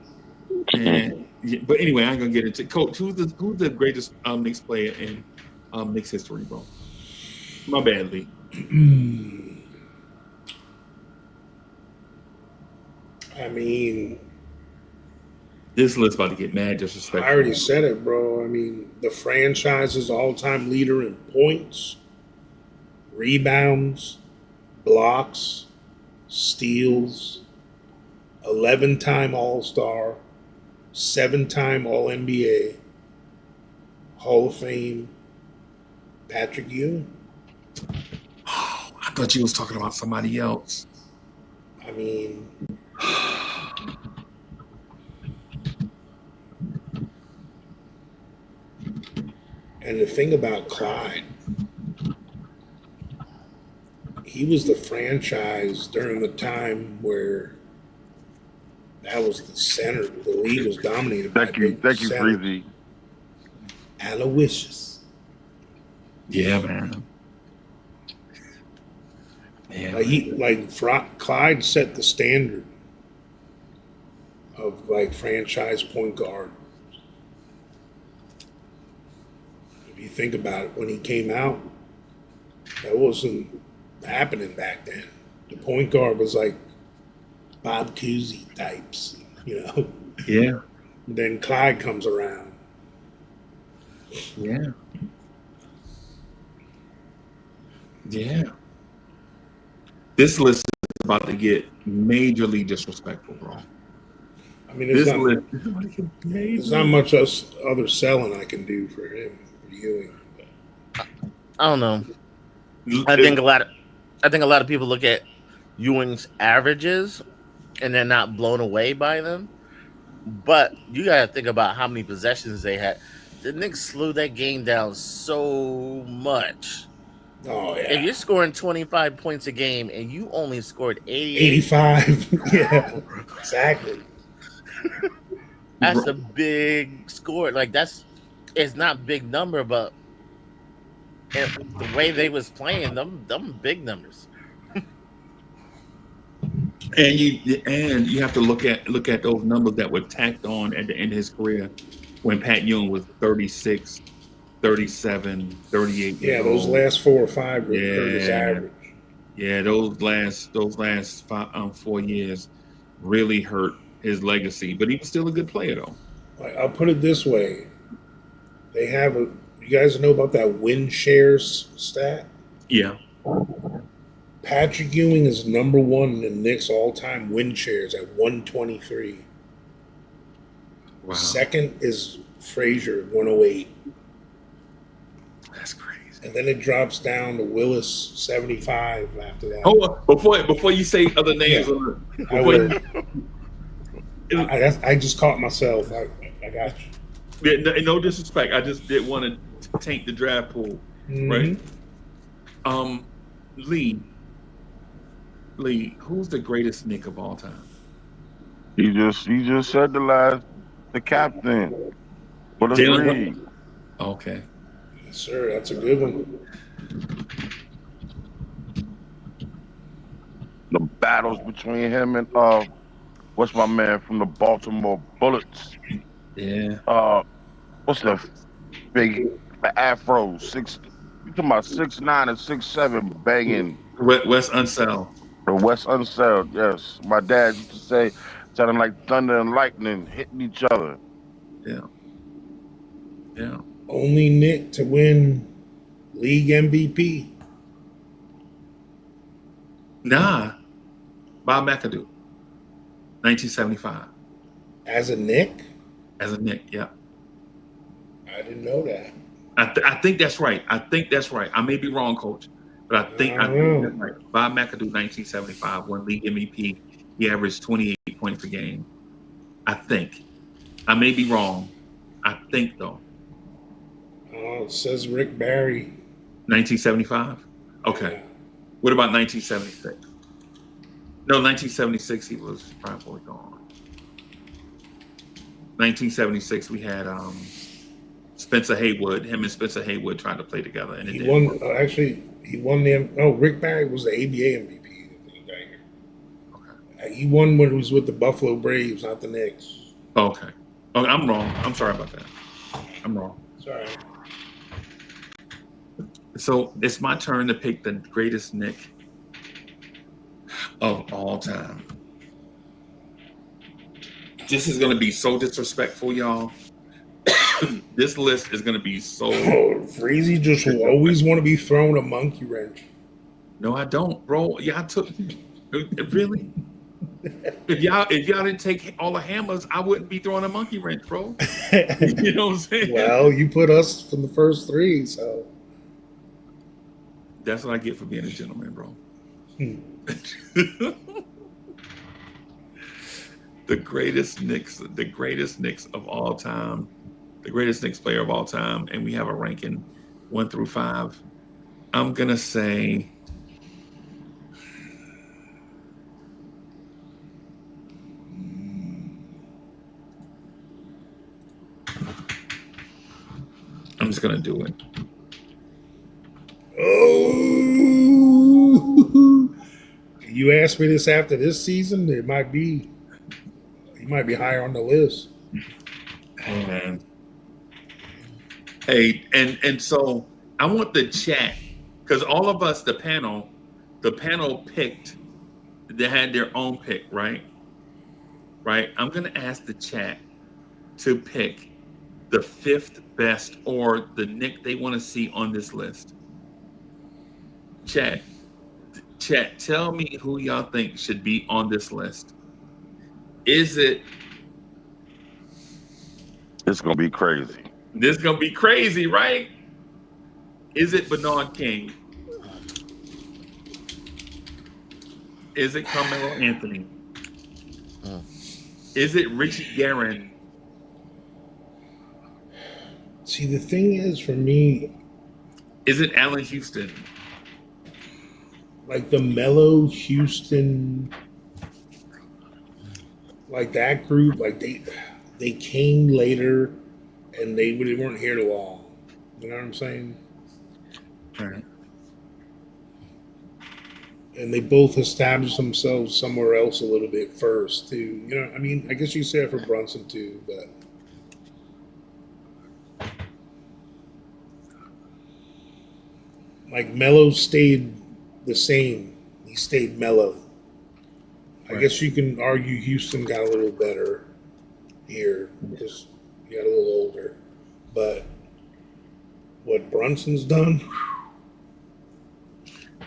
And but anyway, I ain't gonna get into Coach. Who's the greatest Knicks player in Knicks history, bro? My bad, Lee. I mean, this list about to get mad disrespectful. I already said it, bro. I mean, the franchise's all-time leader in points, rebounds, blocks, steals, 11-time All-Star, 7-time All-NBA, Hall of Fame, Patrick Ewing. Oh, I thought you was talking about somebody else. I mean, and the thing about Clyde, he was the franchise during the time where that was the center. The league was dominated by Thank you, Freezie. Aloysius. Yeah, man. Clyde set the standard of like franchise point guard. If you think about it, when he came out, that wasn't happening back then. The point guard was like Bob Cousy types, you know. Yeah. Then Clyde comes around. Yeah. This list is about to get majorly disrespectful, bro. I mean, there's not much other selling I can do for him, for Ewing. I don't know. I think a lot of people look at Ewing's averages and they're not blown away by them. But you got to think about how many possessions they had. The Knicks slowed that game down so much. Oh, yeah. If you're scoring 25 points a game and you only scored 85. Yeah, exactly. That's a big score. Like it's not big number, but the way they was playing them big numbers. And you have to look at those numbers that were tacked on at the end of his career when Pat Ewing was 36, 37, 38 Yeah, years those old. last 4 or 5 were his average. Yeah, those last 4 years really hurt his legacy. But he was still a good player, though. I'll put it this way: they have you guys know about that win shares stat? Yeah. Patrick Ewing is number 1 in the Knicks all-time win shares at 123. Wow. Second is Frazier, 108. That's crazy. And then it drops down to Willis, 75 after that. Oh, before you say other names, I just caught myself. I got you. Yeah, no disrespect. I just didn't want to taint the draft pool, right? Lee, who's the greatest Knick of all time? He just said the captain. What a Jalen. Okay. Yes, sir. That's a good one. The battles between him and what's my man from the Baltimore Bullets? Yeah. What's the Afro? You talking about 6'9" and 6'7" banging. Wes Unseld. The West Unseld, yes. My dad used to say, sounding like thunder and lightning hitting each other. Yeah. Yeah. Only Knick to win league MVP. Nah. Bob McAdoo. 1975. As a Knick? As a Knick, yeah. I didn't know that. I think that's right. I may be wrong, Coach, but I think that's right. Bob McAdoo, 1975, won league MVP. He averaged 28 points per game. I think. I may be wrong. I think, though. Oh, it says Rick Barry. 1975? Okay. Yeah. What about 1976? No, 1976, he was probably gone. 1976, we had Spencer Haywood. Him and Spencer Haywood tried to play together, and He won. He won the. Oh, Rick Barry was the ABA MVP. Okay. He won when he was with the Buffalo Braves, not the Knicks. Okay. Oh, I'm wrong. I'm sorry about that. I'm wrong. Sorry. So it's my turn to pick the greatest Knick of all time. This is going to be so disrespectful, y'all. This list is going to be so. Oh, Freezie just will always want to be thrown a monkey wrench. No, I don't, bro. Y'all took really. If y'all didn't take all the hammers, I wouldn't be throwing a monkey wrench, bro. You know what I'm saying? Well, you put us from the first 3, so that's what I get for being a gentleman, bro. The greatest Knicks of all time, the greatest Knicks player of all time, and we have a ranking 1 through 5. I'm gonna say I'm just gonna do it. Oh, you asked me this after this season, he might be higher on the list. Hey, man. Hey, and so I want the chat, because all of us, the panel picked, they had their own pick, right? Right? I'm going to ask the chat to pick the 5th best or the Knick they want to see on this list. Chat, tell me who y'all think should be on this list. Is it? It's going to be crazy. This is going to be crazy, right? Is it Bernard King? Is it Carmelo Anthony? Is it Richie Guerin? See, the thing is, for me, Is it Allen Houston? like the Mellow Houston, like that group, like they came later, and they weren't here long. You know what I'm saying? Right. And they both established themselves somewhere else a little bit first, too. You know, I mean, I guess you say it for Brunson too, but like Melo stayed the same. He stayed mellow. I guess you can argue Houston got a little better here because he got a little older. But what Brunson's done,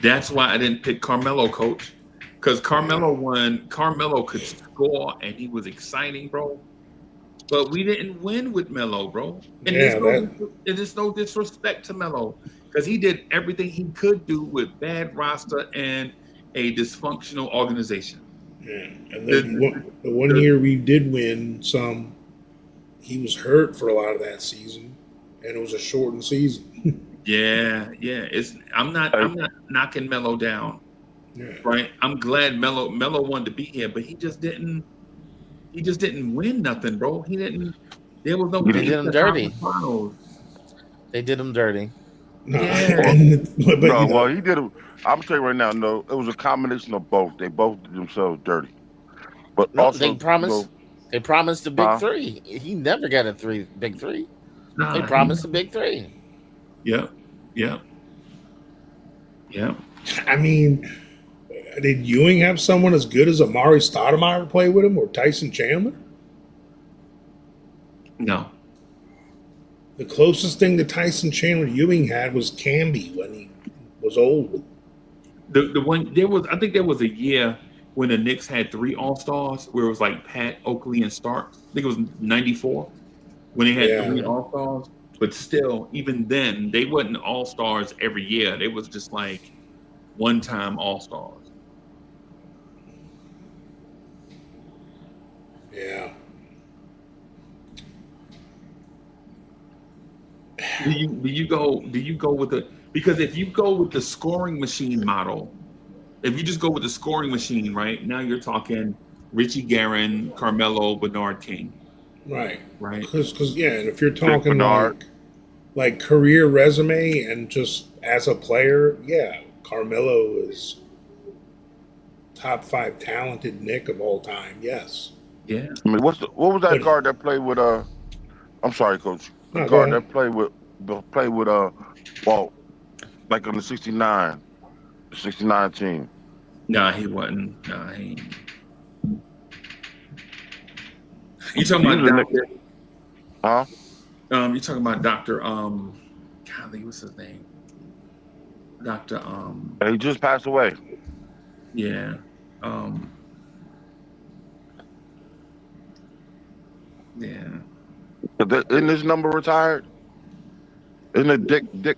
That's why I didn't pick Carmelo, coach. Because Carmelo could score and he was exciting, bro. But we didn't win with Melo, bro. And there's no disrespect to Melo. Because he did everything he could do with bad roster and a dysfunctional organization. yeah. And then the one year we did win some, he was hurt for a lot of that season, and it was a shortened season. Yeah. I'm not knocking Melo down. Yeah. Right. I'm glad Melo wanted to be here, but he just didn't win nothing, bro. There was no They did him dirty. Finals. They did him dirty. No, Yeah. but No, you know, well, he did it. I'm telling you right now, no, it was a combination of both. They both did themselves dirty. But No, also, they promised. They promised the big Huh? three. He never got a big three. Nah, They promised a big three. Yep. I mean, did Ewing have someone as good as Amari Stoudemire play with him or Tyson Chandler? No. The closest thing to Tyson Chandler Ewing had was Camby when he was old. The one I think there was a year when the Knicks had 3 All-Stars where it was like Pat, Oakley, and Starks. I think it was 94 when they had 3 All-Stars. But still, even then, they wasn't All-Stars every year. They was just like one-time All-Stars. Yeah. Do you go with the, because if you go with the scoring machine model, if you just go with the scoring machine, right, now you're talking Richie Guerin, Carmelo, Bernard King. Right. Right. Because and if you're talking Bernard. like career resume and just as a player, yeah, Carmelo is top 5 talented Knick of all time. Yes. Yeah. I mean, what was that But- guard that played with I'm sorry, coach. The No, go guard ahead. that played with Walt, like on the 69 team. Nah, he wasn't. Nah, he ain't. You talking He was about a Doctor? Huh? You talking about Doctor? Golly, what's his name? Doctor. He just passed away. Yeah. Yeah. Isn't his number retired? Isn't it Dick Dick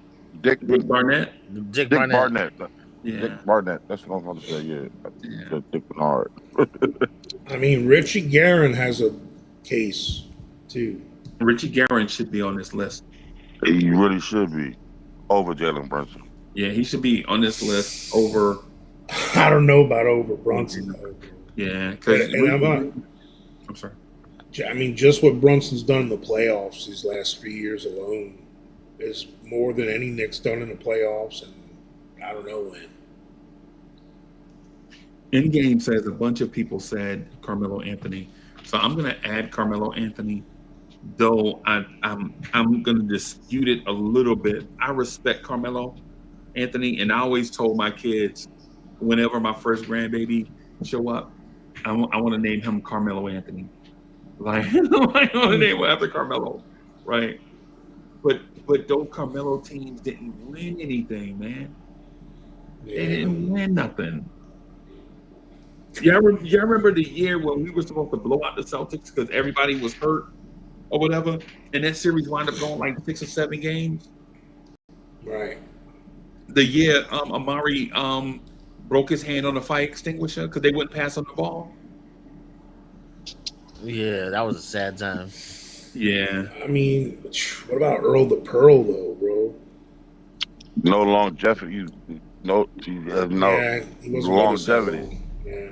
Barnett. Dick Barnett? Yeah. Dick Barnett. That's what I'm going to say. Yeah. Dick Bernard. I mean, Richie Guerin has a case too. Richie Guerin should be on this list. He really should be over Jalen Brunson. Yeah, he should be on this list over. I don't know about over Brunson though. Yeah, because I'm sorry. I mean, just what Brunson's done in the playoffs these last 3 years alone is more than any Knicks done in the playoffs, and I don't know when. In game says a bunch of people said Carmelo Anthony, so I'm going to add Carmelo Anthony. Though I'm going to dispute it a little bit. I respect Carmelo Anthony, and I always told my kids, whenever my first grandbaby show up, I want to name him Carmelo Anthony. Like, I want to name him after Carmelo, right? But those Carmelo teams didn't win anything, man. They didn't win nothing. Y'all remember the year when we were supposed to blow out the Celtics because everybody was hurt or whatever, and that series wound up going like 6 or 7 games? Right. The year Amari broke his hand on the fire extinguisher because they wouldn't pass on the ball. Yeah, that was a sad time. Yeah. I mean, what about Earl the Pearl though, bro? No longevity. No Yeah, he wasn't longevity. Yeah.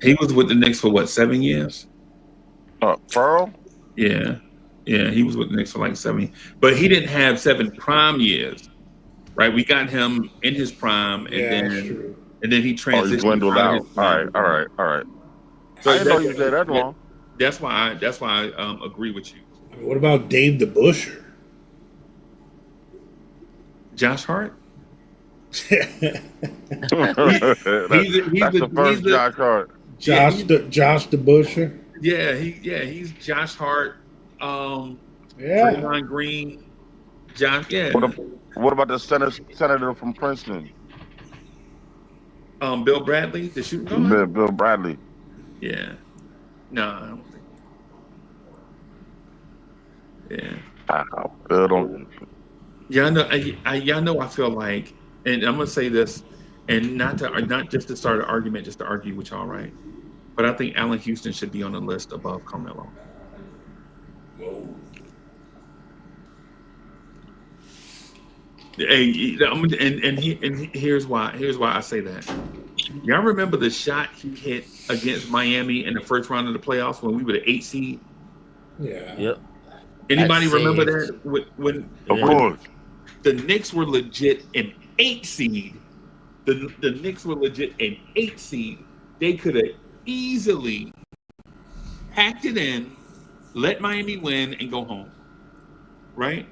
He was with the Knicks for what, 7 years? Pearl? Yeah. Yeah, he was with the Knicks for like 7, but he didn't have 7 prime years, right? We got him in his prime, and Yeah, that's true. then he He transitioned dwindled out of his out. All prime. right, all right. So I didn't know he was there that long. that's why I agree with you. I mean, what about Dave the Busher? Josh Hart. That's the first Josh Hart. Josh the Busher. Yeah, he's Josh Hart. Yeah. Draymond Green. Josh. Yeah. What about the senator from Princeton? Bill Bradley, the shooting guard. Bill Bradley. Yeah. No, I don't think. Yeah. Bill don't. Yeah, I know. Y'all know. I feel like, and I'm gonna say this, and not just to start an argument, just to argue with y'all, right? But I think Allen Houston should be on the list above Carmelo. Hey, here's why I say that. Y'all remember the shot he hit against Miami in the first round of the playoffs when we were the 8 seed? Yeah. Yep. Anybody remember that? When Of course. the Knicks were legit an 8 seed. The Knicks were legit an 8 seed. They could have easily packed it in, let Miami win, and go home. Right?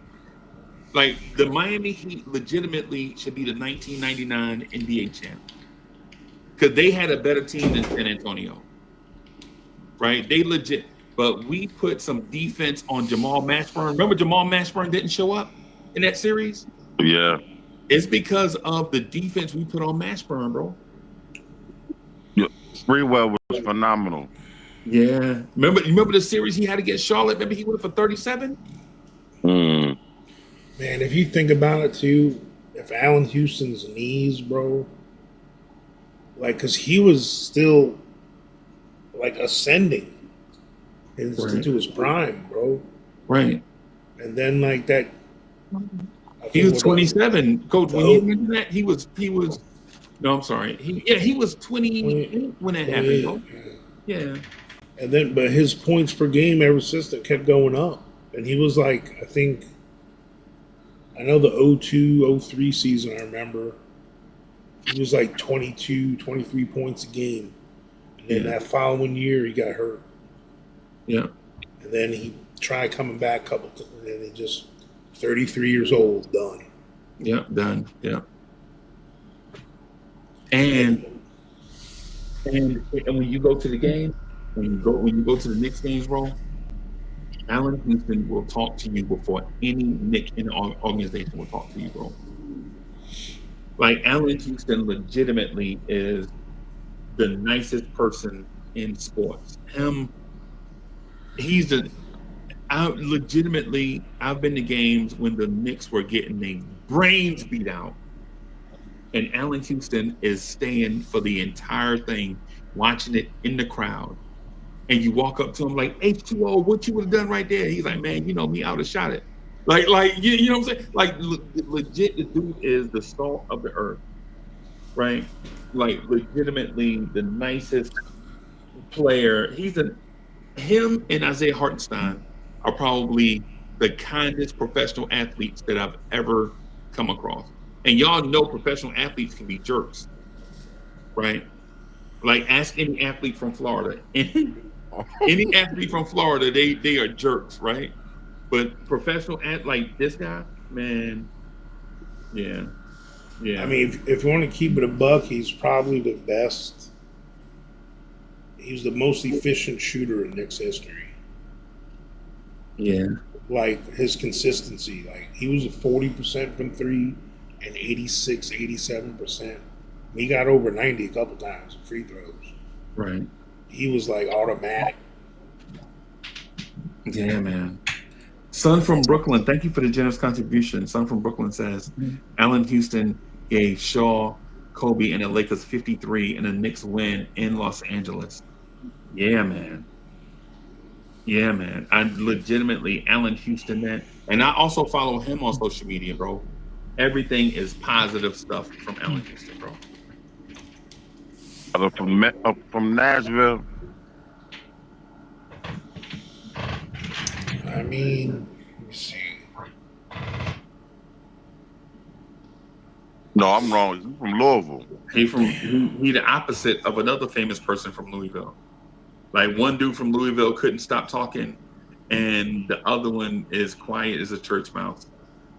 Like, the Miami Heat legitimately should be the 1999 NBA champ. Because they had a better team than San Antonio. Right? They legit. But we put some defense on Jamal Mashburn. Remember Jamal Mashburn didn't show up in that series? Yeah. It's because of the defense we put on Mashburn, bro. Yeah. Sprewell was phenomenal. Yeah. Remember the series he had against Charlotte? Remember he went for 37? Man, if you think about it too, if Allen Houston's knees, bro, like, because he was still like ascending into his prime, bro. Right. And then like that, he was 27. Coach, when you mentioned that, he was. No, I'm sorry. He was 28 when that happened, bro. Yeah. And then, but his points per game ever since that kept going up, and he was like, I know the 02-03 season, I remember. He was like 22, 23 points a game. And then that following year, he got hurt. Yeah. And then he tried coming back a couple times, and then he just, 33 years old, done. Yeah, done. Yeah. And when you go to the game, when you go to the Knicks games, bro, Allen Houston will talk to you before any Knick in the organization will talk to you, bro. Like, Allen Houston legitimately is the nicest person in sports. I've been to games when the Knicks were getting their brains beat out, and Allen Houston is staying for the entire thing, watching it in the crowd. And you walk up to him like, H2O, what you would have done right there? He's like, man, you know me, I would have shot it. Like you know what I'm saying? Like, legit, the dude is the salt of the earth, right? Like, legitimately the nicest player. Him and Isaiah Hartenstein are probably the kindest professional athletes that I've ever come across. And y'all know professional athletes can be jerks, right? Like, ask any athlete from Florida. Any athlete from Florida, they are jerks, right? But professional like this guy, man, yeah. I mean, if you want to keep it a buck, he's probably the best. He's the most efficient shooter in Knicks history. Yeah. Like, his consistency. Like, he was at 40% from three and 86, 87%. He got over 90 a couple times free throws. Right. He was like automatic. Yeah, man. Son from Brooklyn, thank you for the generous contribution. Son from Brooklyn says, Allen Houston gave Shaw, Kobe, and the Lakers 53 in a Knicks win in Los Angeles. Yeah, man. Yeah, man. I legitimately, Allen Houston, man. And I also follow him on social media, bro. Everything is positive stuff from Allen Houston, bro. From Nashville. mean, let me see. No, I'm wrong. He's from Louisville. He the opposite of another famous person from Louisville. Like one dude from Louisville couldn't stop talking, and the other one is quiet as a church mouse,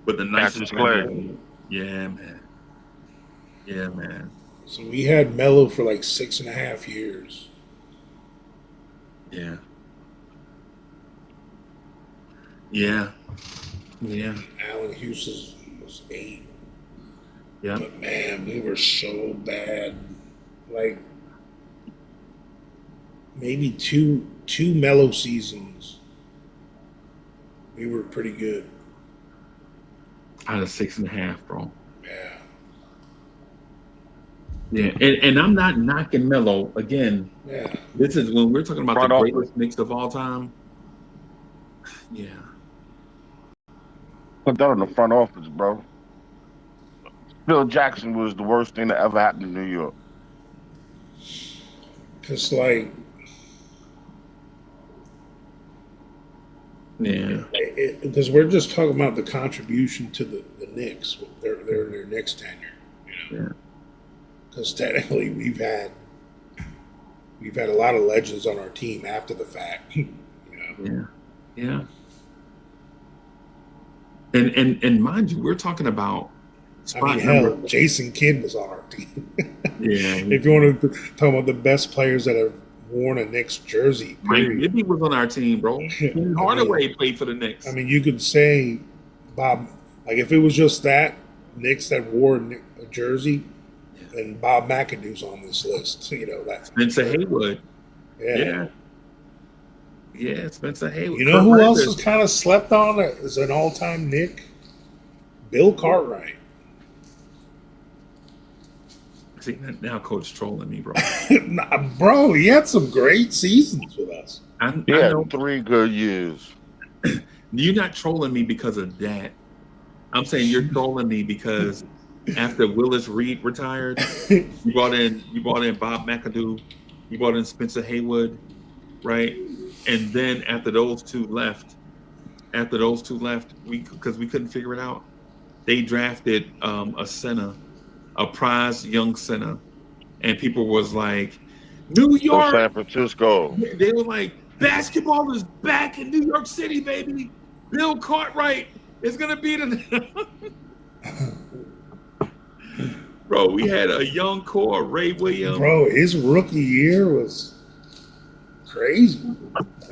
but the nicest man. Yeah, man. Yeah, man. So we had Melo for like 6.5 years. Yeah. Yeah. Yeah. Allen Houston was 8. Yeah. But man, we were so bad. Like maybe two Melo seasons, we were pretty good. Out of 6.5, bro. Yeah. Yeah, and I'm not knocking Melo again. Yeah. This is when we're talking about Front the office. greatest Knicks of all time. Yeah. Put that in the front office, bro. Phil Jackson was the worst thing that ever happened in New York. Cause like Yeah. because we're just talking about the contribution to the Knicks. They're in their next tenure. You know? Yeah. Because technically we've had a lot of legends on our team after the fact. You know? Yeah. And mind you, we're talking about spot number. Jason Kidd was on our team. Yeah. If you want to talk about the best players that have worn a Knicks jersey, Mike period. Bibby was on our team, bro. Ken Hardaway played for the Knicks. I mean, you could say Bob, like if it was just that Knicks that wore a jersey, then Bob McAdoo's on this list. You know, that's Spencer Haywood. Yeah. Yeah, Spencer Haywood. You know who else is kind of slept on as an all-time Knick? Bill Cartwright. See, now Coach trolling me, bro. Nah, bro, he had some great seasons with us. I Yeah, know 3 good years. you're not trolling me because of that. I'm saying you're trolling me because after Willis Reed retired, you brought in Bob McAdoo, you brought in Spencer Haywood, right? And then after those two left, because we couldn't figure it out, they drafted a center, a prize young center, and people was like, New York, San Francisco. They were like, basketball is back in New York City, baby. Bill Cartwright is gonna be the bro. We had a young core, Ray Williams. Bro, his rookie year was crazy.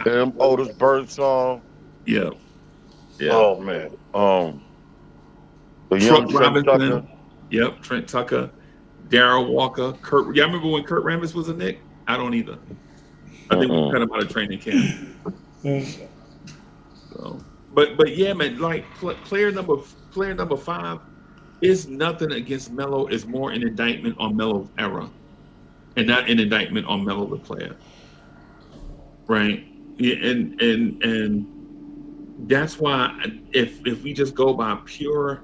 Otis Birdsong. Yeah. Oh man. The Trent young Trent Robinson. Tucker. Yep, Trent Tucker, Darryl Walker, Kurt. Y'all remember when Kurt Rambis was a Knick? I don't either. I think we cut him out of training camp. So, but yeah, man, like player number 5 is nothing against Melo. It's more an indictment on Melo's era, and not an indictment on Melo the player. Right? Yeah, and that's why if we just go by pure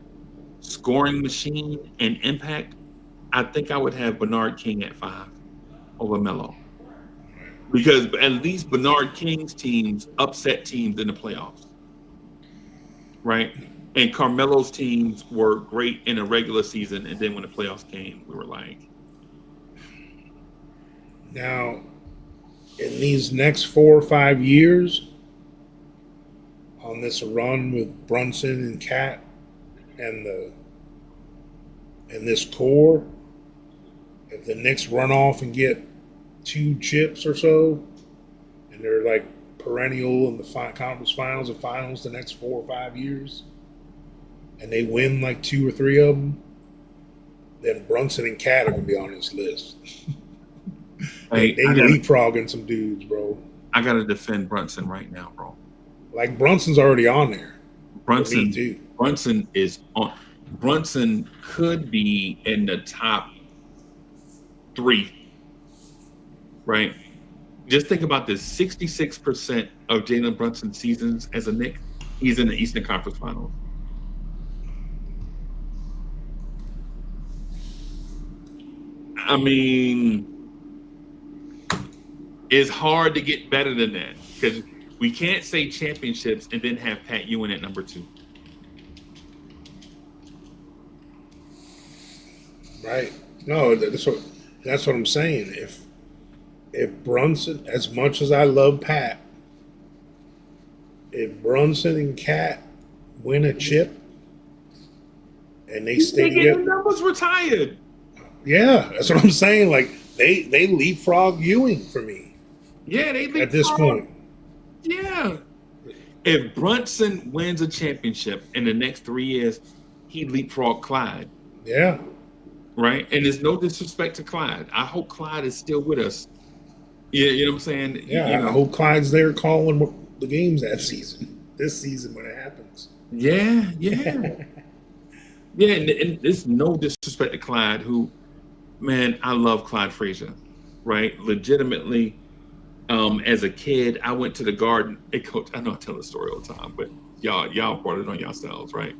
scoring machine and impact, I think I would have Bernard King at 5 over Melo. Because at least Bernard King's teams upset teams in the playoffs. Right? And Carmelo's teams were great in a regular season, and then when the playoffs came, we were like. Now, in these next 4 or 5 years, on this run with Brunson and Cat and this core, if the Knicks run off and get 2 chips or so, and they're like perennial in the conference finals and finals the next 4 or 5 years, and they win like 2 or 3 of them, then Brunson and Cat are gonna be on this list. They leapfrogging some dudes, bro. I gotta defend Brunson right now, bro. Like Brunson's already on there. Brunson too. is on. Brunson could be in the top 3, right? Just think about this: 66% of Jalen Brunson's seasons as a Knick, he's in the Eastern Conference Finals. I mean, it's hard to get better than that because We can't say championships and then have Pat Ewing at number 2. Right. No, that's what I'm saying. If Brunson, as much as I love Pat, if Brunson and Cat win a chip and they stay together, numbers retired. Yeah, that's what I'm saying. Like they leapfrog Ewing for me. Yeah, they leapfrog at this point. Yeah. If Brunson wins a championship in the next 3 years, he leapfrog Clyde. Yeah. Right? And there's no disrespect to Clyde. I hope Clyde is still with us. Yeah, you know what I'm saying? Yeah, I hope Clyde's there calling the games this season when it happens. Yeah. Yeah, and there's no disrespect to Clyde, who, man, I love Clyde Frazier, right? Legitimately, as a kid, I went to the Garden. Hey, Coach, I know I tell the story all the time, but y'all brought it on yourselves, right?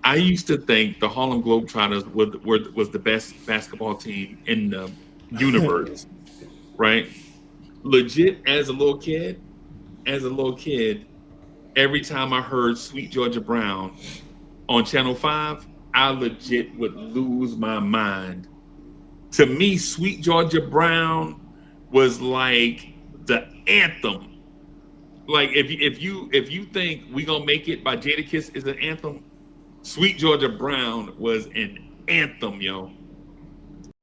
I used to think the Harlem Globetrotters was the best basketball team in the universe, right? Legit, as a little kid, every time I heard Sweet Georgia Brown on Channel 5, I legit would lose my mind. To me, Sweet Georgia Brown was like the anthem. Like if you think We Gonna Make It by Jadakiss is an anthem, Sweet Georgia Brown was an anthem, yo.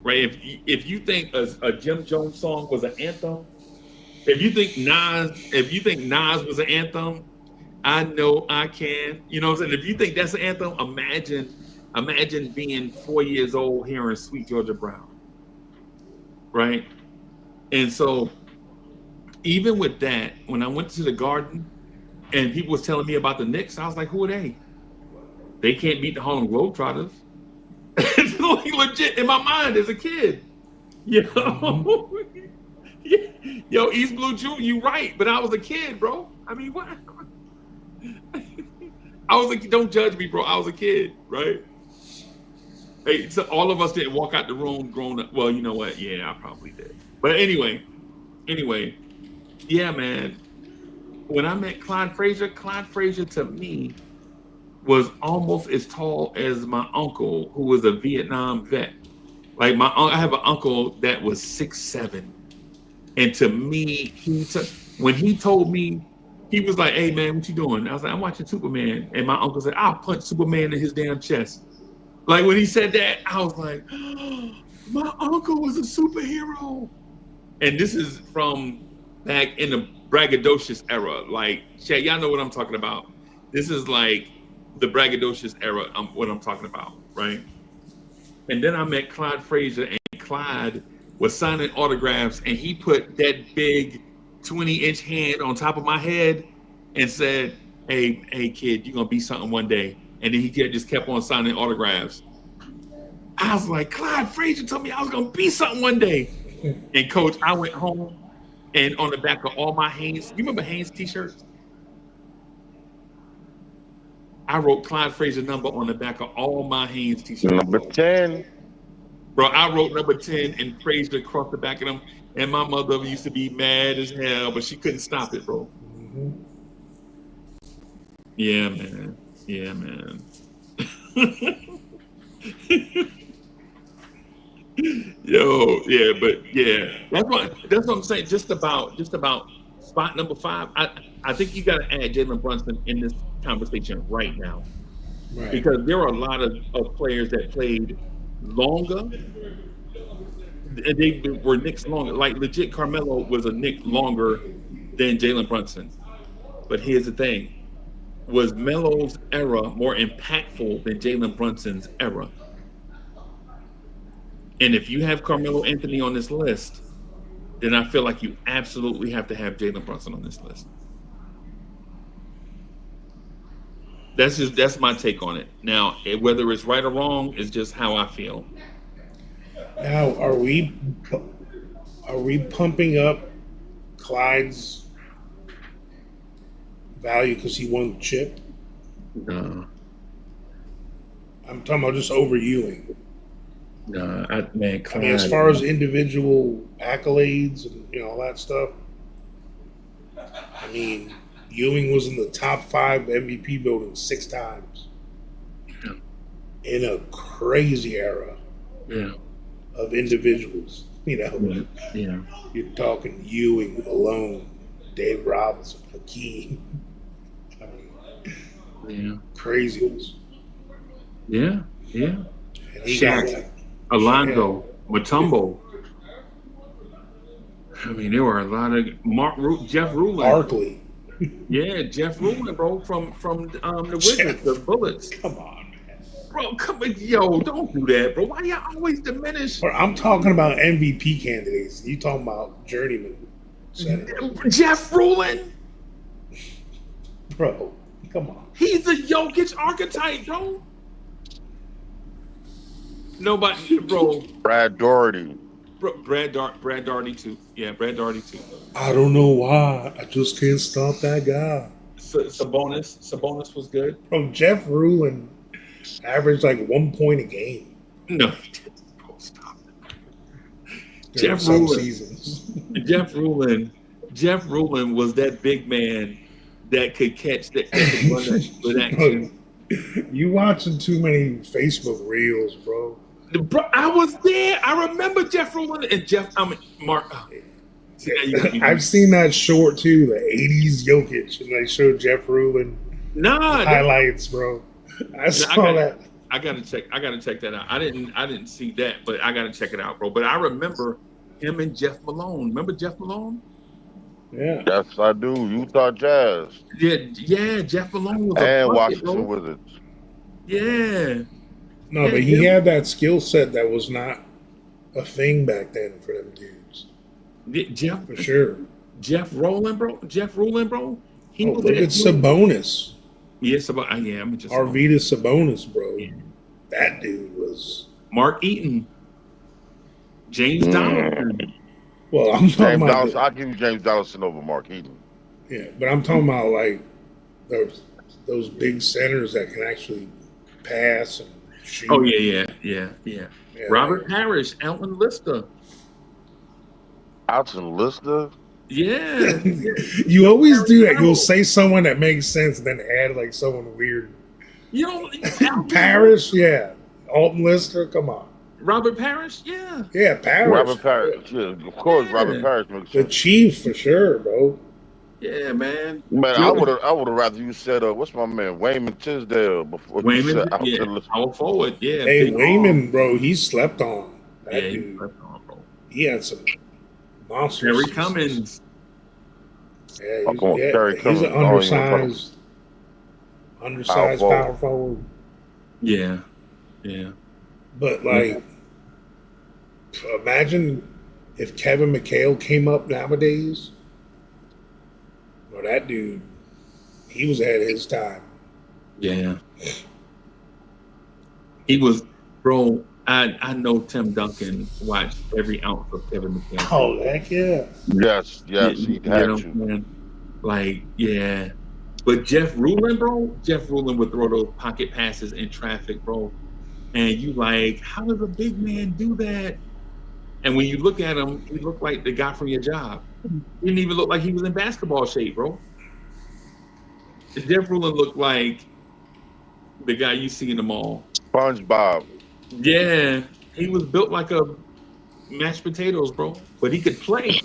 Right? If you think a Jim Jones song was an anthem, if you think Nas was an anthem, I know I can. You know what I'm saying? If you think that's an anthem, imagine being 4 years old hearing Sweet Georgia Brown. Right? And so even with that, when I went to the Garden and people was telling me about the Knicks, I was like, who are they? They can't beat the Harlem Globetrotters. It's like legit in my mind as a kid. Yo, yo, East Blue June, you right, but I was a kid, bro. I mean, what? I was like, don't judge me, bro. I was a kid, right? Hey, so all of us didn't walk out the room grown up. Well, you know what? Yeah, I probably did. But anyway, yeah, man. When I met Clyde Frazier to me was almost as tall as my uncle, who was a Vietnam vet. Like I have an uncle that was 6'7", and to me, when he told me, he was like, "Hey man, what you doing?" I was like, "I'm watching Superman," and my uncle said, "I'll punch Superman in his damn chest." Like when he said that, I was like, oh, "My uncle was a superhero," and this is from back in the braggadocious era. Like, Chad, y'all know what I'm talking about. This is like the braggadocious era, what I'm talking about, right? And then I met Clyde Frazier, and Clyde was signing autographs, and he put that big 20-inch hand on top of my head and said, hey kid, you're gonna be something one day. And then he just kept on signing autographs. I was like, Clyde Frazier told me I was gonna be something one day. And Coach, I went home, and on the back of all my Hanes, you remember Hanes t-shirts? I wrote Clyde Frazier number on the back of all my Hanes t-shirts. Number 10. Bro, I wrote number 10 and Frazier across the back of them. And my mother used to be mad as hell, but she couldn't stop it, bro. Mm-hmm. Yeah, man. Yeah, man. Yo, yeah, but yeah. That's what I'm saying. Just about spot number 5. I think you got to add Jalen Brunson in this conversation right now, right? Because there are a lot of players that played longer. They were Knicks longer. Like legit, Carmelo was a Knick longer than Jalen Brunson. But here's the thing: was Melo's era more impactful than Jalen Brunson's era? And if you have Carmelo Anthony on this list, then I feel like you absolutely have to have Jalen Brunson on this list. That's my take on it. Now, whether it's right or wrong is just how I feel. Now, are we pumping up Clyde's value because he won the chip? No. I'm talking about just over Ewing. No, Clyde, I mean, as far as individual accolades and all that stuff, I mean, Ewing was in the top 5 MVP voting 6 times. Yeah. In a crazy era Yeah. of individuals. You know, Yeah. you're talking Ewing, Malone, Dave Robinson, Hakeem. I mean, Yeah. craziness. Yeah. Yeah. And he got Shaq, like, Alonzo, Mutombo. I mean, there were a lot of Jeff Rulin. Barkley. Yeah, Jeff Rulin, bro, from the Wizards, the Bullets. Come on, man. Bro, come on, yo, don't do that, bro. Why y'all always diminish? Bro, I'm talking about MVP candidates. You talking about journeyman centers. Jeff Rulin? Bro, come on. He's a Jokic archetype, bro. Nobody, bro. Brad Doherty. Brad Doherty too. Yeah, Brad Doherty too. I don't know why. I just can't stop that guy. Sabonis was good. Bro, Jeff Rulin averaged like 1 point a game. No, he didn't. Bro, stop it. during Jeff some Rulin. seasons. Jeff Rulin was that big man that could catch that with action. You watching too many Facebook reels, bro. Bro, I was there. I remember Jeff Rulin and Mark. Oh, I've seen that short too, the 80s Jokic, and they showed Jeff Rulin highlights, bro. I saw that. I gotta check that out. I didn't see that, but I gotta check it out, bro. But I remember him and Jeff Malone. Remember Jeff Malone? Yeah. Yes, I do. Utah Jazz. Yeah. Jeff Malone was and bucket, Washington bro. Wizards. Yeah. No, but he had that skill set that was not a thing back then for them dudes. Jeff, for sure. Jeff Rulin, bro. He was look at Sabonis. Yes, I'm just Arvydas Sabonis, bro. Yeah. That dude was Mark Eaton, James Donaldson. Well, I'm talking about Donaldson. I'll give you James Donaldson over Mark Eaton. Yeah, but I'm talking about like those big centers that can actually pass and shoot. Oh yeah. Robert Parrish, Alton Lister. Alton Lister? Yeah. You always do that. You'll say someone that makes sense and then add like someone weird. You know, Parrish, yeah. Alton Lister, come on. Robert Parrish, yeah. Yeah, Parrish. Robert Parrish, yeah. Of course, Robert Parrish makes the sense. Chief for sure, bro. Yeah, man. Man, I would have rather you said what's my man, Wayman Tisdale before you said Wayman, Alton yeah, Lister. power forward, yeah. Hey, big Wayman, arm. bro, he slept on. That Yeah, dude. he slept on, bro. He had some monsters. Terry Cummins. Yeah, Oh, come on, Terry he's Cummins. an undersized power forward. Yeah. But like, imagine if Kevin McHale came up nowadays. Well, that dude, he was ahead of his time. Yeah. He was, bro. I know Tim Duncan watched every ounce of Kevin McHale. Oh, heck yeah. Yes, he had to. Man? Like, yeah. But Jeff Rulin, bro, would throw those pocket passes in traffic, bro. And you like, how does a big man do that? And when you look at him, he looked like the guy from your job. He didn't even look like he was in basketball shape, bro. Jeff Rulin looked like the guy you see in the mall. SpongeBob. Yeah, he was built like a mashed potatoes, bro. But he could play.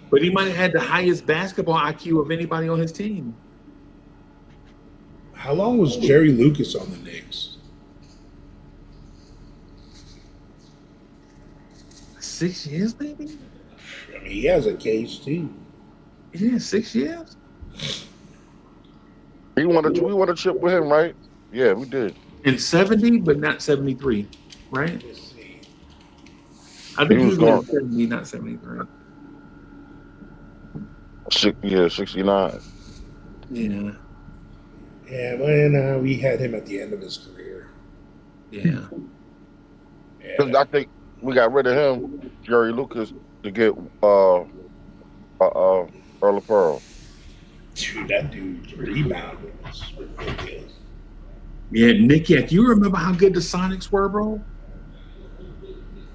But he might have had the highest basketball IQ of anybody on his team. How long was Jerry Lucas on the Knicks? 6 years, maybe? I mean, he has a case too. Yeah, 6 years. We won a chip with him, right? Yeah, we did. In 70, but not 73, right? Let's see. I think He he was was gone. 70, not 73. 69. Yeah, Yeah, well, we had him at the end of his career. yeah. Because I think we got rid of him, Jerry Lucas, to get Earl of Pearl. Dude, that dude's rebounding was ridiculous. Yeah, Nick Yak, you remember how good the Sonics were, bro?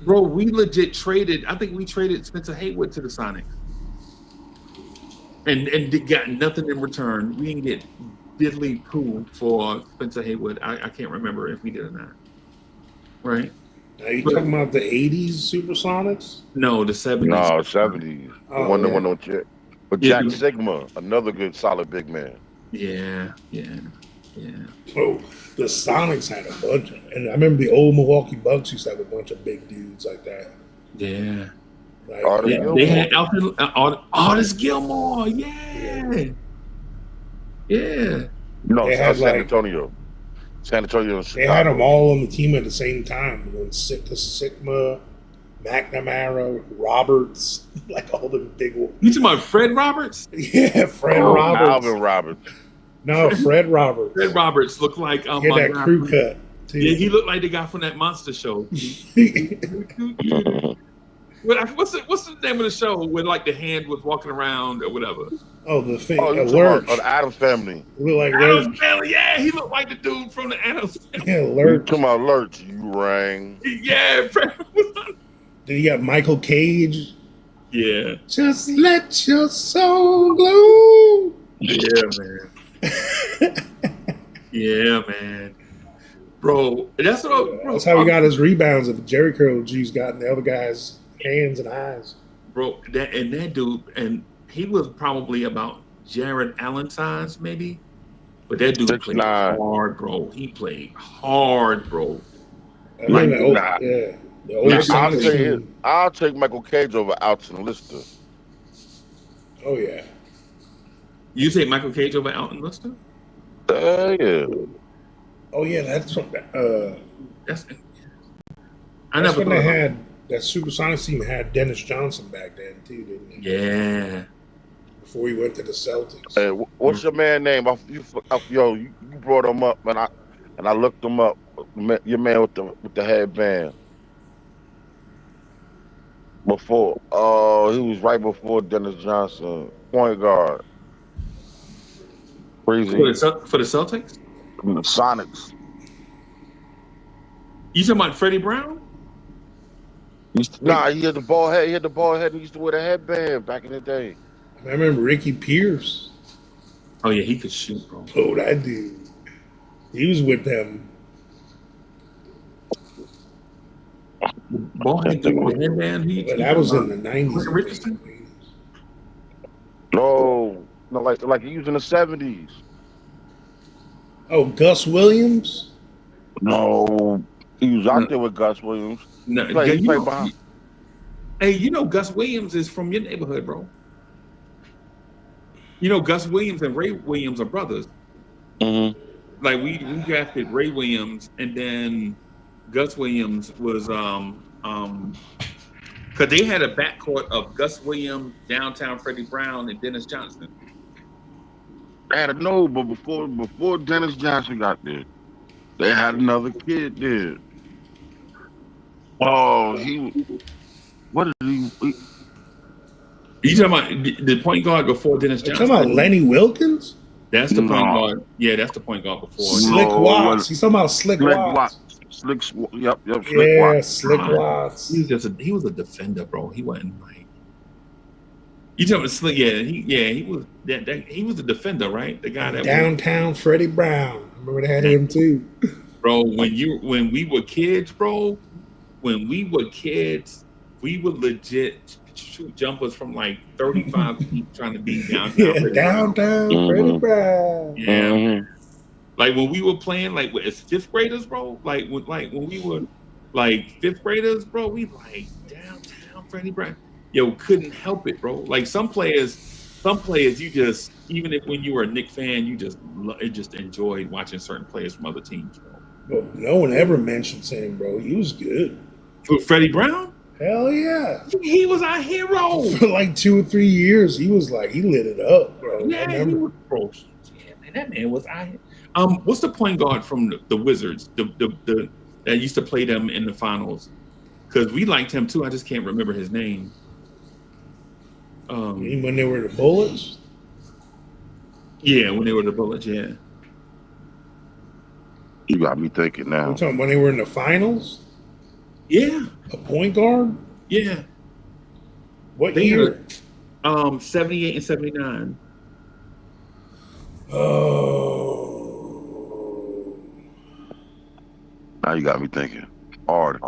Bro, we legit traded. I think we traded Spencer Haywood to the Sonics. and they got nothing in return. We didn't get diddly poo for Spencer Haywood. I can't remember if we did or not. Right? Are you talking about the 80s Supersonics? No, the 70s. No, 70s. The one that went on check. But Yeah. Jack Sigma, another good solid big man. Yeah. Oh, the Sonics had a bunch of, and I remember the old Milwaukee Bucks used to have a bunch of big dudes like that. Yeah. Like, Artis Yeah, Gilmore. they had Artis Gilmore. Yeah. No, They had, San like- Antonio. San Antonio and they had them Chicago. all on the team at the same time. When Sigma, McNamara, Roberts, like all the big ones. You talking about Fred Roberts? Yeah, Fred Oh, Roberts. Alvin Roberts. No, Fred Roberts. Fred Roberts looked like He had my that guy crew from- cut, too. Yeah, he looked like the guy from that monster show. What's the name of the show where like the hand was walking around or whatever? Oh, the thing. Oh, you talking Lurch. about the Adams Family. Look like Lurch. Adams Family. Yeah, he looked like the dude from the Adams Family. Yeah, You Lurch. talking about Lurch, you rang. Yeah, Fred. Then you got Michael Cage. Yeah, Just let your soul glow. yeah, man. Yeah, man. Bro, that's what. Bro, That's how he got his rebounds. If the Jerry curl juice got in the other guy's hands and eyes. Bro, that dude, and he was probably about Jared Allen size, maybe. But that dude played 6'9". hard, bro. He played hard, bro. I mean, the old, nah. yeah, the old I'll Sonics take it. team. I'll take Michael Cage over Alton Lister. Oh yeah. You take Michael Cage over Alton Lister? Yeah. Oh yeah. That's what. That's That's I never when thought they about had that Supersonics team had Dennis Johnson back then too, didn't he? Yeah. Before he went to the Celtics. Hey, what's your man name? You brought him up, and I looked him up. Your man with the headband. Before, he was right before Dennis Johnson, point guard. Freezie. For the Celtics? From the Sonics. You talking about Freddie Brown? Nah, he had the ball head. He had the ball head. And he used to wear the headband back in the day. I remember Ricky Pierce. Oh yeah, he could shoot, bro. Oh, that dude. He was with them. Ball head dude with headband. But that was in the 90s. Was it Richardson? No, like he was in the 70s. Oh, Gus Williams? No, he was out there with Gus Williams. No, He played you know- behind. hey, you know Gus Williams is from your neighborhood, bro. You know Gus Williams and Ray Williams are brothers. Mm-hmm. Like we drafted Ray Williams, and then Gus Williams was because they had a backcourt of Gus Williams, downtown Freddie Brown, and Dennis Johnson. I had to know, but before Dennis Johnson got there, they had another kid there. Oh, what did he? You talking about the point guard before Dennis You Johnson? talking about Lenny Wilkins? That's the point No. guard. Yeah, that's the point guard before. Slick No, Watts. He's talking about Slick Watts. Yep, Slick Yeah, Watts. Slick God. Watts. He was a defender, bro. He wasn't like you talking about Slick. Yeah, he was he was a defender, right? The guy that Downtown Freddie Brown. I remember they had him too. bro. When we were kids, bro. When we were kids, we would legit shoot jumpers from like 35 feet trying to be downtown. Yeah, Freddie Brown. downtown Mhm. Freddie Brown. Yeah. Mhm. Like when we were playing, like as fifth graders, bro. Like when we were like fifth graders, bro. We like downtown Freddie Brown. Yo, couldn't help it, bro. Like some players, you just even if when you were a Knicks fan, you just enjoyed watching certain players from other teams, bro. But no one ever mentions him, bro. He was good. With Freddie Brown, Hell yeah. he was our hero. For like 2 or 3 years, he was like, he lit it up, bro. I Yeah, he remember. was, bro. Yeah, man, that man was our. What's the point guard from the Wizards? The that used to play them in the finals. Because we liked him too. I just can't remember his name. When they were the Bullets? Yeah, when they were the Bullets, yeah. You got me thinking now. I'm talking when they were in the finals? Yeah, A point guard? yeah. What They year? 78 and 79. Oh. Now you got me thinking hard.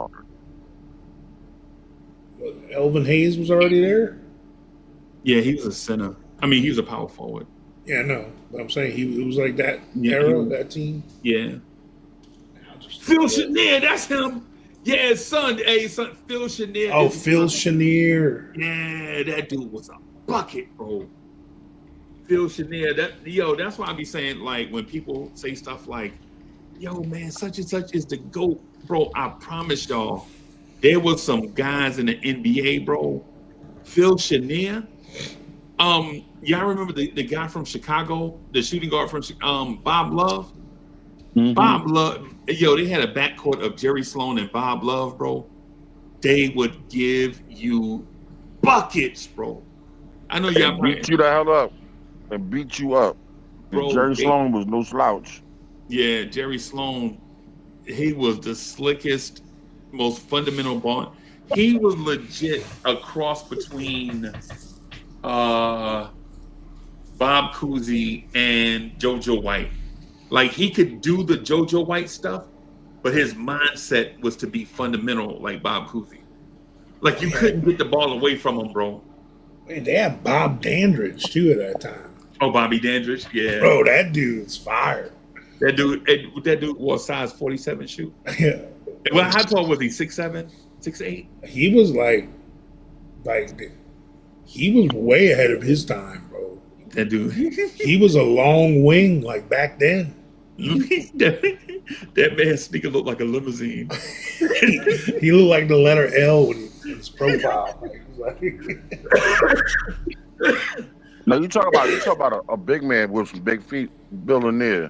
Elvin Hayes was already there? Yeah, he was a center. I mean, he was a power forward. Yeah, no. But I'm saying it was like that Yeah, era, that team. Yeah. Phil Chenier, that's him. Yeah, son. Hey, son, Phil Chenier. Oh, Phil Chenier. Yeah, that dude was a bucket, bro. Phil Chenier. That's why I be saying, like, when people say stuff like, yo, man, such and such is the GOAT, bro, I promise y'all, there was some guys in the NBA, bro. Phil Chenier. Y'all remember the guy from Chicago, the shooting guard from Bob Love? Mm-hmm. Bob Love, they had a backcourt of Jerry Sloan and Bob Love, bro. They would give you buckets, bro. I know y'all beat you the hell up and beat you up. Bro, Jerry Sloan was no slouch. Yeah, Jerry Sloan, he was the slickest, most fundamental ball. He was legit a cross between Bob Cousy and JoJo White. Like, he could do the JoJo White stuff, but his mindset was to be fundamental like Bob Cousy. Like, you couldn't get the ball away from him, bro. Man, they had Bob Dandridge, too, at that time. Oh, Bobby Dandridge? Yeah. Bro, that dude's fire. That dude wore a size 47 shoe. Yeah. Well, how tall was he? 6'7", 6'8"? He was he was way ahead of his time, bro. That dude. He was a long wing, like, back then. That man's sneaker looked like a limousine. He looked like the letter L in his profile. No, you talk about a big man with some big feet, Bill Lanier.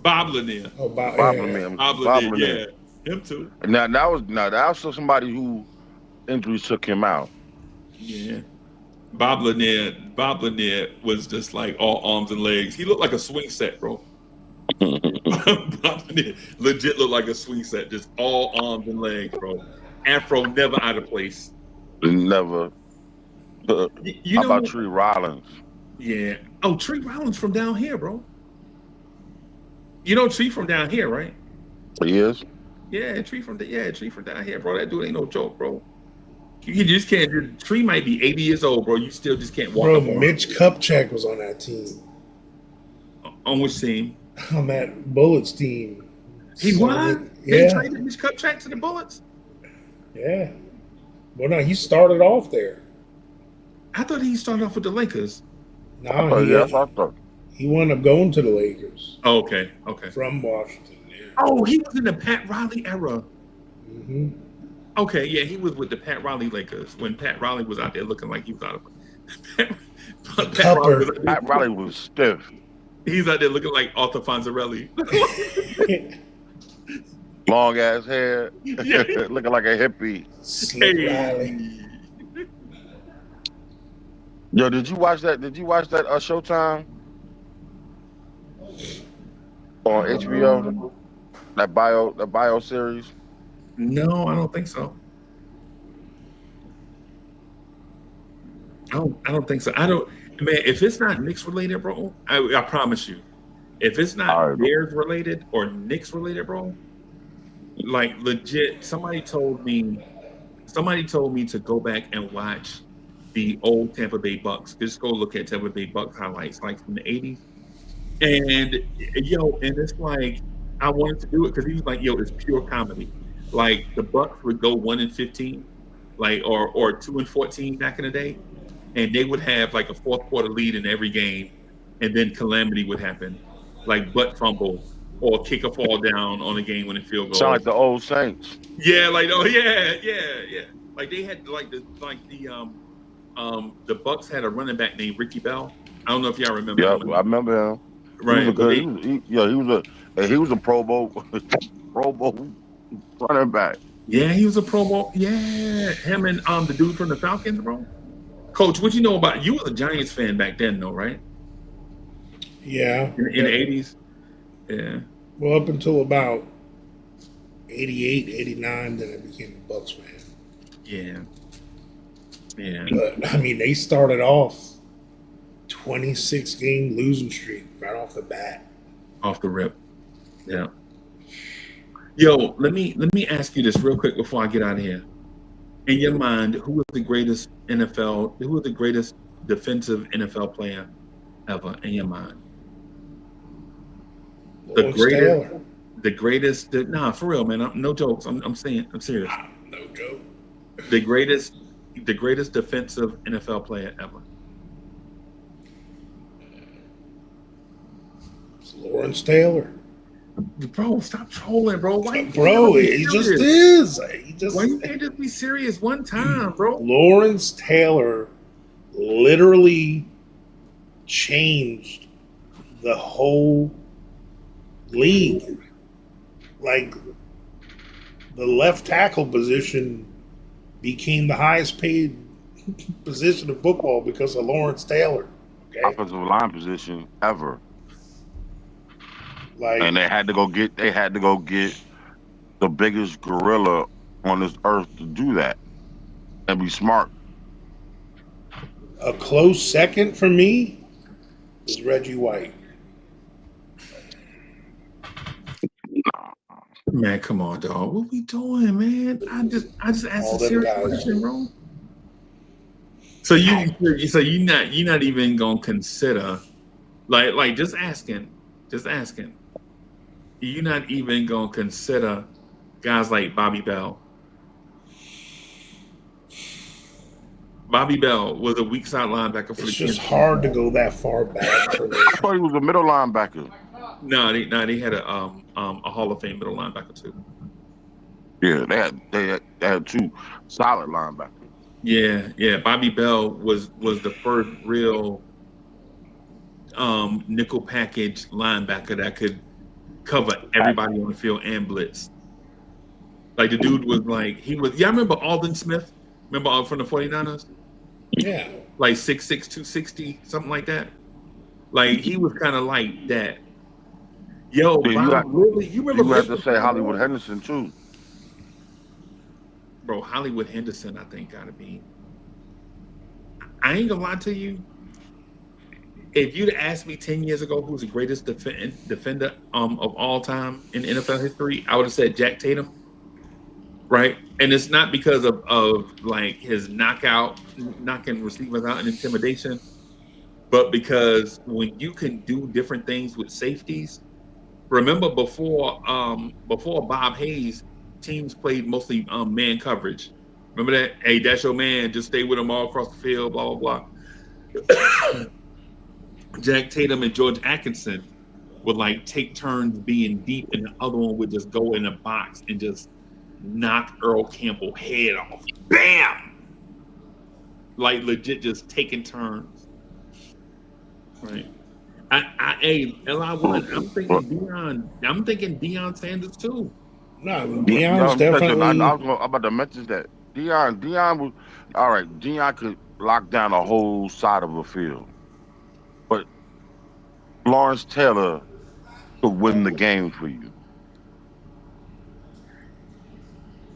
Bob Lanier. Oh, Bob Lanier. Bob Lanier, yeah. Him too. Now that was somebody who injuries took him out. Yeah. Bob Lanier was just like all arms and legs. He looked like a swing set, bro. Bob Lanier legit looked like a swing set, just all arms and legs, bro. Afro never out of place. Never. How about Tree Rollins? Yeah. Oh, Tree Rollins from down here, bro. You know Tree from down here, right? He is. Yeah, Tree from down here, bro. That dude ain't no joke, bro. You just can't. Tree might be 80 years old, bro. You still just can't walk. Bro, Mitch Kupchak was on that team. On which team? On that Bullets team. He was? Yeah. They traded Mitch Kupchak to the Bullets? Yeah. Well, no, he started off there. I thought he started off with the Lakers. No, he wound up going to the Lakers. Oh, okay. From Washington. Yeah. Oh, he was in the Pat Riley era. Mm-hmm. Okay, yeah, he was with the Pat Riley Lakers when Pat Riley was out there looking like he was out of Pat Riley was stiff. He's out there looking like Arthur Fonzarelli. Long ass hair, looking like a hippie. Hey. Yo, did you watch that Showtime on HBO? That bio series? No, I don't think so. I don't think so. Man, if it's not Knicks related, bro, I promise you. If it's not Bears related or Knicks related, bro, like legit, somebody told me to go back and watch the old Tampa Bay Bucks. Just go look at Tampa Bay Bucks highlights, like from the 80s. And it's like I wanted to do it because he was like, it's pure comedy. Like the Bucks would go 1-15, like or 2-14 back in the day, and they would have like a fourth quarter lead in every game, and then calamity would happen, like butt fumble or kick a fall down on a game when the field goal. Sound like the old Saints. Yeah, like yeah. Like they had the Bucks had a running back named Ricky Bell. I don't know if y'all remember. Yeah, I remember him. Right. He was a Pro Bowl running back. Yeah, he was a Pro Bowl. Yeah, him and the dude from the Falcons, bro. Coach, what you know about you? Was a Giants fan back then, though, right? Yeah. In the 80s. Yeah. Well, up until about 88, 89, then I became a Bucks fan. Yeah. Yeah. But I mean, they started off 26-game losing streak right off the bat. Off the rip. Yeah. Yo, let me ask you this real quick before I get out of here. In your mind, who was the greatest defensive NFL player ever in your mind? Nah, for real, man. No jokes. I'm serious. No joke. The greatest defensive NFL player ever. It's Lawrence Taylor. Bro, stop trolling, bro. Why he just is. Why you can't just be serious one time, bro? Lawrence Taylor literally changed the whole league. Like, the left tackle position became the highest paid position in football because of Lawrence Taylor. Okay? Offensive line position ever. Like, and they had to go get the biggest gorilla on this earth to do that and be smart. A close second for me is Reggie White. Man, come on, dog. What we doing, man? I just asked a serious question, bro. So you're not even gonna consider, like just asking. You're not even gonna consider guys like Bobby Bell. Bobby Bell was a weak side linebacker for the It's just hard to go that far back for me. I thought he was a middle linebacker. No, they had a Hall of Fame middle linebacker too. Yeah, they had two solid linebackers. Yeah. Bobby Bell was the first real nickel package linebacker that could cover everybody on the field and blitz. Like, the dude was like, I remember Alden Smith? Remember from the 49ers? Yeah. Like 6'6", 260, something like that. Like, he was kind of like that. Yo, you remember? You have to say Hollywood Henderson too. Bro, Hollywood Henderson, I think, gotta be. I ain't gonna lie to you. If you'd asked me 10 years ago who's the greatest defender of all time in NFL history, I would have said Jack Tatum. Right? And it's not because of like his knocking receivers out and intimidation, but because when you can do different things with safeties. Remember before Bob Hayes, teams played mostly man coverage. Remember that? Hey, that's your man. Just stay with him all across the field, blah, blah, blah. Jack Tatum and George Atkinson would like take turns being deep, and the other one would just go in a box and just knock Earl Campbell head off. Bam! Like, legit just taking turns. Right. LI1, I'm thinking Deion Sanders too. No, Deion's definitely. I'm about to mention that. Deion was all right. Deion could lock down a whole side of a field, but Lawrence Taylor could win the game for you.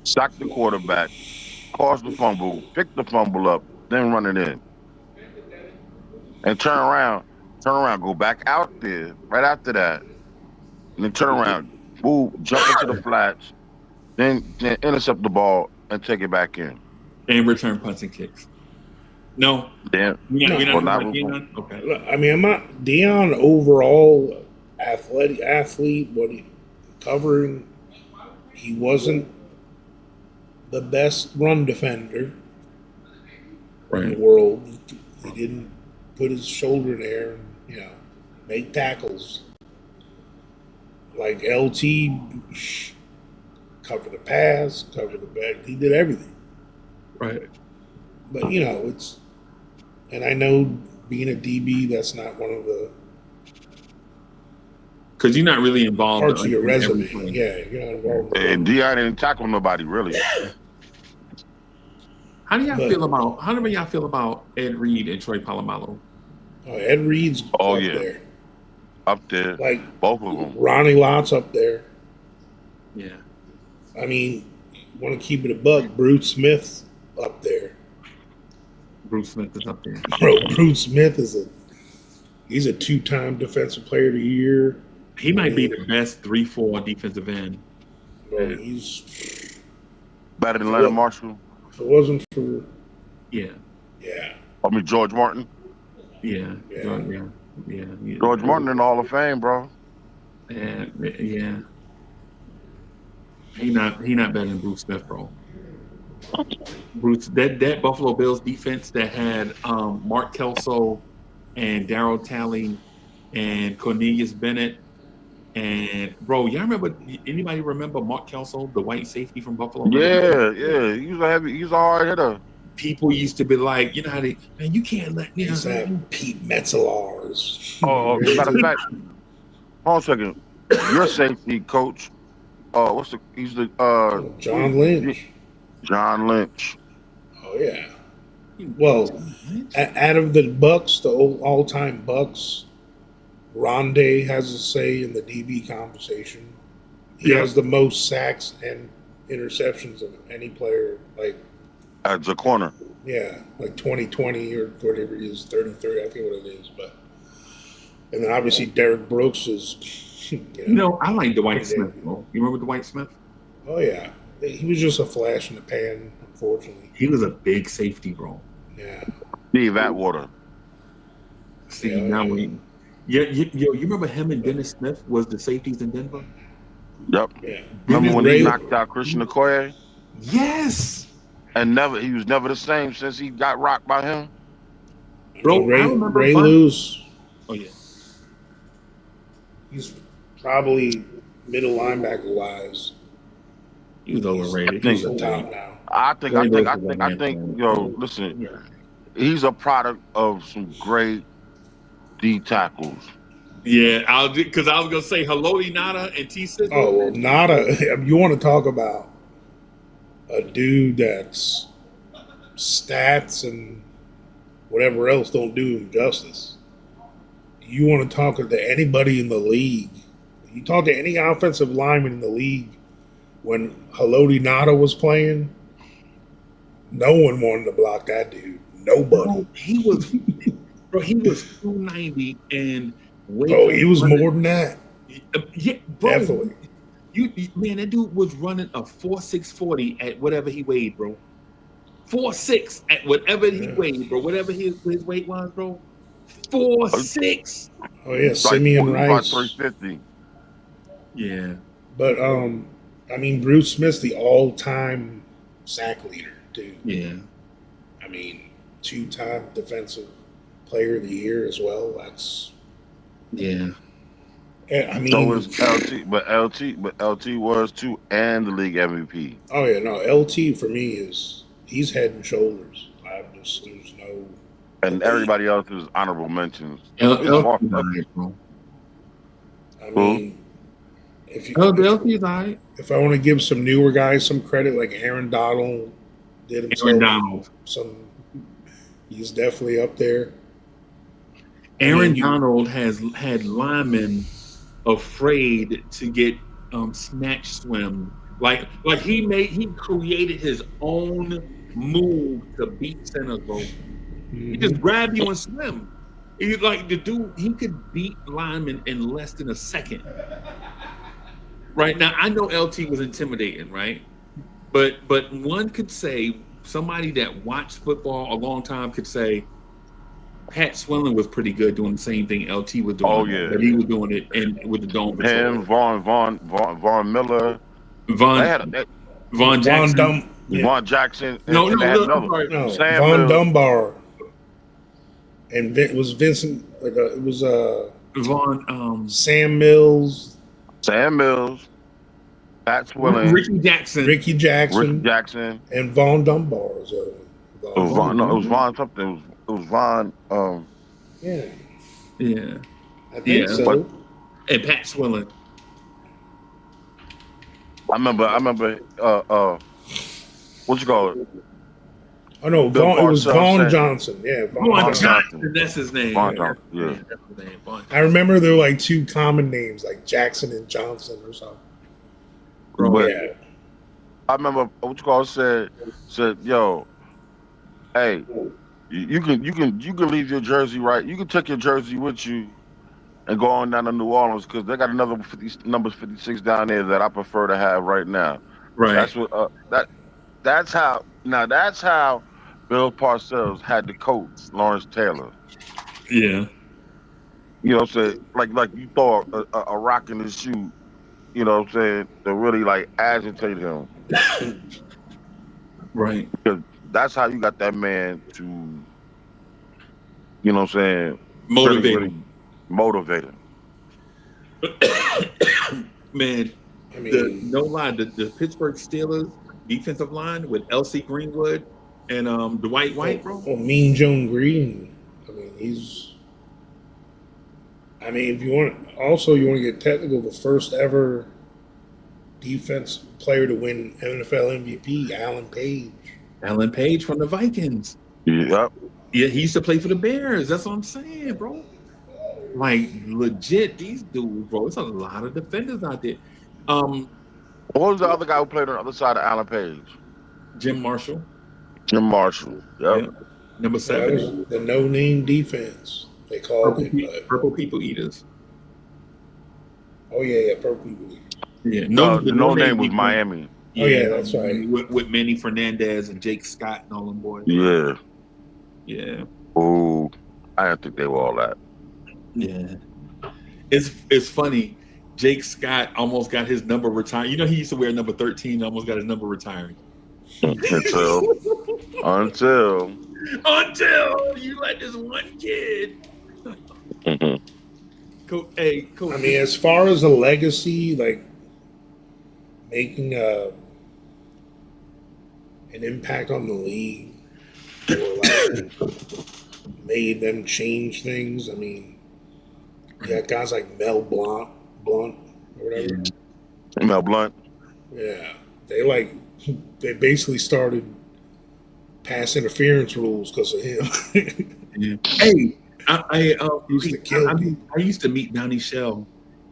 Sack the quarterback, cause the fumble, pick the fumble up, then run it in, and turn around, go back out there right after that, and then turn around, move, jump into the flats, then intercept the ball and take it back in. And return punts and kicks. No. Damn. You're not Deion? Okay. Look, I mean, I'm not Deion overall athlete, what he covering. He wasn't the best run defender in the world. He didn't put his shoulder there and, make tackles. Like LT, cover the pass, cover the back. He did everything. Right. But, and I know being a DB, that's not one of the because you're not really involved parts of your in resume. everything. Yeah, you're not involved. And Deion didn't tackle nobody really. How do y'all feel about Ed Reed and Troy Polamalu? Ed Reed's there. Up there. Like both of them. Ronnie Lott's up there. Yeah. I mean, you want to keep it a buck, Bruce Smith's up there. Bruce Smith is up there. Bro, Bruce Smith he's a 2-time defensive player of the year. He might be the best 3-4 defensive end. Bro, he's Better than Leonard Marshall. If it wasn't for Yeah. I mean George Martin. Yeah. George Martin in the Hall of Fame, bro. Yeah. He not better than Bruce Smith, bro. Bruce, that Buffalo Bills defense that had Mark Kelso and Darryl Talley and Cornelius Bennett and bro, y'all remember? Anybody remember Mark Kelso, the white safety from Buffalo? Yeah. He's a hard hitter. People used to be like, you know how they, man, you can't let me. Pete Metzelaars. Oh, matter of fact, hold on a second. Your safety coach, he's the John Lynch. John Lynch. Oh yeah. Well, out of the Bucks, the all-time Bucks, Rondé has a say in the DB conversation. He has the most sacks and interceptions of any player. Like as a corner. Yeah, like 2020 or whatever it is, 33, I think what it is. But and then obviously Derek Brooks is. I like Dwight Smith. Bro. You remember Dwight Smith? Oh yeah, he was just a flash in the pan. Unfortunately, he was a big safety, bro. Yeah. Steve Atwater. See now we. You remember him and Dennis Smith was the safeties in Denver? Yep. Yeah. Remember when he knocked out Christian Okoye? Yes. And he was never the same since he got rocked by him. Bro, Ray Lewis. Oh yeah. He's probably middle linebacker wise. He was overrated. He's the top now. I think. Listen. He's a product of some great D tackles. Yeah, because I was gonna say Haloti Ngata and T. Sizzle. Oh well, Ngata. You want to talk about a dude that's stats and whatever else don't do him justice. You want to talk to anybody in the league. You talk to any offensive lineman in the league when Haloti Ngata was playing, no one wanted to block that dude. Nobody. Bro, he was 290 and he was more than that. Yeah, bro. Definitely. Man, that dude was running a 4.6 40 at whatever he weighed, bro. 4.6 at whatever he weighed, bro. Whatever his weight was, bro. 4.6. Oh yeah, Simeon Rice. 350. Yeah. But I mean, Bruce Smith's the all-time sack leader, dude. Yeah. I mean, 2-time defensive player of the year as well. That's I mean, so was LT, but LT was too, and the league MVP. Oh yeah, no, LT for me he's head and shoulders. There's no. And everybody else is honorable mentions. I mean, if I want to give some newer guys some credit, like Aaron Donald did himself. He's definitely up there. Aaron Donald has had linemen afraid to get snatch swim. Like he created his own move to beat centers, bro. He just grab you and swim. He's like the dude. He could beat linemen in less than a second. Right now, I know LT was intimidating, right? But one could say, somebody that watched football a long time could say, Pat Swilling was pretty good doing the same thing LT was doing. Oh yeah, but he was doing it with the dome. Him, Von Miller, Von Jackson. Von Jackson. No, Von Dunbar. And it was Vincent. It was Sam Mills. Pat Swilling. Ricky Jackson. And Von Dunbar. It was Von something. It was Von. Yeah. I think so. And Pat Swilling. I remember. What you call it? Oh no, it was Vaughn Johnson. Yeah, Vaughn Johnson. That's his name. Vaughn Johnson. Yeah. That's his name. I remember there were like 2 common names, like Jackson and Johnson or something. Yeah. I remember what you call said, yo, hey, You can leave your jersey right. You can take your jersey with you and go on down to New Orleans because they got another number 56 down there that I prefer to have right now. Right. That's what that's how Bill Parcells had the coach Lawrence Taylor. Yeah. You know what I'm saying? Like you throw a rock in his shoe, you know what I'm saying, to really like agitate him. Right. Because that's how you got that man to, you know what I'm saying, Motivate motivate him. Man, I mean, no lie, the Pittsburgh Steelers defensive line with L.C. Greenwood and Dwight White, bro. Oh, Mean Joe Green. I mean, if you want to get technical, the first ever defense player to win NFL MVP, Alan Page. Alan Page from the Vikings. Yep. Yeah, he used to play for the Bears. That's what I'm saying, bro. Like, legit, these dudes, bro. It's a lot of defenders out there. What was the other guy who played on the other side of Alan Page? Jim Marshall. Jim Marshall. Yep. Yeah. Number That 7. was the no-name defense, they called it. Purple People Eaters. Oh, yeah, Purple People Eaters. Yeah. The no name was Miami. Oh, yeah, that's right. With Manny Fernandez and Jake Scott and all them boys. Yeah. Yeah. Oh, I didn't think they were all that. Yeah. It's funny. Jake Scott almost got his number retired. You know, he used to wear number 13, almost got his number retired. Until you let this one kid. Mm-hmm. Cool. I mean, as far as a legacy, like making an impact on the league, or like made them change things. I mean, you got guys like Mel Blunt or whatever. Mel Blunt. Yeah, they basically started pass interference rules because of him. Yeah. Hey, I used to kill people. I used to meet Donnie Shell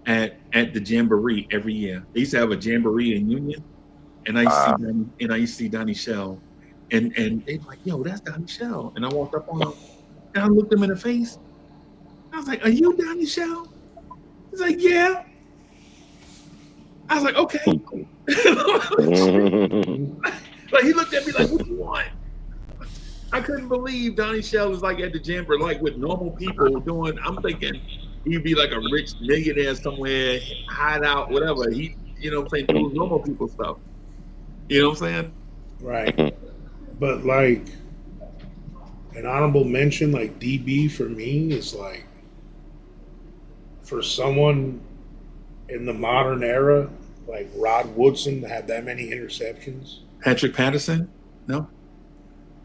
at the Jamboree every year. They used to have a Jamboree in Union, and I used to see Donnie Shell, and they were like, "Yo, that's Donnie Shell." And I walked up on him, and I looked him in the face. I was like, "Are you Donnie Shell?" He's like, "Yeah." I was like, "Okay." Like, he looked at me like, "What you want?" I couldn't believe Donnie Shell was like at the Jamboree, like with normal people doing. I'm thinking he'd be like a rich millionaire somewhere, hide out, whatever. He, you know what I'm saying, doing normal people stuff. You know what I'm saying? Right. But like an honorable mention, like DB for me is like for someone in the modern era, like Rod Woodson to have that many interceptions. Patrick Patterson? No?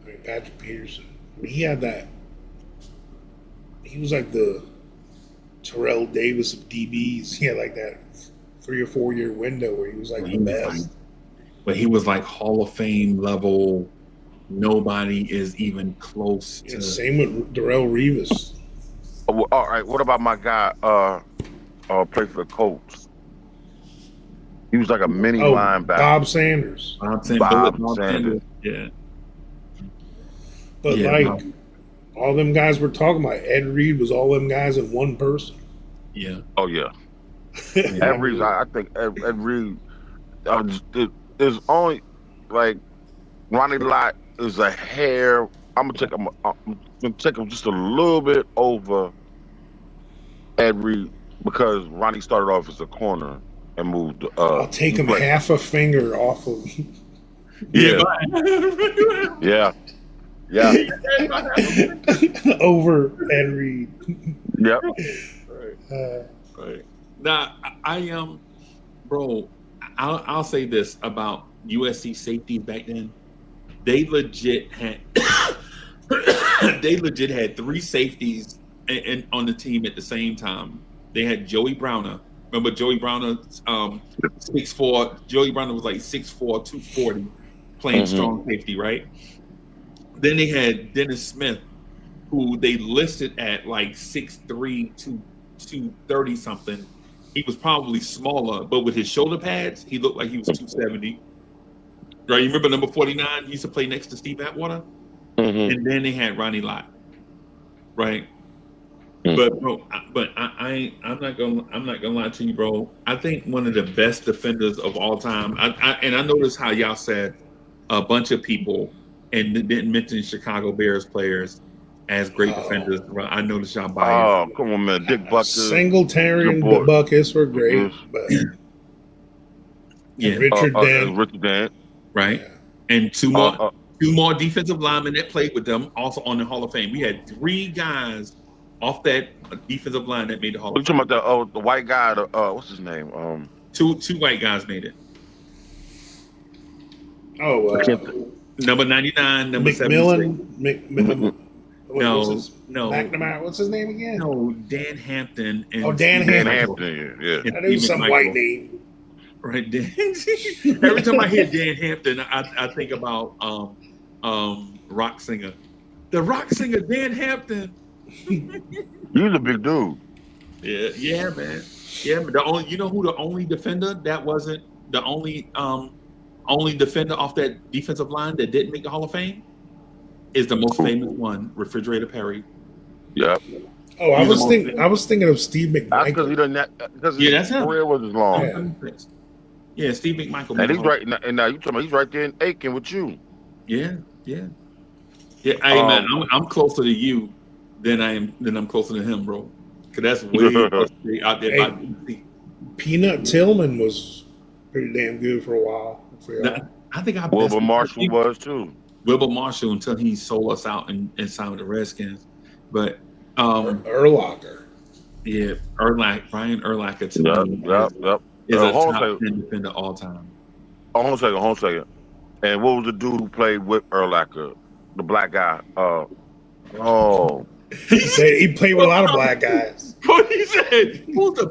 I mean, Patrick Peterson. I mean, he had that. He was like the Terrell Davis of DBs. He had like that 3 or 4 year window where he was like the best. But he was like Hall of Fame level. Nobody is even close to. Same with Darrell Revis. All right. What about my guy? Played for the Colts. He was like a mini linebacker. Bob Sanders. Bob Sanders. Yeah. But all them guys we're talking about, Ed Reed was all them guys in one person. Yeah. Oh yeah. Ed Reed. I think Ed Reed. There's only like Ronnie Lott is a hair. I'm gonna take him just a little bit over Ed Reed because Ronnie started off as a corner and moved. I'll take him half a finger off of. Yeah. Yeah. Over Ed Reed. Yep. Right. Now bro. I'll say this about USC safeties back then. They legit had 3 safeties on the team at the same time. They had Joey Browner. Remember Joey Browner, 6'4". Joey Browner was like 6'4", 240, playing strong safety, right? Then they had Dennis Smith, who they listed at like 6'3", 230 something. He was probably smaller, but with his shoulder pads, he looked like he was 270. Right? You remember number 49? He used to play next to Steve Atwater. and then they had Ronnie Lott, right? But bro, I'm not gonna lie to you, bro. I think one of the best defenders of all time. I noticed how y'all said a bunch of people and didn't mention Chicago Bears players as great defenders. I noticed y'all biased. Oh, come on, man. Dick Buck. Singletary and Buckus were great, but Richard Dent. Richard Dent. Right? And two more defensive linemen that played with them also on the Hall of Fame. We had 3 guys off that defensive line that made the Hall of Fame. You talking about the white guy? What's his name? Two white guys made it. Number 99, number McMillan. No. McNamara. What's his name again? No, Dan Hampton. And Dan Hampton. Yeah. I knew some white name. Right, Dan. Every time I hear Dan Hampton, I think about rock singer. The rock singer Dan Hampton. He's a big dude. Yeah, man. Yeah, but you know who the only defender that wasn't the only defender off that defensive line that didn't make the Hall of Fame is the most famous one, Refrigerator Perry. Yep. Oh, I was thinking of Steve McMichael. Because his career was as long. Yeah, Steve McMichael. And he's right now. You talking about he's right there in Aiken with you. Yeah. Hey man, I'm closer to you than I'm closer to him, bro. Cause that's way out there. Hey, Peanut Tillman was pretty damn good for a while. I think Wilbur Marshall was too. Wilbur Marshall until he sold us out and signed with the Redskins. But Urlacher. Yeah, Brian Urlacher to me is a top 10 defender all time. Hold on a second. And what was the dude who played with Urlacher? The black guy. He played with a lot of black guys. What he said? Who's the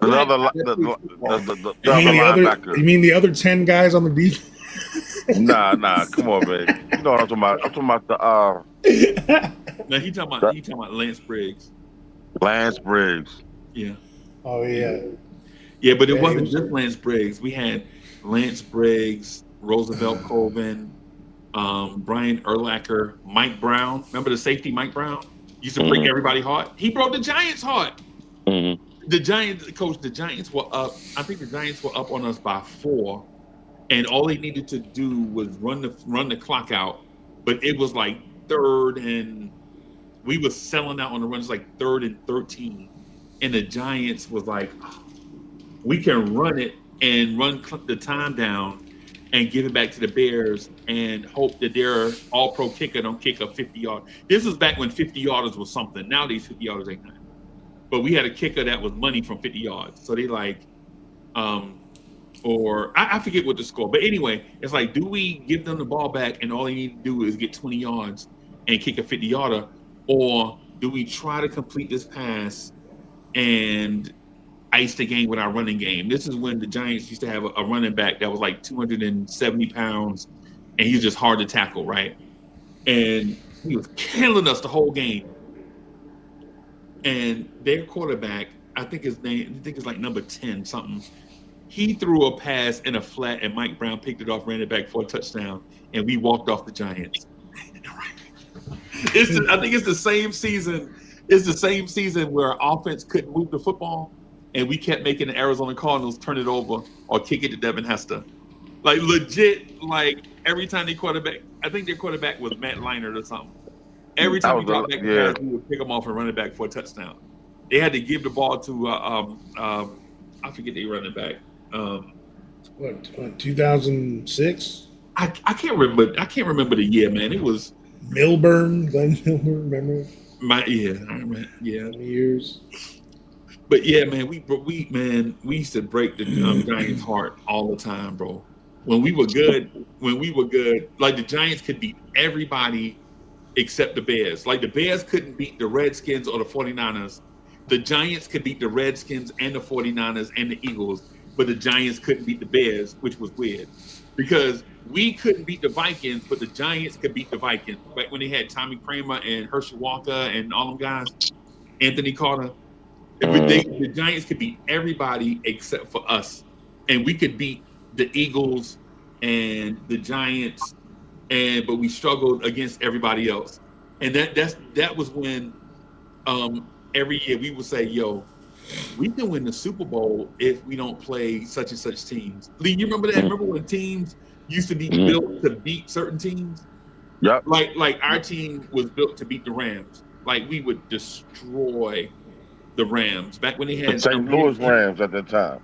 linebacker? You mean the other 10 guys on the defense? Nah, come on, man. You know what I'm talking about? I'm talking about the No, he talking about Lance Briggs. Lance Briggs. Yeah. Oh yeah. Yeah, but it wasn't just Lance Briggs. We had Lance Briggs, Roosevelt Colvin, Brian Urlacher, Mike Brown. Remember the safety, Mike Brown? Used to break everybody's heart. He broke the Giants' heart. The Giants were up. I think the Giants were up on us by 4, and all they needed to do was run the clock out. But it was like 3rd, and we were selling out on the runs like 3rd and 13, and the Giants was like, we can run it and run the time down and give it back to the Bears and hope that their all-pro kicker don't kick a 50-yard. This was back when 50-yarders was something. Nowadays, 50-yarders ain't nothing. But we had a kicker that was money from 50 yards. So they like, or I forget what the score. But anyway, it's like, do we give them the ball back and all they need to do is get 20 yards and kick a 50-yarder? Or do we try to complete this pass and ice the game with our running game? This is when the Giants used to have a running back that was like 270 pounds, and he was just hard to tackle, right? And he was killing us the whole game. And their quarterback, I think it's like number 10 something. He threw a pass in a flat, and Mike Brown picked it off, ran it back for a touchdown, and we walked off the Giants. I think it's the same season. It's the same season where our offense couldn't move the football, and we kept making the Arizona Cardinals turn it over or kick it to Devin Hester. Like legit, like every time they quarterback, I think their quarterback was Matt Leinart or something. Every time we got back the pass, we would pick them off and run it back for a touchdown. They had to give the ball to I forget they running back. 2006? I can't remember the year, man. It was Glenn Milburn, remember? I remember. Yeah. Years. But yeah, man, we used to break the Giants' heart all the time, bro. When we were good, like the Giants could beat everybody except the Bears. Like the Bears couldn't beat the Redskins or the 49ers. The Giants could beat the Redskins and the 49ers and the Eagles, but the Giants couldn't beat the Bears, which was weird. Because we couldn't beat the Vikings, but the Giants could beat the Vikings. Like when they had Tommy Kramer and Herschel Walker and all them guys, Anthony Carter. The Giants could beat everybody except for us. And we could beat the Eagles and the Giants, but we struggled against everybody else. And that was when every year we would say, "Yo, we can win the Super Bowl if we don't play such and such teams." Lee, you remember that? Remember when teams used to be built to beat certain teams? Yep. Like our team was built to beat the Rams. Like we would destroy the Rams back when they had The St. Louis Rams at the time.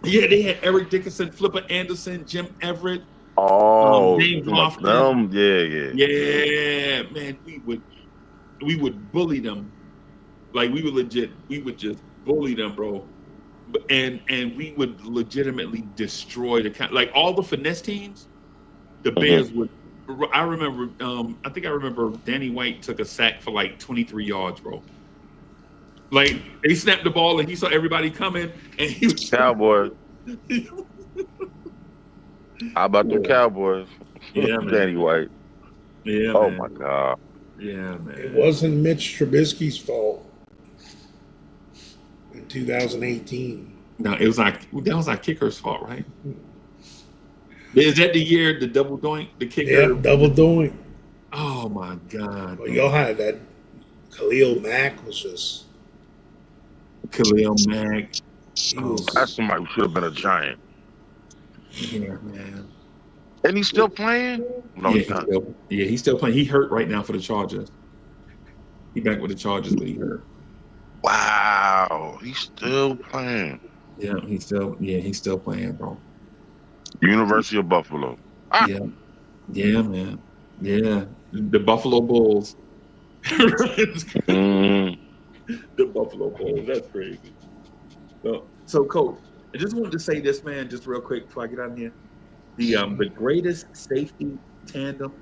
Yeah, they had Eric Dickerson, Flipper Anderson, Jim Everett, Oh, James Lofton. Yeah. Yeah, man, we would bully them. Like we would just bully them, bro. And we would legitimately destroy like all the finesse teams. The Bears would. I remember. I think I remember Danny White took a sack for like 23 yards, bro. Like they snapped the ball and he saw everybody coming and he was Cowboys. How about the Cowboys? Yeah, man. Danny White. Yeah. Oh man. my God. Yeah, man. It wasn't Mitch Trubisky's fault in 2018. No, that was our kicker's fault, right? Is that the year the double doink, the kicker? Yeah, double doink. Oh my God. Well, y'all had that. Khalil Mack was just. Khalil Mack. That's somebody who should have been a Giant. Yeah, man. And he's still playing? No, he's not. He's still playing. He hurt right now for the Chargers. He back with the Chargers, but he hurt. Wow, he's still playing. Yeah, he's still playing, bro. University of Buffalo. Yeah, man. Yeah, the Buffalo Bulls. The Buffalo Bulls. That's crazy. So, Coach, I just wanted to say this, man, just real quick before I get out of here. The greatest safety tandem.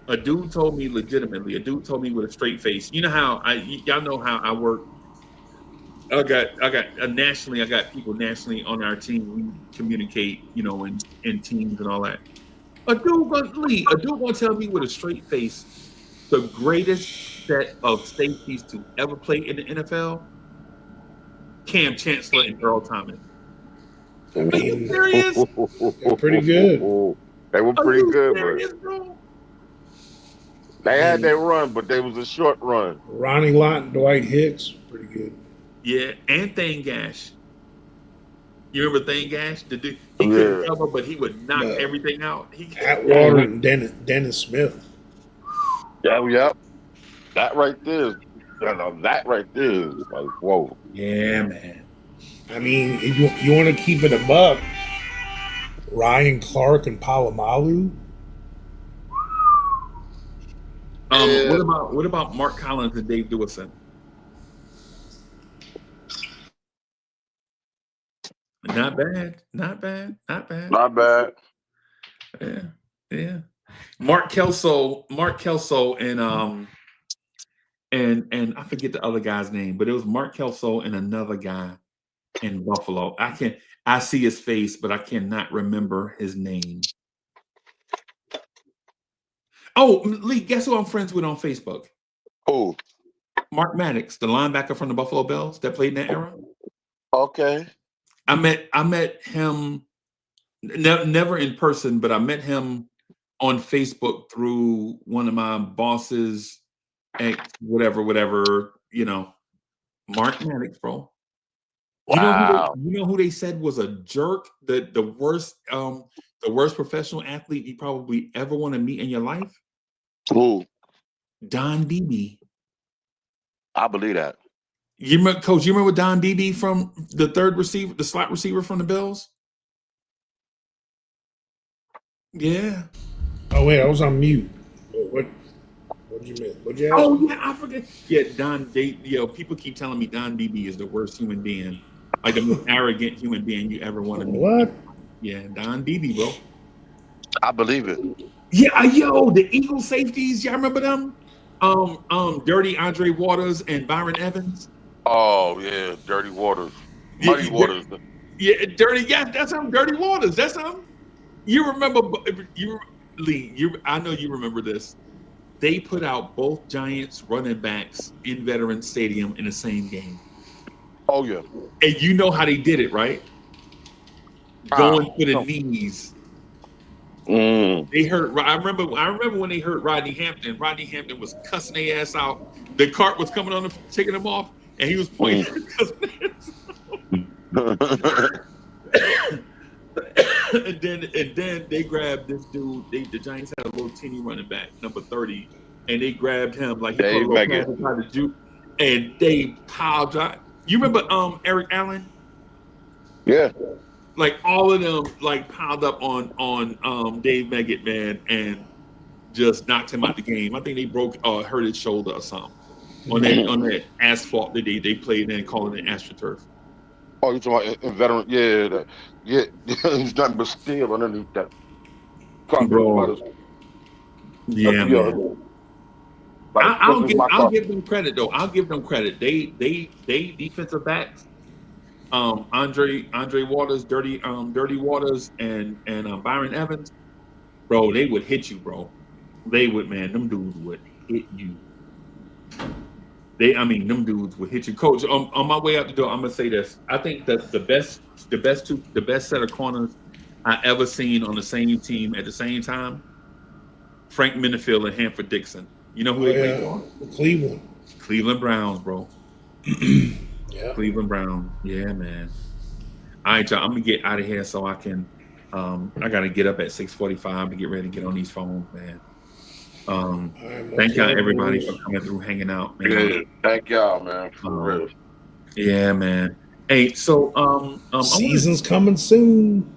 A dude told me legitimately. A dude told me with a straight face. You know how y'all know how I work. I got nationally. I got people nationally on our team. We communicate, in teams and all that. A dude gonna tell me with a straight face the greatest set of safeties to ever play in the NFL. Cam Chancellor and Earl Thomas. I mean, Are you serious? They're pretty good. They were pretty good, serious, but bro? they had their run, but they was a short run. Ronnie Lott and Dwight Hicks, pretty good. Yeah, and Thane Gash. You remember Thane Gash? The dude, he couldn't cover, but he would knock everything out. Atwater and Dennis Smith. Yep. That right there is like, whoa. Yeah, man. I mean, if you want to keep it a buck, Ryan Clark and Palomalu. What about Mark Collins and Dave Dewison? Not bad. Yeah. Mark Kelso and I forget the other guy's name, but it was Mark Kelso and another guy in Buffalo. I see his face, but I cannot remember his name. Oh, Lee, guess who I'm friends with on Facebook? Who? Mark Maddox, the linebacker from the Buffalo Bills that played in that era. Okay. I met him never in person, but I met him on Facebook through one of my bosses, whatever. Mark Maddox, bro. Wow. You know who they said was a jerk? The worst professional athlete you probably ever want to meet in your life? Who? Don Beebe. I believe that. You remember, Coach? You remember Don Beebe from the third receiver, the slot receiver from the Bills? Yeah. Oh wait, I was on mute. What did you miss? What'd you ask? Oh yeah, I forget. Yeah, people keep telling me Don Beebe is the worst human being, like the most arrogant human being you ever want to meet. What? Yeah, Don Beebe, bro. I believe it. Yeah, the Eagle safeties. Y'all remember them? Dirty Andre Waters and Byron Evans. Oh yeah, Dirty Waters, Muddy Waters. Yeah, Dirty. Yeah, that's him. Dirty Waters. That's him. You remember? Lee. I know you remember this. They put out both Giants running backs in Veterans Stadium in the same game. Oh yeah. And you know how they did it, right? Going for the knees. They hurt. I remember when they hurt Rodney Hampton. Rodney Hampton was cussing their ass out. The cart was coming on them, taking them off, and he was pointing. and then they grabbed this dude. The Giants had a little teeny running back, number 30, and they grabbed him like he put a little pass to juke, and they piled up. You remember Eric Allen? Yeah. Like all of them like piled up on Dave Meggett, man, and just knocked him out the game. I think they hurt his shoulder or something on that asphalt that they played in, calling it AstroTurf. Oh, you talking about veteran? Yeah. He's nothing but steel underneath that. Bro. Yeah, man. I'll give them credit though. I'll give them credit. They defensive backs. Andre Waters, Dirty Waters, and Byron Evans, bro, they would hit you, bro. They would, man. Them dudes would hit you. Them dudes would hit you. Coach, on my way out the door, I'm gonna say this. I think that the best set of corners I ever seen on the same team at the same time, Frank Minifield and Hanford Dixon. You know who they played for? Cleveland Browns, bro. Yeah. Cleveland Brown. Yeah, man. All right, y'all. I'm gonna get out of here so I can I gotta get up at 6:45 to get ready to get on these phones, man. Thank y'all everybody for coming through, hanging out, man. Yeah, thank y'all, man. For real. Yeah, man. Hey, so season's coming soon.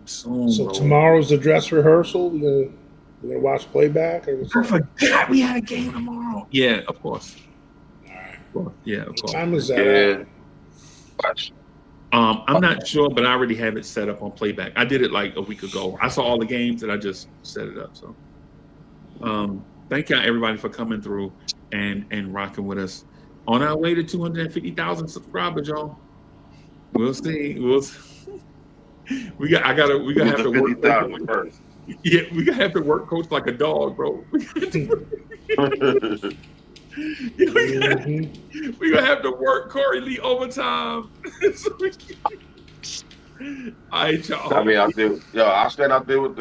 So bro. Tomorrow's the dress rehearsal. We're gonna watch playback or I forgot we had a game tomorrow. Yeah, of course. Yeah, of course. What time is that? I'm not sure, but I already have it set up on playback. I did it like a week ago. I saw all the games and I just set it up. So thank y'all everybody for coming through and rocking with us on our way to 250,000 subscribers, y'all. We'll see. We gotta have to work first. Yeah, we gotta have to work coach like a dog, bro. We're gonna have to work Corey Lee overtime. All right, y'all. I stand out there with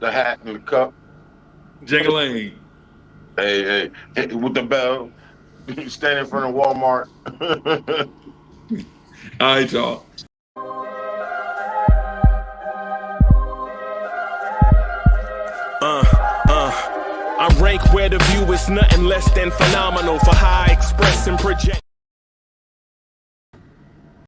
the hat and the cup. Jingling. Hey, with the bell. Stand in front of Walmart. All right, y'all. I rank where the view is nothing less than phenomenal for high express and project.